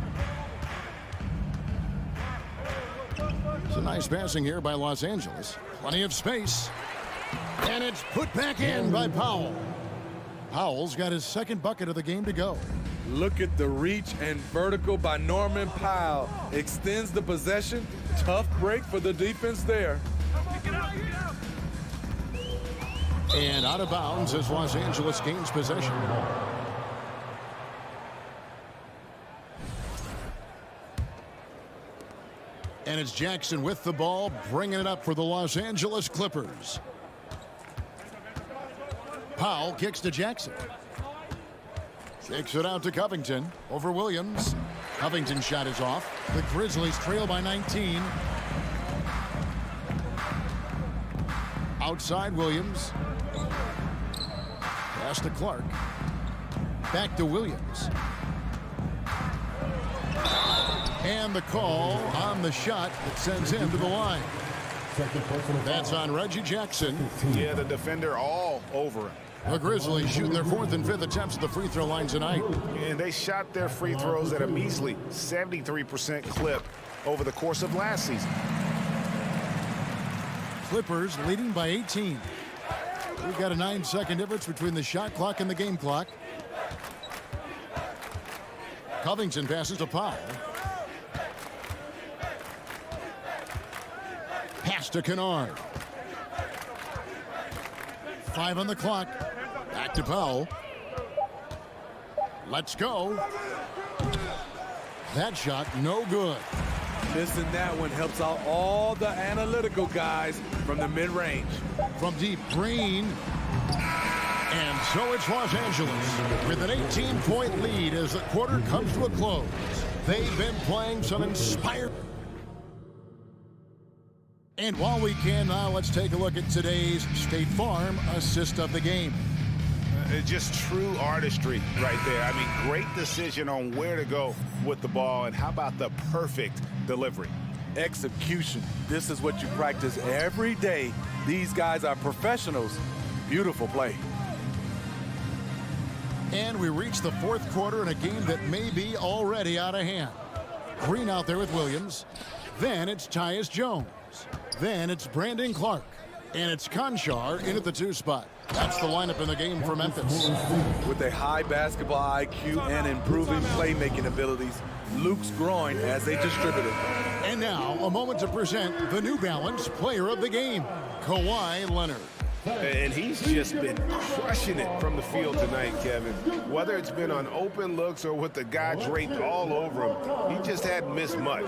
It's a nice passing here by Los Angeles. Plenty of space. And it's put back in by Powell. Powell's got his second bucket of the game to go. Look at the reach and vertical by Norman Powell. Extends the possession. Tough break for the defense there. And out of bounds as Los Angeles gains possession. And it's Jackson with the ball, bringing it up for the Los Angeles Clippers. Powell kicks to Jackson. Kicks it out to Covington over Williams. Covington's shot is off. The Grizzlies trail by 19. Outside Williams. Pass to Clark. Back to Williams. And the call on the shot that sends him to the line. That's on Reggie Jackson. Yeah, the defender all over him. The Grizzlies shooting their 4th and 5th attempts at the free throw line tonight. And they shot their free throws at a measly 73% clip over the course of last season. Clippers leading by 18. We've got a 9-second difference between the shot clock and the game clock. Covington passes to Powell. Pass to Kennard. 5 on the clock. Back to Powell. Let's go. That shot no good. Missing that one helps out all the analytical guys from the mid-range. From deep, Green. And so it's Los Angeles with an 18-point lead as the quarter comes to a close. They've been playing some inspired. And while we can now, let's take a look at today's State Farm assist of the game. Just true artistry right there. I mean, great decision on where to go with the ball, and how about the perfect delivery? Execution. This is what you practice every day. These guys are professionals. Beautiful play. And we reach the fourth quarter in a game that may be already out of hand. Green out there with Williams. Then it's Tyus Jones. Then it's Brandon Clark. And it's Conchar in at the 2 spot. That's the lineup in the game for Memphis. With a high basketball IQ and improving playmaking abilities, Luke's growing as a distributor. And now, a moment to present the New Balance Player of the Game, Kawhi Leonard. And he's just been crushing it from the field tonight, Kevin. Whether it's been on open looks or with the guy draped all over him, he just hadn't missed much.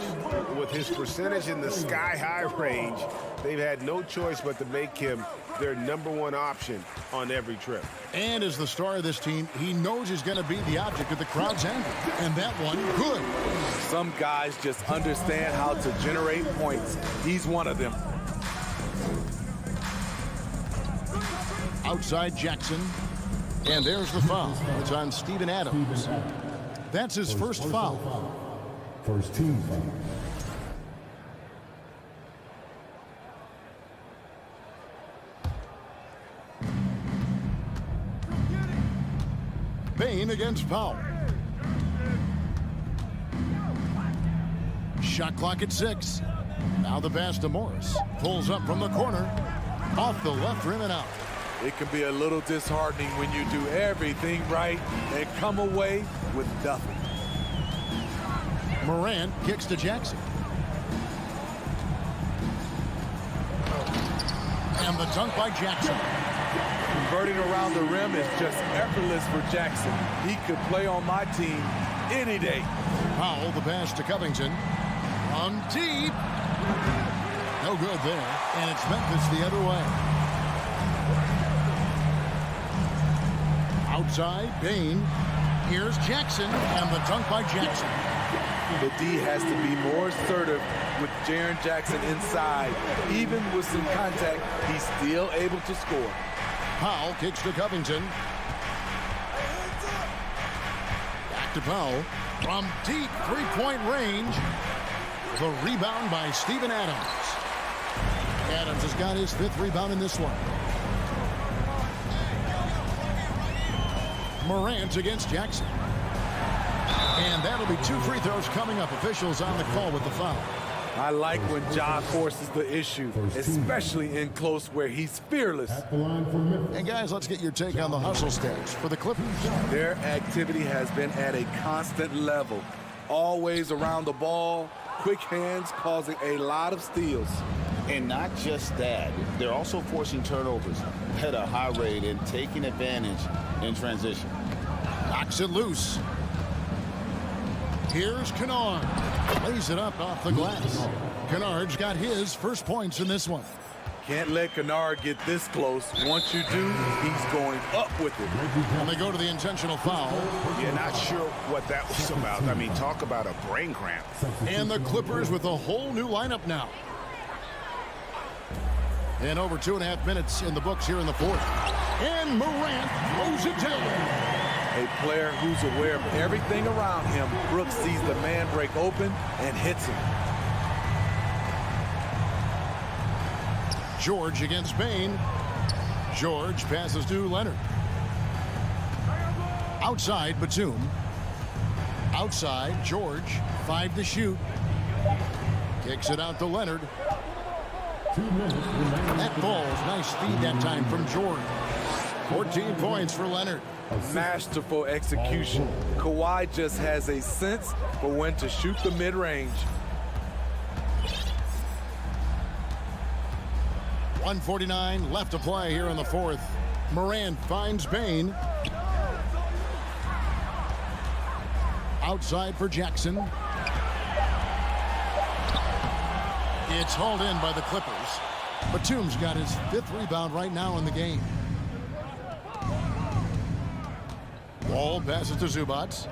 With his percentage in the sky-high range, they've had no choice but to make him their #1 option on every trip. And as the star of this team, he knows he's going to be the object of the crowd's anger. And that one, good. Some guys just understand how to generate points. He's one of them. Outside Jackson. And there's the foul. It's on Steven Adams. That's his first foul. First team foul. Bain against Powell. Shot clock at 6. Now the pass to Morris. Pulls up from the corner. Off the left rim and out. It can be a little disheartening when you do everything right and come away with nothing. Morant kicks to Jackson. And the dunk by Jackson. Converting around the rim is just effortless for Jackson. He could play on my team any day. Powell, the pass to Covington. From deep. No good there. And it's Memphis the other way. Outside, Bain. Here's Jackson, and the dunk by Jackson. The D has to be more assertive with Jaren Jackson inside. Even with some contact, he's still able to score. Powell kicks to Covington. Back to Powell. From deep three-point range. The rebound by Steven Adams. Adams has got his 5th rebound in this one. Morant against Jackson. And that'll be 2 free throws coming up. Officials on the call with the foul. I like when John forces the issue, especially in close where he's fearless. And guys, let's get your take on the hustle stats for the Clippers. Their activity has been at a constant level. Always around the ball, quick hands causing a lot of steals. And not just that, they're also forcing turnovers at a high rate and taking advantage in transition. Knocks it loose. Here's Kennard. Lays it up off the glass. Kennard's got his first points in this one. Can't let Kennard get this close. Once you do, he's going up with it. And they go to the intentional foul. You're not sure what that was about. I mean, talk about a brain cramp. And the Clippers with a whole new lineup now. And over 2.5 minutes in the books here in the fourth. And Morant throws it down. A player who's aware of everything around him. Brooks sees the man break open and hits him. George against Bain. George passes to Leonard. Outside, Batum. Outside, George. 5 to shoot. Kicks it out to Leonard. That ball's nice speed that time from George. 14 points for Leonard. Masterful execution. Kawhi just has a sense for when to shoot the mid-range. 1:49 left to play here in the fourth. Moran finds Bain. Outside for Jackson. It's hauled in by the Clippers. Batum's got his 5th rebound right now in the game. Wall passes to Zubats.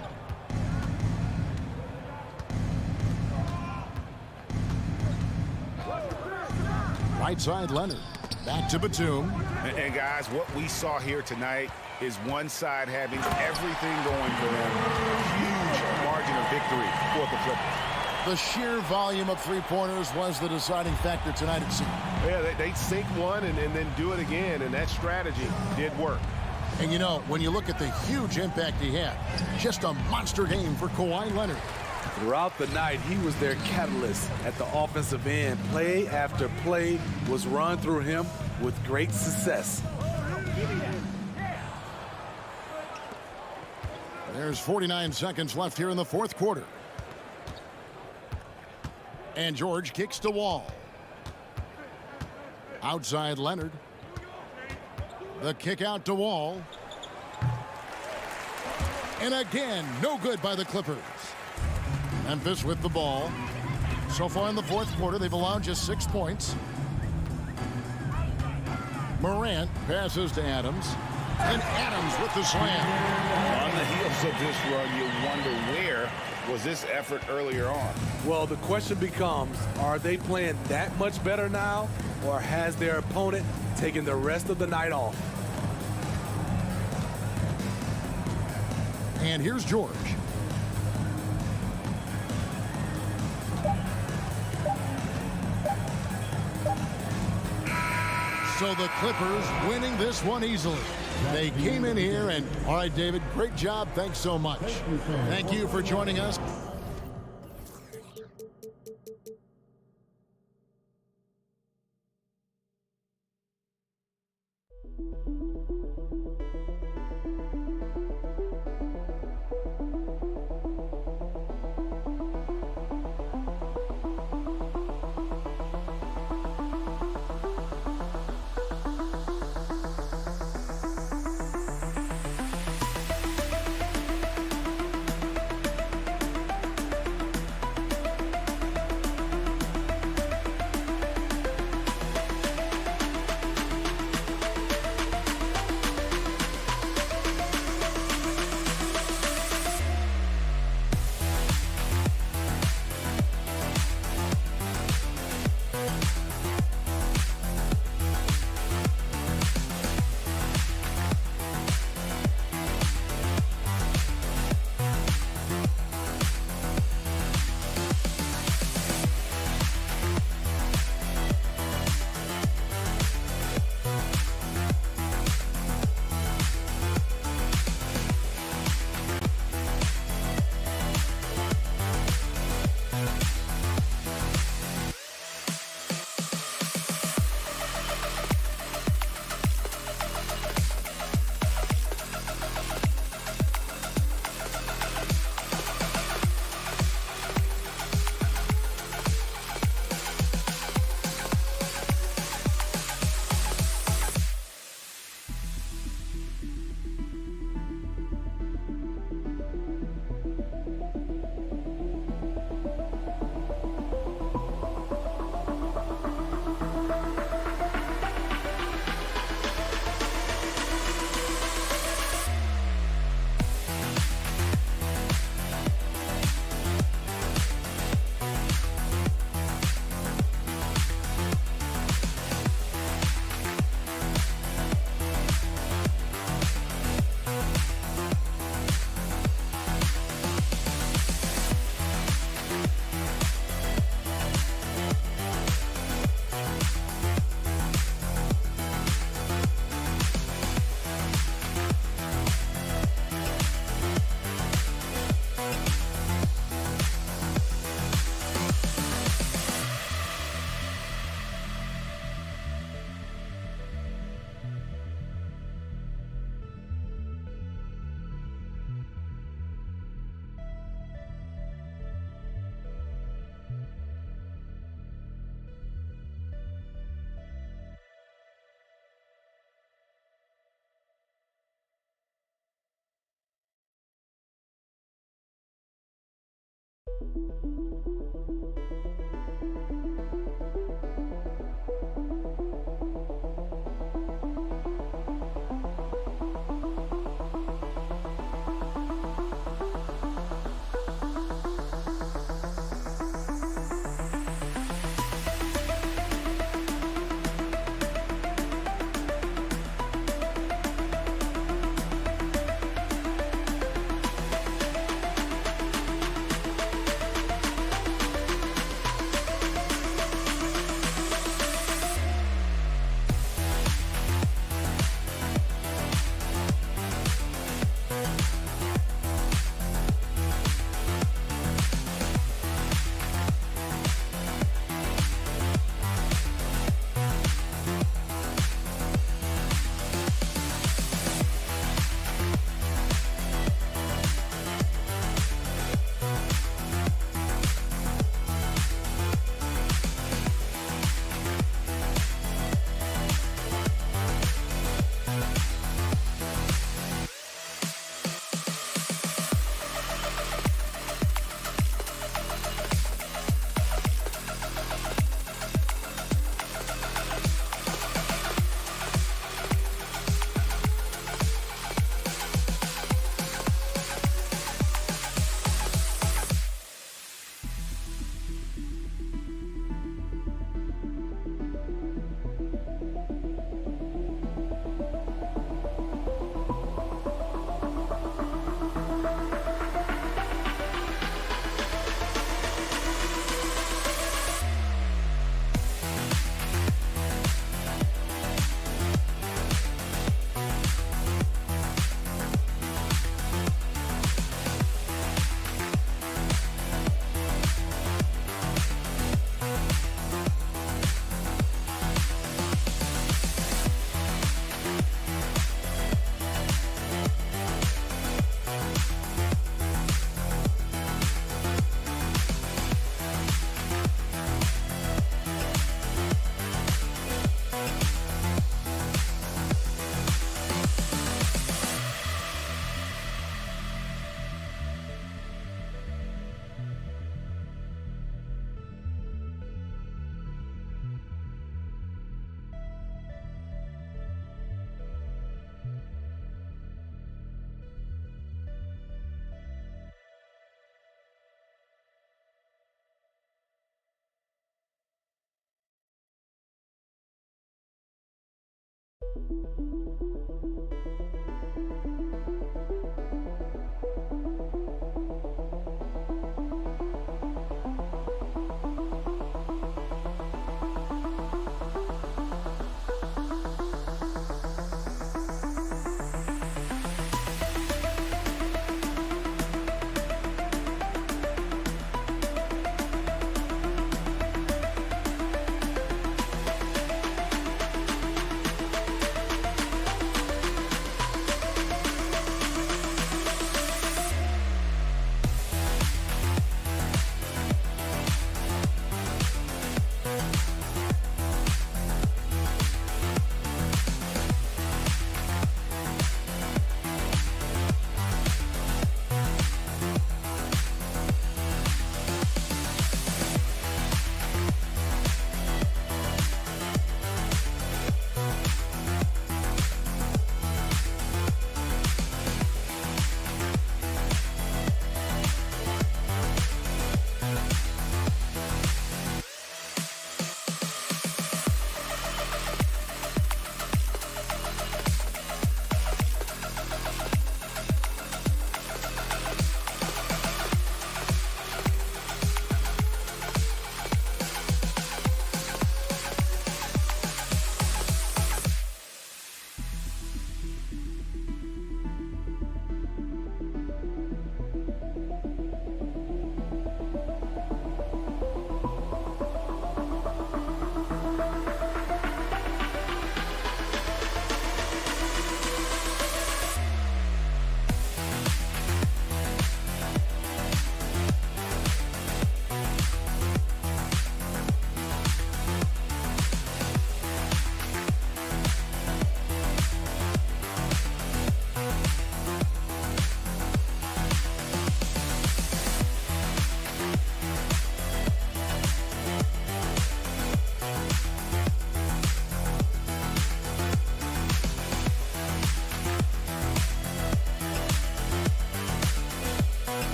Right side, Leonard. Back to Batum. And guys, what we saw here tonight is one side having everything going for them. Huge margin of victory for the Clippers. The sheer volume of three-pointers was the deciding factor tonight, it seemed. Yeah, they sink one and then do it again, and that strategy did work. And you know, when you look at the huge impact he had, just a monster game for Kawhi Leonard. Throughout the night, he was their catalyst at the offensive end. Play after play was run through him with great success. There's 49 seconds left here in the fourth quarter. And George kicks to Wall. Outside Leonard. The kick out to Wall. And again, no good by the Clippers. Memphis with the ball. So far in the fourth quarter, they've allowed just 6 points. Morant passes to Adams. And Adams with the slam. On the heels of this run, you wonder where was this effort earlier on? Well, the question becomes, are they playing that much better now, or has their opponent taken the rest of the night off? And here's George. So the Clippers winning this one easily. They came in here and, all right, David, great job. Thanks so much. Thank you for joining us.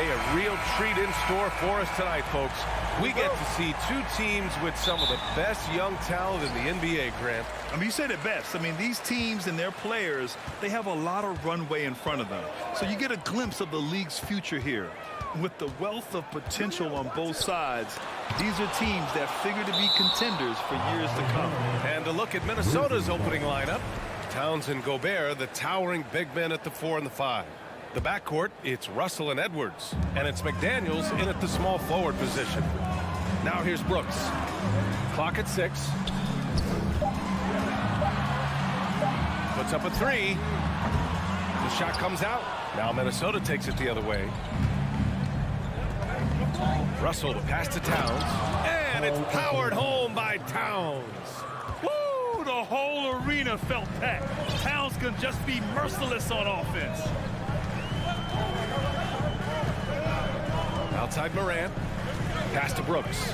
Hey, a real treat in store for us tonight, folks. We get to see two teams with some of the best young talent in the NBA, Grant. I mean, you said it best. I mean, these teams and their players, they have a lot of runway in front of them. So you get a glimpse of the league's future here. With the wealth of potential on both sides, these are teams that figure to be contenders for years to come. And a look at Minnesota's opening lineup. Towns and Gobert, the towering big men at the 4 and the 5. The backcourt, it's Russell and Edwards. And it's McDaniels in at the small forward position. Now here's Brooks. Clock at 6. Puts up a 3. The shot comes out. Now Minnesota takes it the other way. Russell, the pass to Towns. And it's powered home by Towns. Woo! The whole arena felt that. Towns can just be merciless on offense. Outside Morant. Pass to Brooks.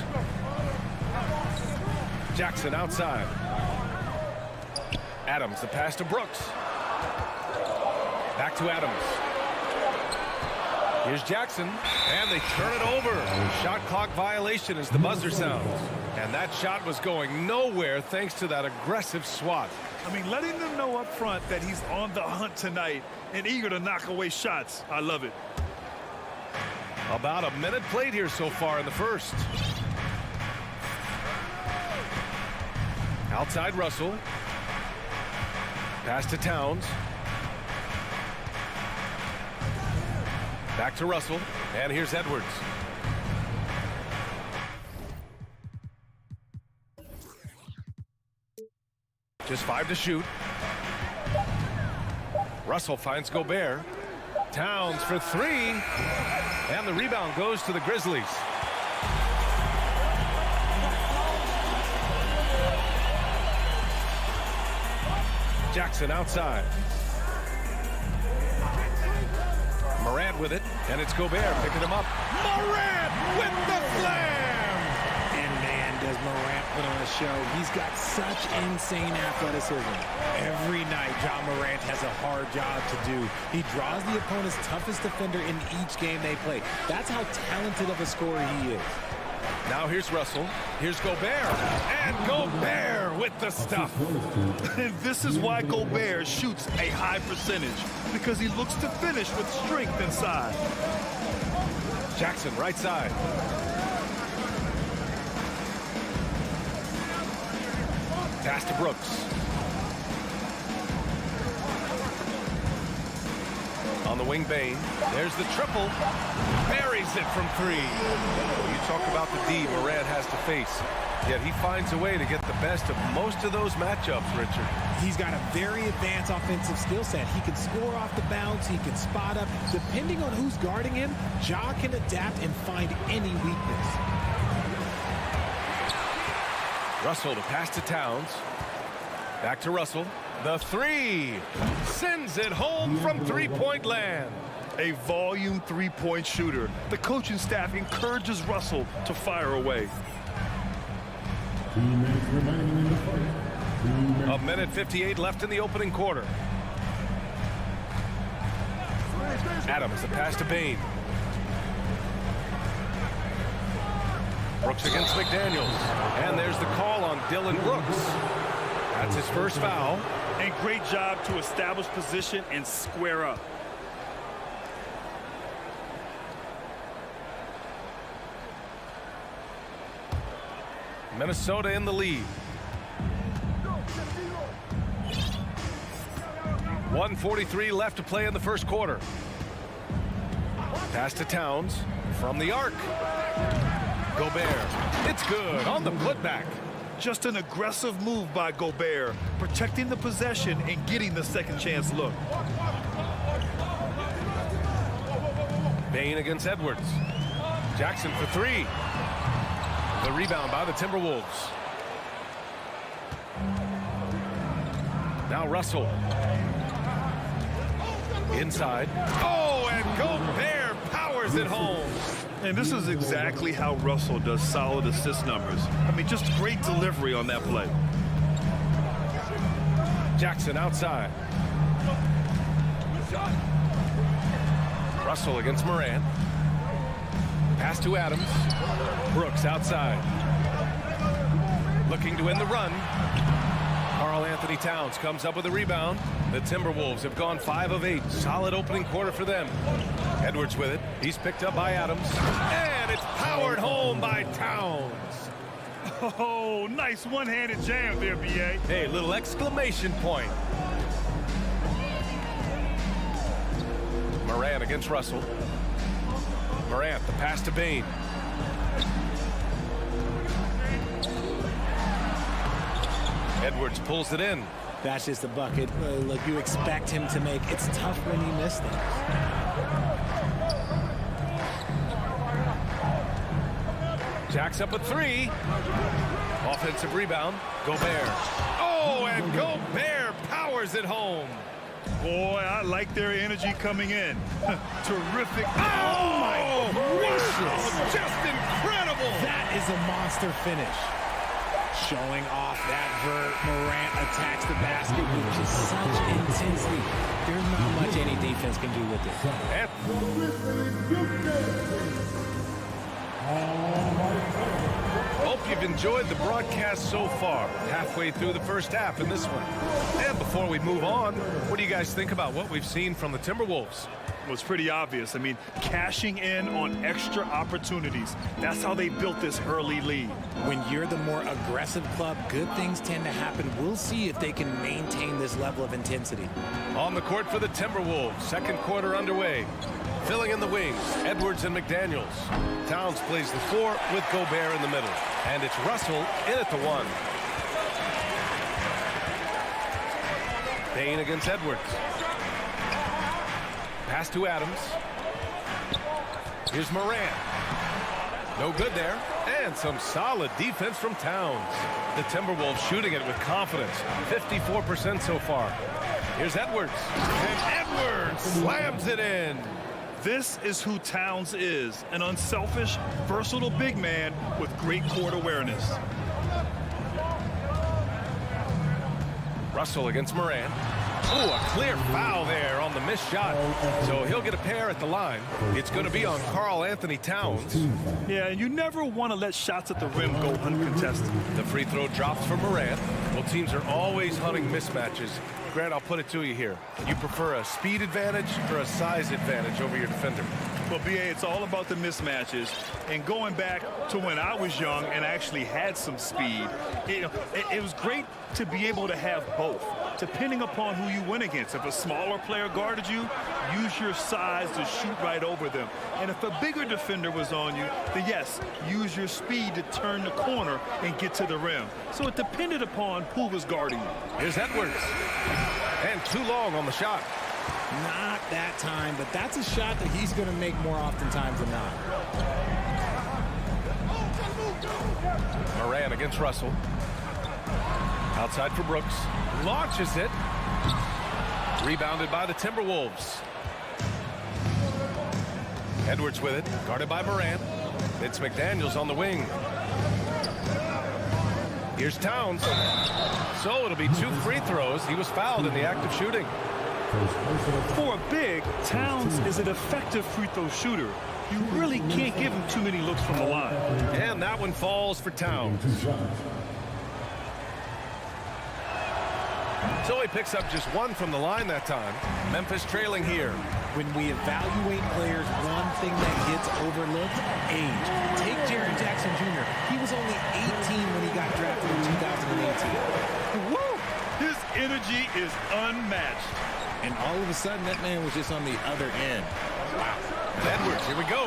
Jackson outside. Adams, the pass to Brooks. Back to Adams. Here's Jackson, and they turn it over. Shot clock violation as the buzzer sounds. And that shot was going nowhere thanks to that aggressive swat. I mean, letting them know up front that he's on the hunt tonight and eager to knock away shots. I love it. About a minute played here so far in the first. Outside Russell. Pass to Towns. Back to Russell. And here's Edwards. Just 5 to shoot. Russell finds Gobert. Towns for 3. And the rebound goes to the Grizzlies. Jackson outside. Morant with it, and it's Gobert picking him up. Morant with the slam! And man, does Morant put on a show. He's got such insane athleticism. Every night, John Morant has a hard job to do. He draws the opponent's toughest defender in each game they play. That's how talented of a scorer he is. Now here's Russell. Here's Gobert. And Gobert with the stuff. And this is why Gobert shoots a high percentage, because he looks to finish with strength inside. Jackson right side. Pass to Brooks. On the wing, Bain. There's the triple. Buries it from 3. You talk about the D Morant has to face. Yet he finds a way to get the best of most of those matchups, Richard. He's got a very advanced offensive skill set. He can score off the bounce. He can spot up. Depending on who's guarding him, Ja can adapt and find any weakness. Russell to pass to Towns. Back to Russell. The 3 sends it home from three-point land. A volume three-point shooter. The coaching staff encourages Russell to fire away. 2 minutes remaining in the fight. 1 minute 58 left in the opening quarter. Adams, the pass to Bain. Brooks against McDaniels. And there's the call on Dylan Brooks. That's his first foul. And great job to establish position and square up. Minnesota in the lead. 1:43 left to play in the first quarter. Pass to Towns from the arc. Gobert. It's good on the putback. Just an aggressive move by Gobert, protecting the possession and getting the second chance look. Bain against Edwards. Jackson for 3. The rebound by the Timberwolves. Now Russell. Inside. Oh, and Gobert powers it home. And this is exactly how Russell does solid assist numbers. I mean, just great delivery on that play. Jackson outside. Russell against Morant. Pass to Adams. Brooks outside. Looking to win the run. Karl Anthony Towns comes up with a rebound. The Timberwolves have gone 5 of 8. Solid opening quarter for them. Edwards with it. He's picked up by Adams. And it's powered home by Towns. Oh, nice one-handed jam there, B.A. Hey, little exclamation point. Morant against Russell. Morant, the pass to Bain. Edwards pulls it in. That's just a bucket. Look, you expect him to make. It's tough when he missed things. Jacks up a 3. Offensive rebound. Gobert. Oh, and Gobert powers it home. Boy, I like their energy coming in. Terrific. Oh, my gracious. Just incredible. That is a monster finish. Showing off that vert. Morant attacks the basket with just such intensity. There's not much any defense can do with it. Hope you've enjoyed the broadcast so far. Halfway through the first half in this one. And before we move on, what do you guys think about what we've seen from the Timberwolves? was pretty obvious. I mean, cashing in on extra opportunities. That's how they built this early lead. When you're the more aggressive club, good things tend to happen. We'll see if they can maintain this level of intensity. On the court for the Timberwolves, second quarter underway. Filling in the wings, Edwards and McDaniels. Towns plays the 4 with Gobert in the middle. And it's Russell in at the 1. Payne against Edwards. Pass to Adams. Here's Moran. No good there. And some solid defense from Towns. The Timberwolves shooting it with confidence. 54% so far. Here's Edwards. And Edwards slams it in. This is who Towns is, an unselfish, versatile big man with great court awareness. Russell against Moran. Oh, a clear foul there on the missed shot. So he'll get a pair at the line. It's going to be on Karl Anthony Towns. Yeah, and you never want to let shots at the rim go uncontested. The free throw drops for Moran. Well, teams are always hunting mismatches. Grant, I'll put it to you here. You prefer a speed advantage or a size advantage over your defender? Well, BA, it's all about the mismatches. And going back to when I was young and actually had some speed, it was great to be able to have both, depending upon who you went against. If a smaller player guarded you, use your size to shoot right over them. And if a bigger defender was on you, then yes, use your speed to turn the corner and get to the rim. So it depended upon who was guarding you. Here's Edwards. And too long on the shot. Not that time, but that's a shot that he's going to make more oftentimes than not. Moran against Russell. Outside for Brooks. Launches it. Rebounded by the Timberwolves. Edwards with it. Guarded by Moran. It's McDaniels on the wing. Here's Towns. So it'll be 2 free throws. He was fouled in the act of shooting. For a big, Towns is an effective free throw shooter. You really can't give him too many looks from the line. And that one falls for Towns. So he picks up just 1 from the line that time. Memphis trailing here. When we evaluate players, one thing that gets overlooked, age. Take Jaren Jackson Jr. He was only 18 when he got drafted in 2018. Woo! His energy is unmatched. And all of a sudden, that man was just on the other end. Wow. Edwards, here we go.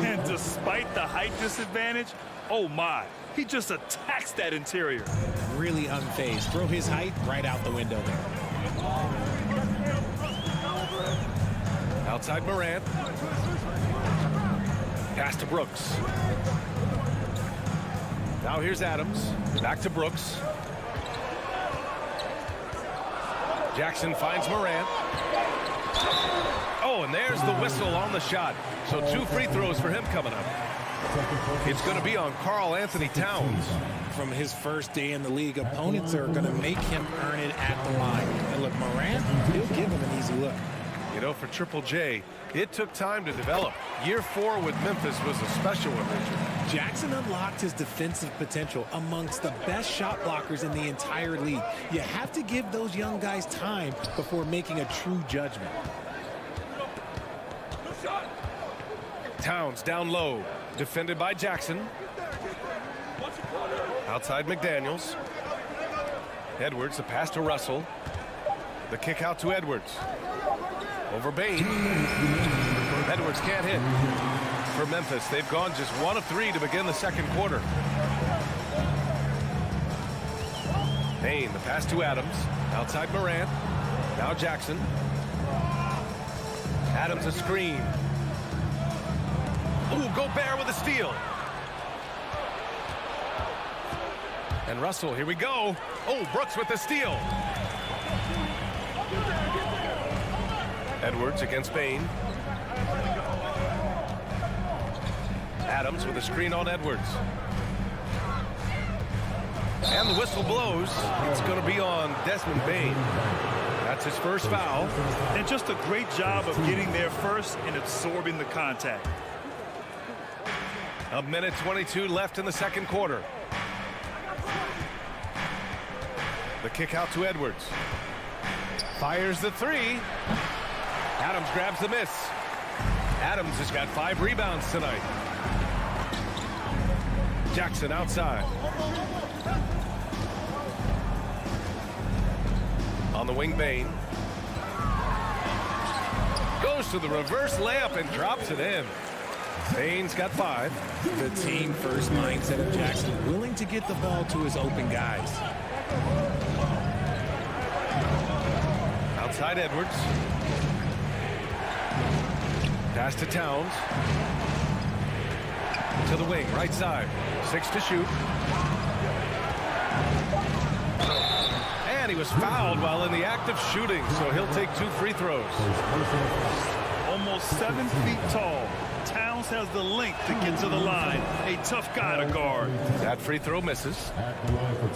And despite the height disadvantage, oh my, he just attacks that interior. Really unfazed. Throw his height right out the window there. Outside Moran. Pass to Brooks. Now here's Adams. Back to Brooks. Jackson finds Moran. Oh, and there's the whistle on the shot. So 2 free throws for him coming up. It's going to be on Karl Anthony Towns. From his first day in the league, opponents are going to make him earn it at the line. And look, Moran, he'll give him an easy look. You know, for Triple J, it took time to develop. Year 4 with Memphis was a special one, Richard. Jackson unlocked his defensive potential amongst the best shot blockers in the entire league. You have to give those young guys time before making a true judgment. Towns down low, defended by Jackson. Outside McDaniels. Edwards, the pass to Russell. The kick out to Edwards. Over Bain. Edwards can't hit. For Memphis, they've gone just 1 of 3 to begin the second quarter. Bain, the pass to Adams. Outside Moran. Now Jackson. Adams a screen. Ooh, Gobert with a steal. And Russell, here we go. Oh, Brooks with the steal. Edwards against Bain. Adams with a screen on Edwards. And the whistle blows. It's going to be on Desmond Bain. That's his first foul. And just a great job of getting there first and absorbing the contact. A minute 22 left in the second quarter. The kick out to Edwards. Fires the 3. Adams grabs the miss. Adams has got 5 rebounds tonight. Jackson outside. On the wing, Bain. Goes to the reverse layup and drops it in. Bain's got 5. The team-first mindset of Jackson, willing to get the ball to his open guys. Outside Edwards. Pass to Towns. To the wing, right side. 6 to shoot. And he was fouled while in the act of shooting, so he'll take 2 free throws. Almost 7 feet tall. Towns has the length to get to the line. A tough guy to guard. That free throw misses. At the line for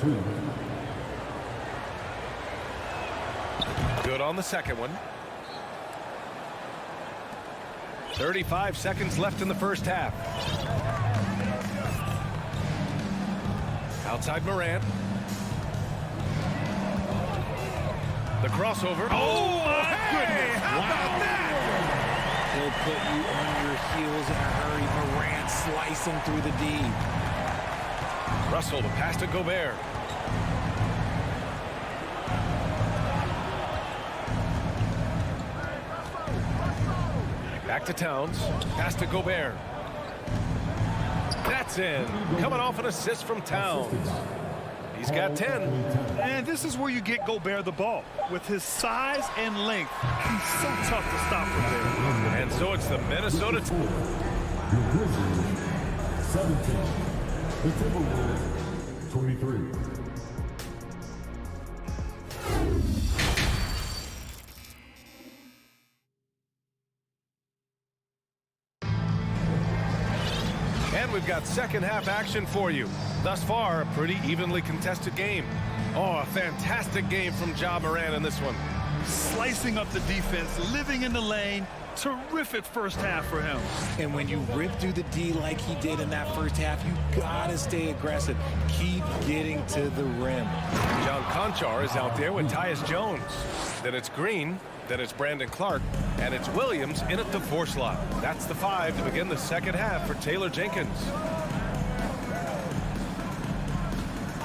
2. Good on the second one. 35 seconds left in the first half. Outside Morant. The crossover. Oh, my goodness. How about that? He'll put you on your heels in a hurry. Morant slicing through the D. Russell, the pass to Gobert. Back to Towns. Pass to Gobert. That's in. Coming off an assist from Towns. He's got 10. And this is where you get Gobert the ball. With his size and length, he's so tough to stop from there. And so it's the Minnesota. The Grizzlies, 17. The Timberwolves, 23. And we've got second half action for you. Thus far, a pretty evenly contested game. Oh, a fantastic game from Ja Morant in this one. Slicing up the defense, living in the lane. Terrific first half for him. And when you rip through the D like he did in that first half, you gotta stay aggressive. Keep getting to the rim. John Conchar is out there with Tyus Jones. Then it's Green. Then it's Brandon Clark. And it's Williams in at the 4 slot. That's the 5 to begin the second half for Taylor Jenkins.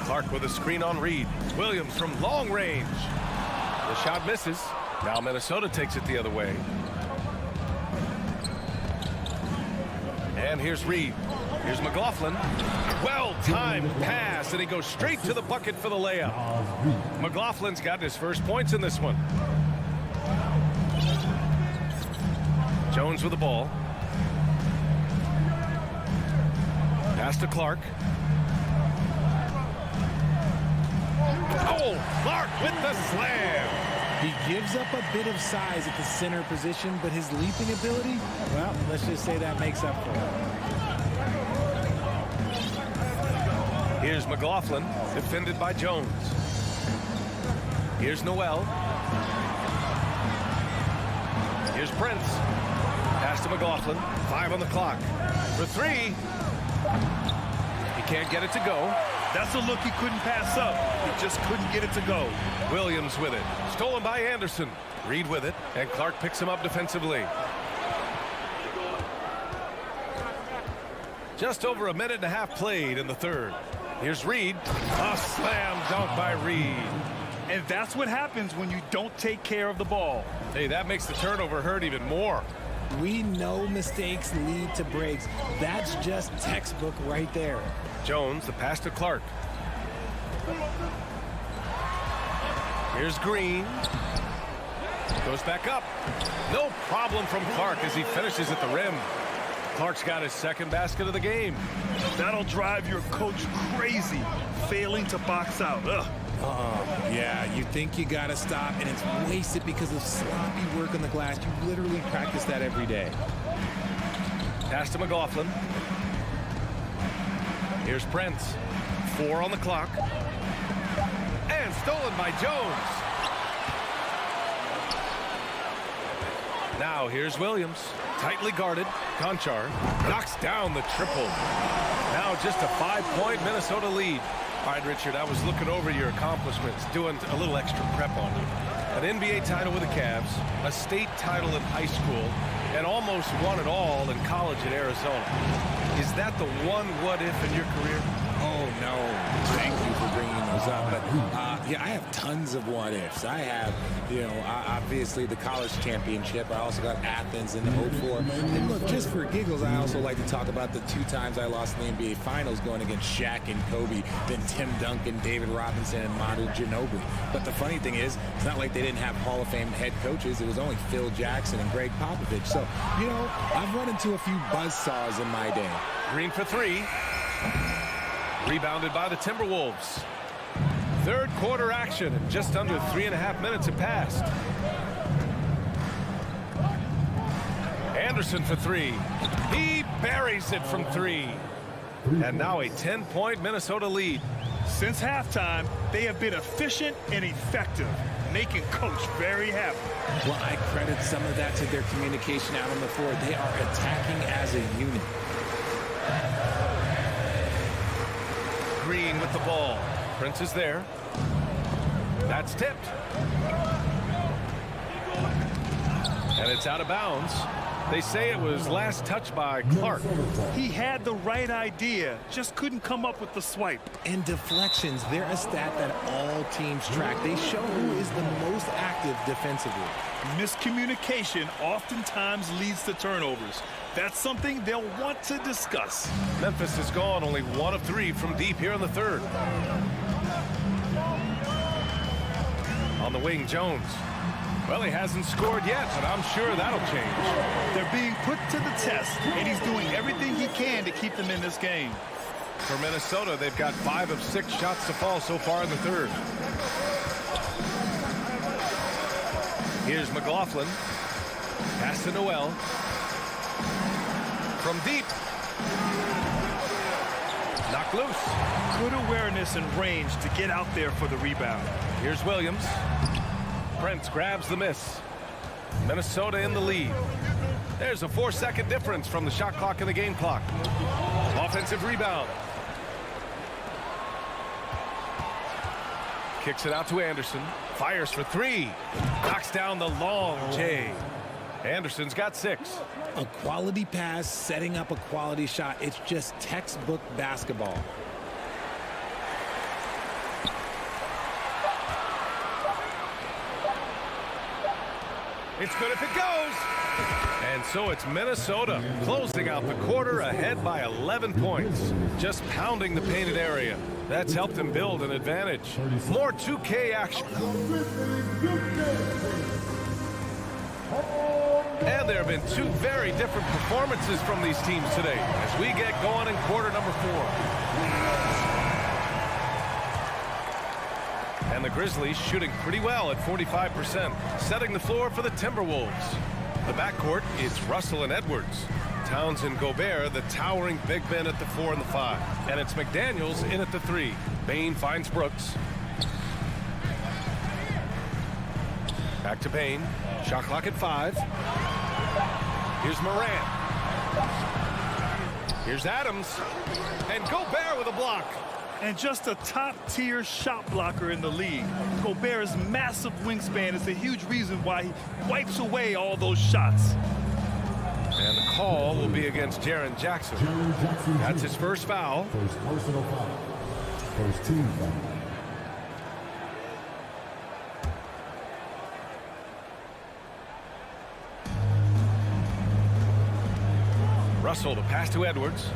Clark with a screen on Reed. Williams from long range. The shot misses. Now Minnesota takes it the other way. And here's Reed. Here's McLaughlin. Well-timed pass, and he goes straight to the bucket for the layup. McLaughlin's gotten his first points in this one. Jones with the ball. Pass to Clark. Oh, Clark with the slam. He gives up a bit of size at the center position, but his leaping ability, well, let's just say that makes up for it. Here's McLaughlin, defended by Jones. Here's Noel. Here's Prince. Pass to McLaughlin. 5 on the clock. For 3. He can't get it to go. That's a look he couldn't pass up. He just couldn't get it to go. Williams with it. Stolen by Anderson. Reed with it. And Clark picks him up defensively. Just over a minute and a half played in the third. Here's Reed. A slam dunk by Reed. And that's what happens when you don't take care of the ball. Hey, that makes the turnover hurt even more. We know mistakes lead to breaks. That's just textbook right there. Jones, the pass to Clark. Here's Green. Goes back up. No problem from Clark as he finishes at the rim. Clark's got his second basket of the game. That'll drive your coach crazy, failing to box out. Ugh. Yeah, you think you gotta stop, and it's wasted because of sloppy work on the glass. You literally practice that every day. Pass to McLaughlin. Here's Prince. 4 on the clock. And stolen by Jones. Now here's Williams. Tightly guarded. Conchar knocks down the triple. Now just a 5-point Minnesota lead. All right, Richard, I was looking over your accomplishments, doing a little extra prep on you. An NBA title with the Cavs, a state title in high school, and almost won it all in college at Arizona. Is that the one what-if in your career? Oh, no. Thank you for bringing those up. But, yeah, I have tons of what-ifs. I have, obviously the college championship. I also got Athens in the 04. And look, just for giggles, I also like to talk about the 2 times I lost in the NBA Finals going against Shaq and Kobe, then Tim Duncan, David Robinson, and Manu Ginobili. But the funny thing is, it's not like they didn't have Hall of Fame head coaches. It was only Phil Jackson and Greg Popovich. So, I've run into a few buzzsaws in my day. Green for 3. Rebounded by the Timberwolves. Third quarter action, and just under 3.5 minutes have passed. Anderson for 3. He buries it from 3. And now a 10-point Minnesota lead. Since halftime, they have been efficient and effective, making Coach very happy. Well, I credit some of that to their communication out on the floor. They are attacking as a unit. Green with the ball. Prince is there. That's tipped. And it's out of bounds. They say it was last touched by Clark. He had the right idea, just couldn't come up with the swipe. And deflections, they're a stat that all teams track. They show who is the most active defensively. Miscommunication oftentimes leads to turnovers. That's something they'll want to discuss. Memphis is gone, only 1 of 3 from deep here in the third. On the wing, Jones. Well, he hasn't scored yet, but I'm sure that'll change. They're being put to the test, and he's doing everything he can to keep them in this game. For Minnesota, they've got 5 of 6 shots to fall so far in the third. Here's McLaughlin. Pass to Noel. From deep. Knocked loose. Good awareness and range to get out there for the rebound. Here's Williams. Prince grabs the miss. Minnesota in the lead. There's a 4-second difference from the shot clock and the game clock. Offensive rebound. Kicks it out to Anderson. Fires for 3. Knocks down the long J. Anderson's got 6. A quality pass, setting up a quality shot. It's just textbook basketball. It's good if it goes. And so it's Minnesota closing out the quarter ahead by 11 points. Just pounding the painted area. That's helped them build an advantage. More 2K action. And there have been 2 very different performances from these teams today as we get going in quarter number 4. And the Grizzlies shooting pretty well at 45%, setting the floor for the Timberwolves. The backcourt, it's Russell and Edwards. Towns and Gobert, the towering big men at the 4 and the 5. And it's McDaniels in at the 3. Bain finds Brooks. Back to Bain. Shot clock at 5. Here's Morant. Here's Adams. And Gobert with a block. And just a top-tier shot blocker in the league. Gobert's massive wingspan is a huge reason why he wipes away all those shots. And the call will be against Jaren Jackson. That's his first foul. First personal foul. First team foul. Russell to pass to Edwards.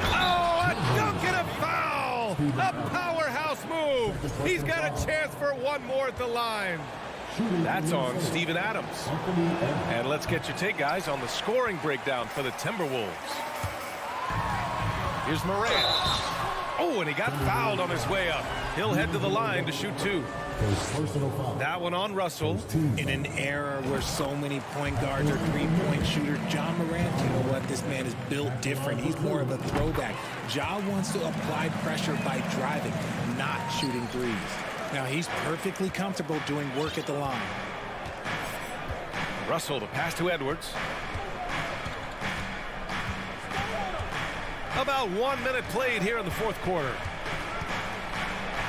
Oh, a dunk and a foul! A powerhouse move! He's got a chance for one more at the line. That's on Steven Adams. And let's get your take, guys, on the scoring breakdown for the Timberwolves. Here's Morant. Oh, and he got fouled on his way up. He'll head to the line to shoot 2. That one on Russell. In an era where so many point guards are three-point shooters, Ja Morant, you know what? This man is built different. He's more of a throwback. Ja wants to apply pressure by driving, not shooting threes. Now, he's perfectly comfortable doing work at the line. Russell to pass to Edwards. About 1 minute played here in the fourth quarter.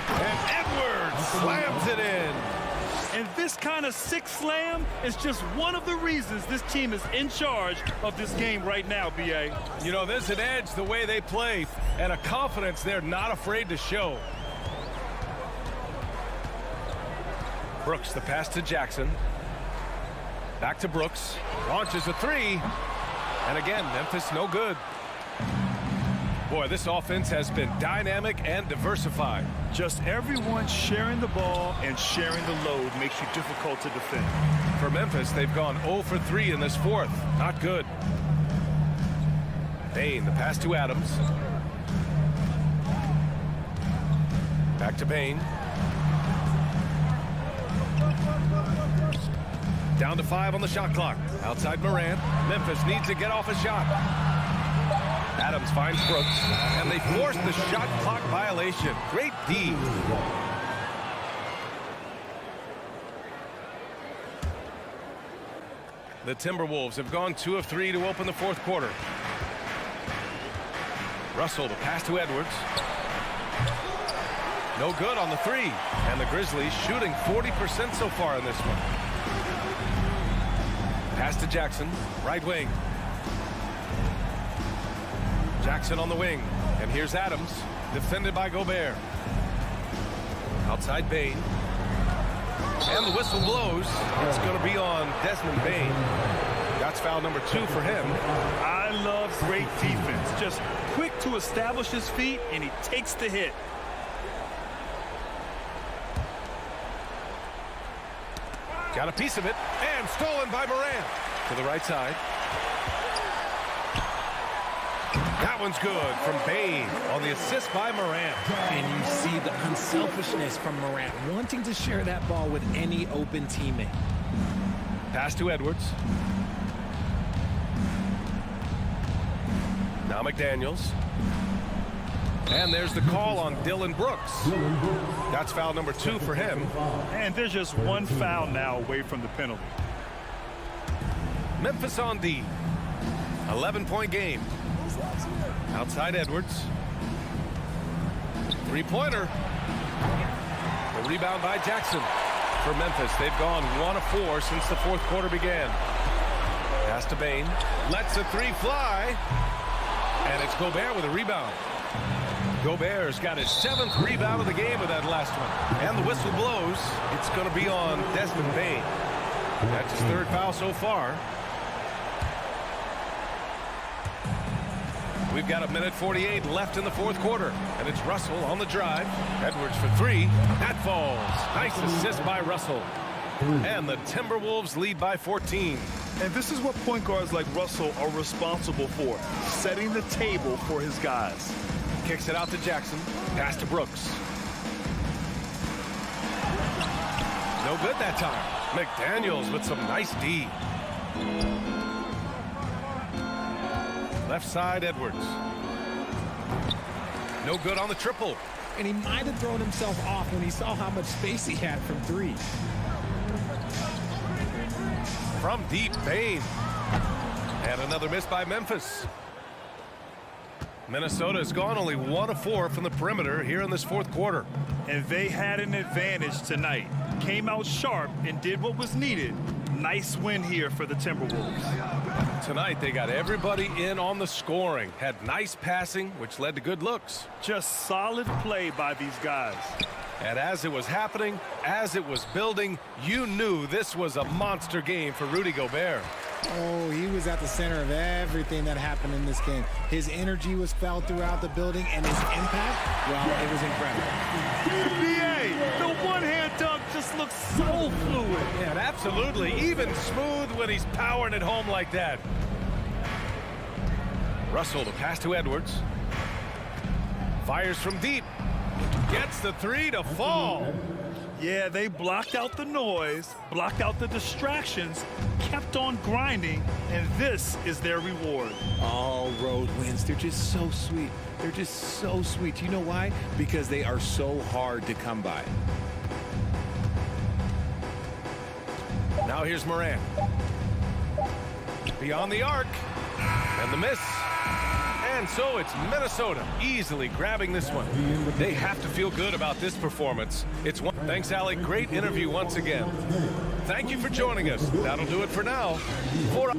And Edwards slams it in. And this kind of sick slam is just one of the reasons this team is in charge of this game right now, B.A. You know, there's an edge the way they play and a confidence they're not afraid to show. Brooks, the pass to Jackson. Back to Brooks. Launches a three. And again, Memphis no good. Boy, this offense has been dynamic and diversified. Just everyone sharing the ball and sharing the load makes you difficult to defend. For Memphis, they've gone 0 for 3 in this fourth. Not good. Bain, the pass to Adams. Back to Bain. Down to 5 on the shot clock. Outside Morant. Memphis needs to get off a shot. Adams finds Brooks, and they force the shot clock violation. Great D. The Timberwolves have gone 2 of 3 to open the fourth quarter. Russell, the pass to Edwards. No good on the three. And the Grizzlies shooting 40% so far in this one. Pass to Jackson, right wing. Jackson on the wing. And here's Adams, defended by Gobert. Outside Bain. And the whistle blows. It's going to be on Desmond Bain. That's foul number 2 for him. I love great defense. Just quick to establish his feet, and he takes the hit. Got a piece of it, and stolen by Morant. To the right side. That one's good from Bain on the assist by Morant. And you see the unselfishness from Morant, wanting to share that ball with any open teammate. Pass to Edwards. Now McDaniels. And there's the call on Dylan Brooks. That's foul number 2 for him. And there's just one foul now away from the penalty. Memphis on D. 11-point game. Outside Edwards. Three-pointer. The rebound by Jackson. For Memphis, they've gone 1 of 4 since the fourth quarter began. Pass to Bain. Lets a three fly. And it's Gobert with a rebound. Gobert's got his 7th rebound of the game with that last one. And the whistle blows. It's going to be on Desmond Bain. That's his 3rd foul so far. We've got 1:48 left in the fourth quarter. And it's Russell on the drive. Edwards for 3. That falls. Nice assist by Russell. And the Timberwolves lead by 14. And this is what point guards like Russell are responsible for, setting the table for his guys. Kicks it out to Jackson. Pass to Brooks. No good that time. McDaniels with some nice D. Left side, Edwards. No good on the triple. And he might have thrown himself off when he saw how much space he had from 3. From deep, Bain. And another miss by Memphis. Minnesota has gone only 1 of 4 from the perimeter here in this fourth quarter. And they had an advantage tonight. Came out sharp and did what was needed. Nice win here for the Timberwolves. Tonight they got everybody in on the scoring. Had nice passing, which led to good looks. Just solid play by these guys. And as it was happening, as it was building, you knew this was a monster game for Rudy Gobert. Oh, he was at the center of everything that happened in this game. His energy was felt throughout the building, and his impact, well, it was incredible. NBA, the one-hand dunk just looks so fluid. Yeah, absolutely. Even smooth when he's powering it home like that. Russell, the pass to Edwards. Fires from deep. Gets the 3 to fall. Yeah, they blocked out the noise, blocked out the distractions, kept on grinding, and this is their reward. All road wins. They're just so sweet. They're just so sweet. You know why? Because they are so hard to come by. Now here's Morant. Beyond the arc. And the miss. And so it's Minnesota easily grabbing this one. They have to feel good about this performance. It's one. Thanks, Allie. Great interview once again. Thank you for joining us. That'll do it for now. For